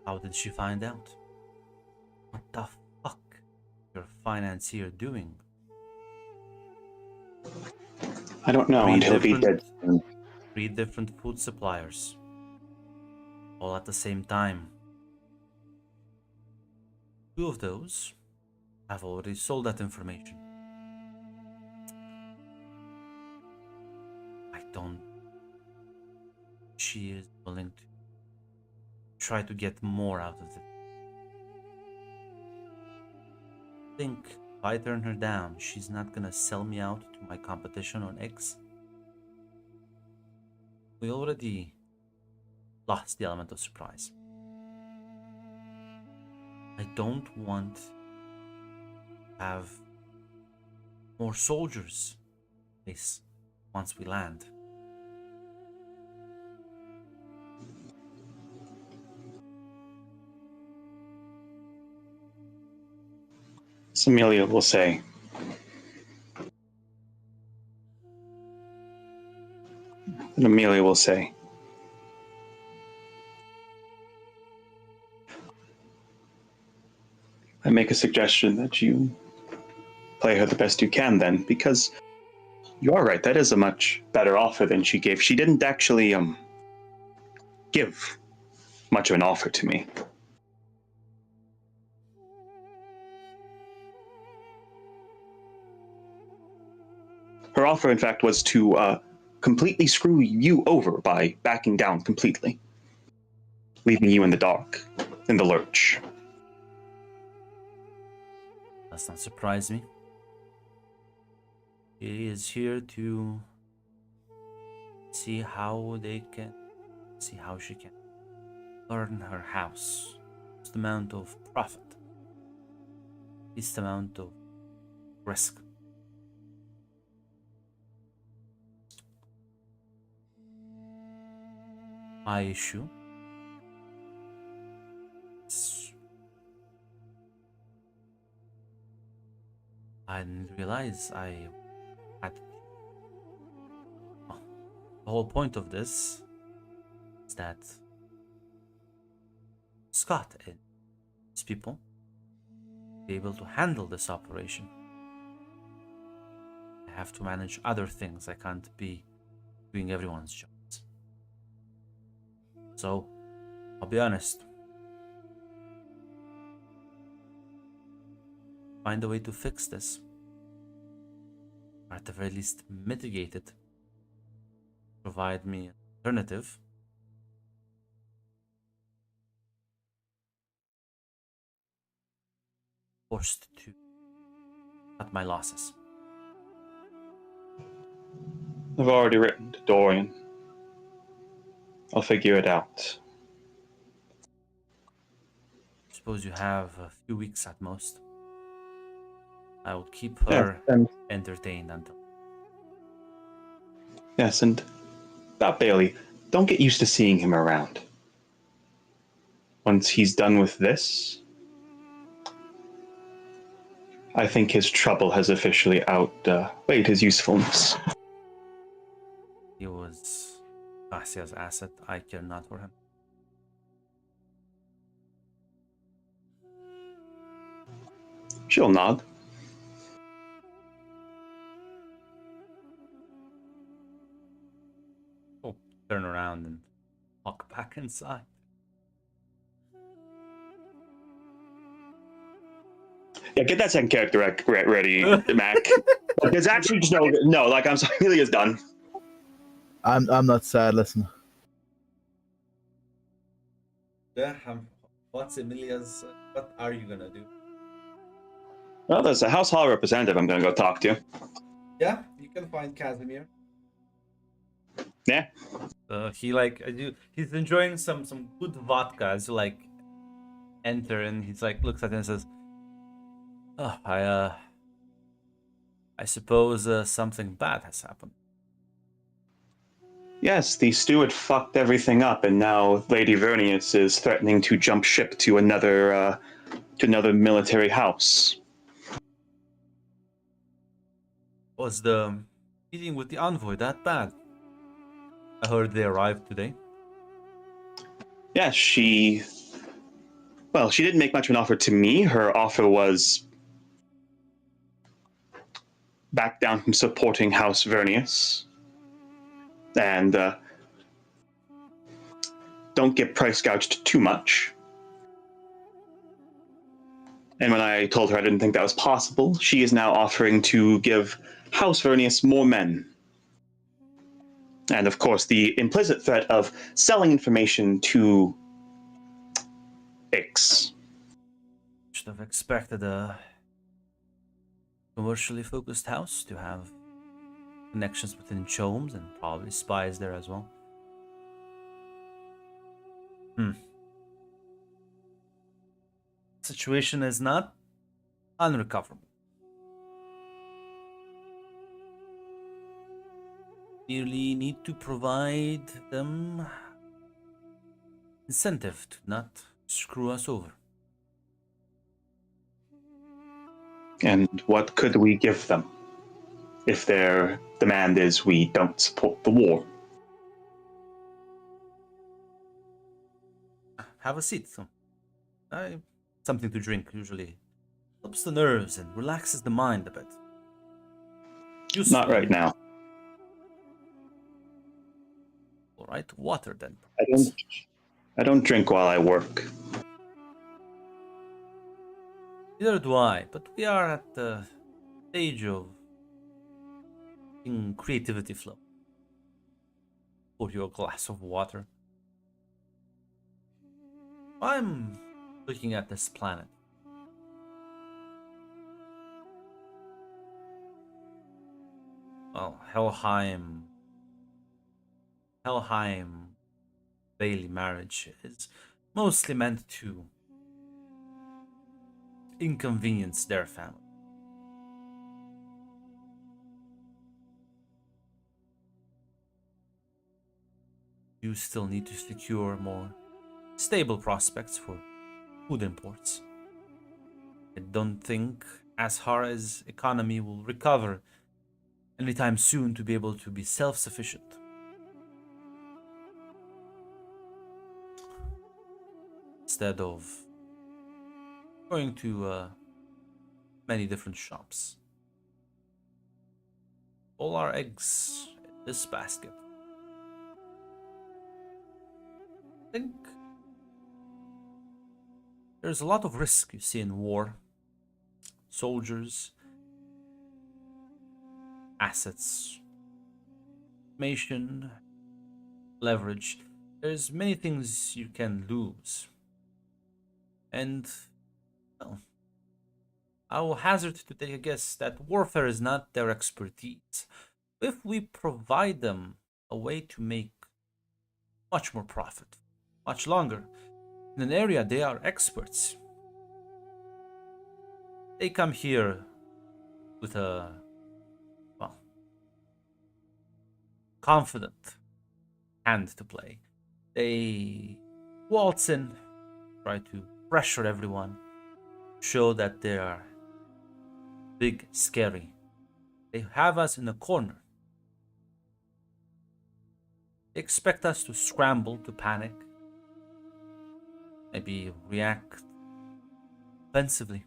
How did she find out? What the fuck your financier doing? I don't know, and he'll be dead soon. 3 different food suppliers. All at the same time. 2 of those have already sold that information. I don't... She is willing to try to get more out of it. I think if I turn her down, she's not gonna sell me out to my competition on X. We already lost the element of surprise. I don't want to have more soldiers in place once we land. So Amelia will say, and Amelia will say, make a suggestion that you play her the best you can then, because you are right, that is a much better offer than she gave. She didn't actually give much of an offer to me. Her offer, in fact, was to completely screw you over by backing down completely, leaving you in the dark, in the lurch. Does not surprise me. He is here to see how she can earn her house. Least amount of profit. Least amount of risk. My issue is I didn't realize I had. Oh, the whole point of this is that Scott and his people be able to handle this operation. I have to manage other things. I can't be doing everyone's jobs. So, I'll be honest. Find a way to fix this. Or at the very least, mitigate it. Provide me an alternative. Forced to cut my losses. I've already written to Dorian. I'll figure it out. Suppose you have a few weeks at most. I will keep her entertained until. Yes, and about Bailey, don't get used to seeing him around. Once he's done with this, I think his trouble has officially outweighed his usefulness. He was Cassia's asset. I care not for him. She'll nod. Oh, turn around and walk back inside. Yeah, get that second character ready, Mac. There's actually just no. Like, I'm sorry, Amelia's done. I'm not sad. Listen, Yeah, what's Emilia's? What are you gonna do? Well, there's a House Hall representative I'm gonna go talk to. Yeah, you can find Casimir. Yeah. He's enjoying some good vodka as you like enter, and he's like looks at it and says, "Oh, I suppose something bad has happened." Yes, the steward fucked everything up, and now Lady Vernius is threatening to jump ship to another military house. Was the meeting with the envoy that bad? I heard they arrived today. Yes, she didn't make much of an offer to me. Her offer was back down from supporting House Vernius. And don't get price gouged too much. And when I told her I didn't think that was possible, she is now offering to give House Vernius more men. And of course, the implicit threat of selling information to Ix. Should have expected a commercially focused house to have connections within Chomes and probably spies there as well. Situation is not unrecoverable. Merely need to provide them incentive to not screw us over. And what could we give them if their demand is we don't support the war? Have a seat. Something to drink usually Helps the nerves and relaxes the mind a bit. Not right now. All right, water then. I don't drink while I work. Neither do I, but we are at the stage of in creativity flow. Pour you a glass of water. I'm looking at this planet. Well, Helheim Bailey marriage is mostly meant to inconvenience their family. You still need to secure more stable prospects for food imports. I don't think Ashar's economy will recover anytime soon to be able to be self-sufficient. Instead of going to many different shops. All our eggs in this basket. I think there's a lot of risk you see in war. Soldiers, assets, information, leverage. There's many things you can lose. And, well, I will hazard to take a guess that warfare is not their expertise. If we provide them a way to make much more profit, much longer, in an area they are experts, they come here with a, well, confident hand to play. They waltz in, try to pressure everyone, show that they are big, scary. They have us in a corner. They expect us to scramble, to panic, maybe react offensively.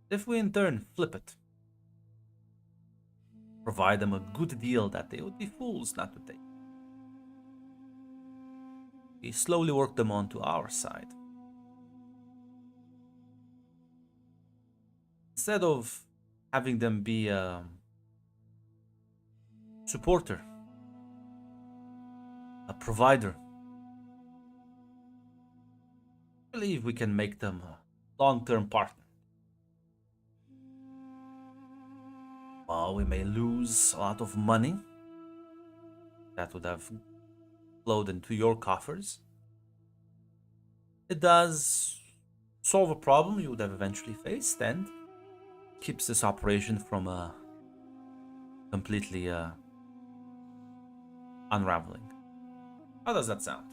If we in turn flip it, provide them a good deal that they would be fools not to take, we slowly work them onto our side. Instead of having them be a supporter, a provider, I believe we can make them a long-term partner. While we may lose a lot of money that would have flowed into your coffers, it does solve a problem you would have eventually faced and keeps this operation from completely unraveling. How does that sound?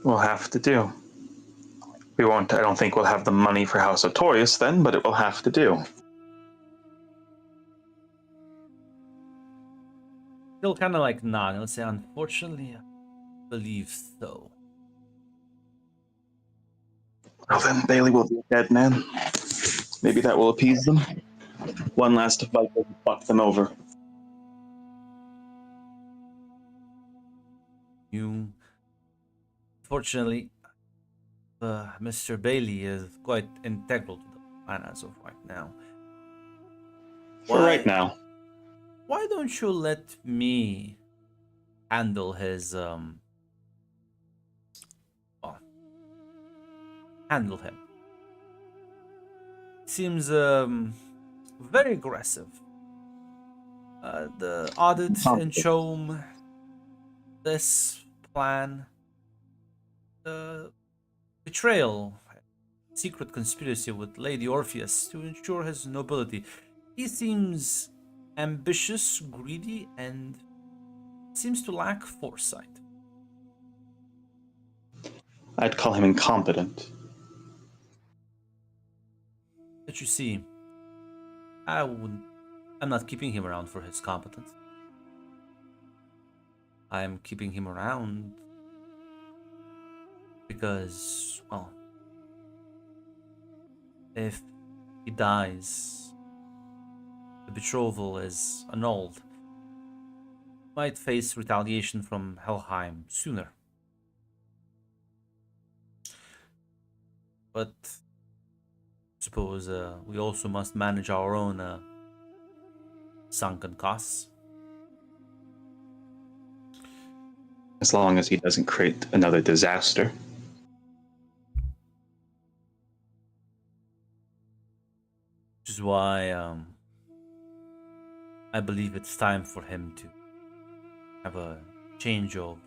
We'll have to do. We won't. I don't think we'll have the money for House Artorias then, but it will have to do. Still kind of like nod. I'll say, unfortunately, I believe so. Well, then Bailey will be a dead man. Maybe that will appease them. One last fight will fuck them over. You, fortunately, Mr. Bailey is quite integral to the plan as of right now. For right now. Why don't you let me handle his handle him? Seems very aggressive. The audit in Chome, this plan, the betrayal, secret conspiracy with Lady Orpheus to ensure his nobility. He seems ambitious, greedy, and seems to lack foresight. I'd call him incompetent. But you see, I'm not keeping him around for his competence. I'm keeping him around because, well, If he dies, the betrothal is annulled. Might face retaliation from Helheim sooner. But suppose we also must manage our own sunken costs. As long as he doesn't create another disaster. Which is why I believe it's time for him to have a change of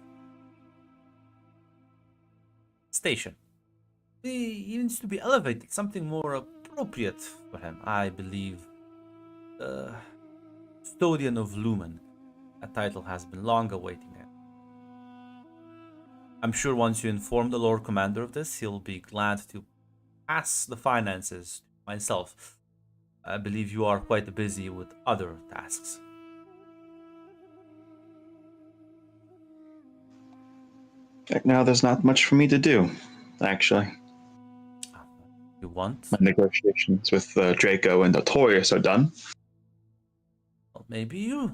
station. He needs to be elevated, something more appropriate for him. I believe Custodian of Lumen. That title has been long awaiting him. I'm sure once you inform the Lord Commander of this, he'll be glad to pass the finances to myself. I believe you are quite busy with other tasks. Right now, there's not much for me to do, actually. You want? My negotiations with Draco and Notorious are done. Well, maybe you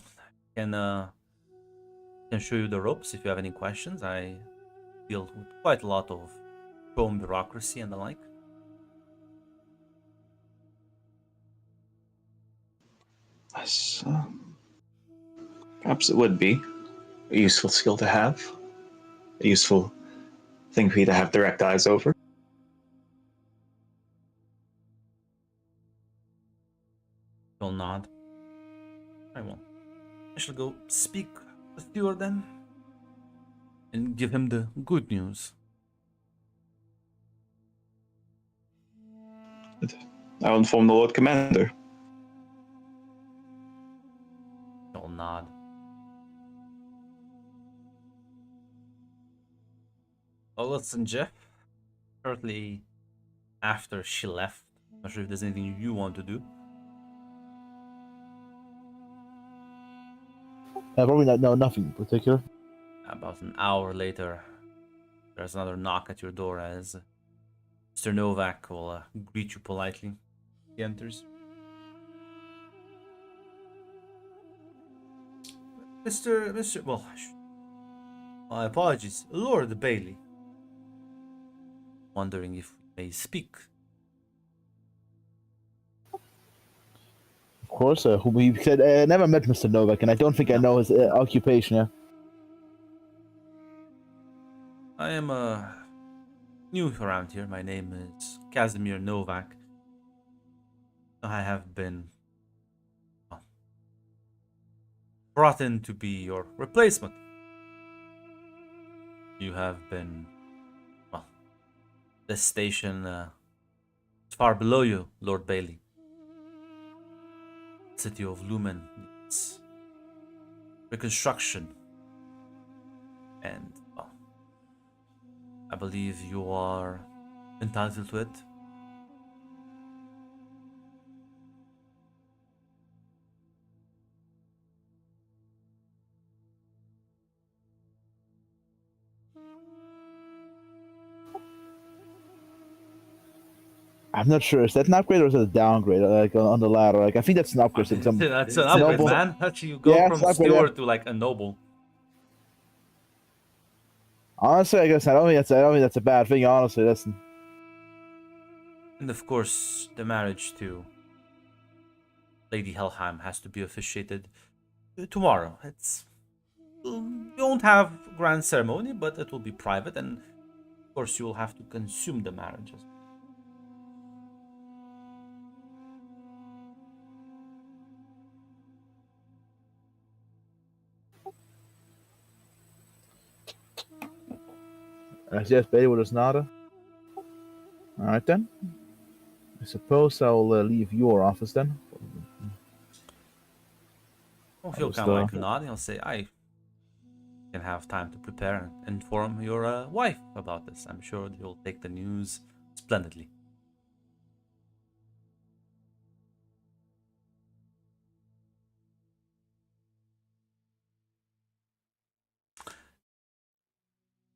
can show you the ropes if you have any questions. I deal with quite a lot of Chrome bureaucracy and the like. Yes, perhaps it would be a useful skill to have, a useful thing for you to have direct eyes over. You'll nod. I won't. I shall go speak with Stewart then and give him the good news. I'll inform the Lord Commander. You'll nod. Oh, listen, Jeff. Shortly after she left, not sure if there's anything you want to do. Probably not. No, nothing in particular. About an hour later, there's another knock at your door as Mr. Novak will greet you politely. He enters. Well, my apologies, Lord Bailey. Wondering if we may speak. Of course, who we said never met Mr. Novak, and I don't think I know his occupation. Yeah. I am new around here. My name is Casimir Novak. I have been brought in to be your replacement. You have been, well, this station is far below you, Lord Bailey. The city of Lumen needs reconstruction, and well, I believe you are entitled to it. I'm not sure. Is that an upgrade or is it a downgrade? Like on the ladder? Like I think that's an upgrade. Like some, That's an it's upgrade, noble. man. Actually, you go Yeah, from it's an upgrade, yeah. steward to like a noble. Honestly, I guess I don't think that's a bad thing. Honestly, that's And of course, the marriage to Lady Helheim has to be officiated tomorrow. We won't have grand ceremony, but it will be private, and of course, you will have to consume the marriage. yes, Betty with us nada. All right then. I suppose I'll leave your office then. Well, he'll kind of like nod. He'll say, "I can have time to prepare and inform your wife about this. I'm sure you'll take the news splendidly."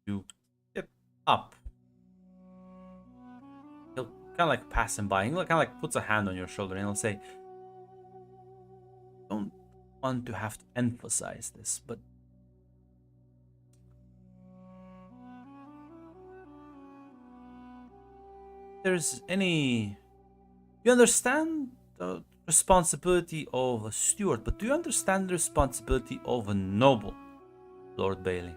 You get up. He'll kind of like passing by. He kind of like puts a hand on your shoulder and he'll say, "Don't want to have to emphasize this, but there's any. You understand the responsibility of a steward, but do you understand the responsibility of a noble, Lord Bailey?"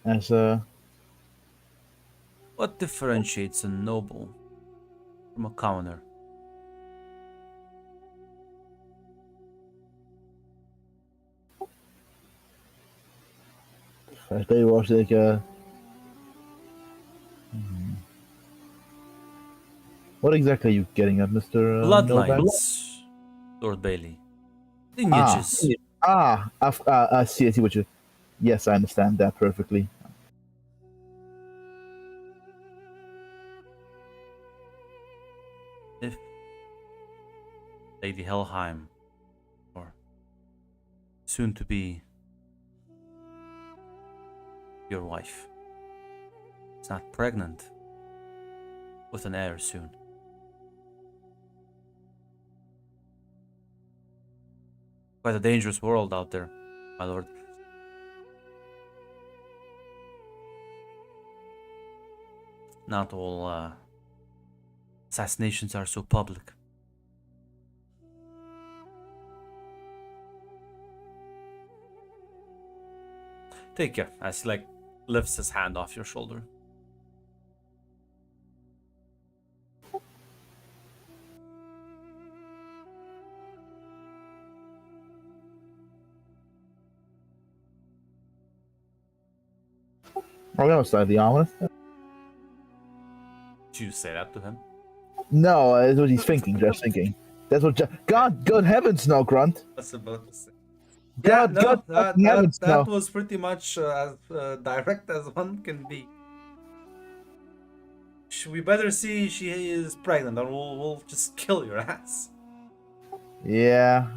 As What differentiates a noble from a commoner? I tell you what, like what exactly are you getting at, Mr. Novak? Bloodlines, Lord Bailey. Lineages. I see what you. Yes, I understand that perfectly. If Lady Helheim, or soon to be your wife, is not pregnant with an heir soon, quite a dangerous world out there, my lord. Not all assassinations are so public. Take care, as he like lifts his hand off your shoulder. Are we outside the ominous? Did you say that to him? No, that's what he's thinking. Just thinking. That's what. God, good heavens, no, Grunt. That's about to say. God, God, fucking heavens, no. that was pretty much as direct as one can be. We better see she is pregnant, or we'll just kill your ass. Yeah.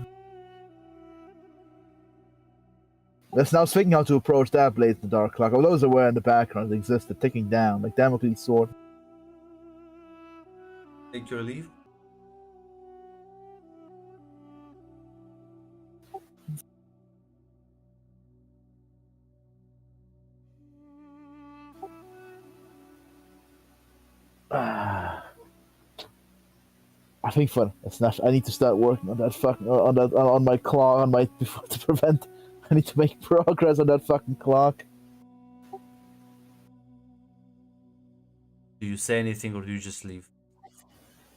Let's now thinking how to approach that blaze in the dark clock. All those aware in the background existed, ticking down like Damocles' sword. Take your leave. I think for it's not. I need to start working on that fucking on my clock on my before to prevent. I need to make progress on that fucking clock. Do you say anything, or do you just leave?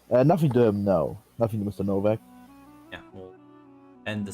Nothing to him, no. Nothing to Mr. Novak. Yeah, we'll end the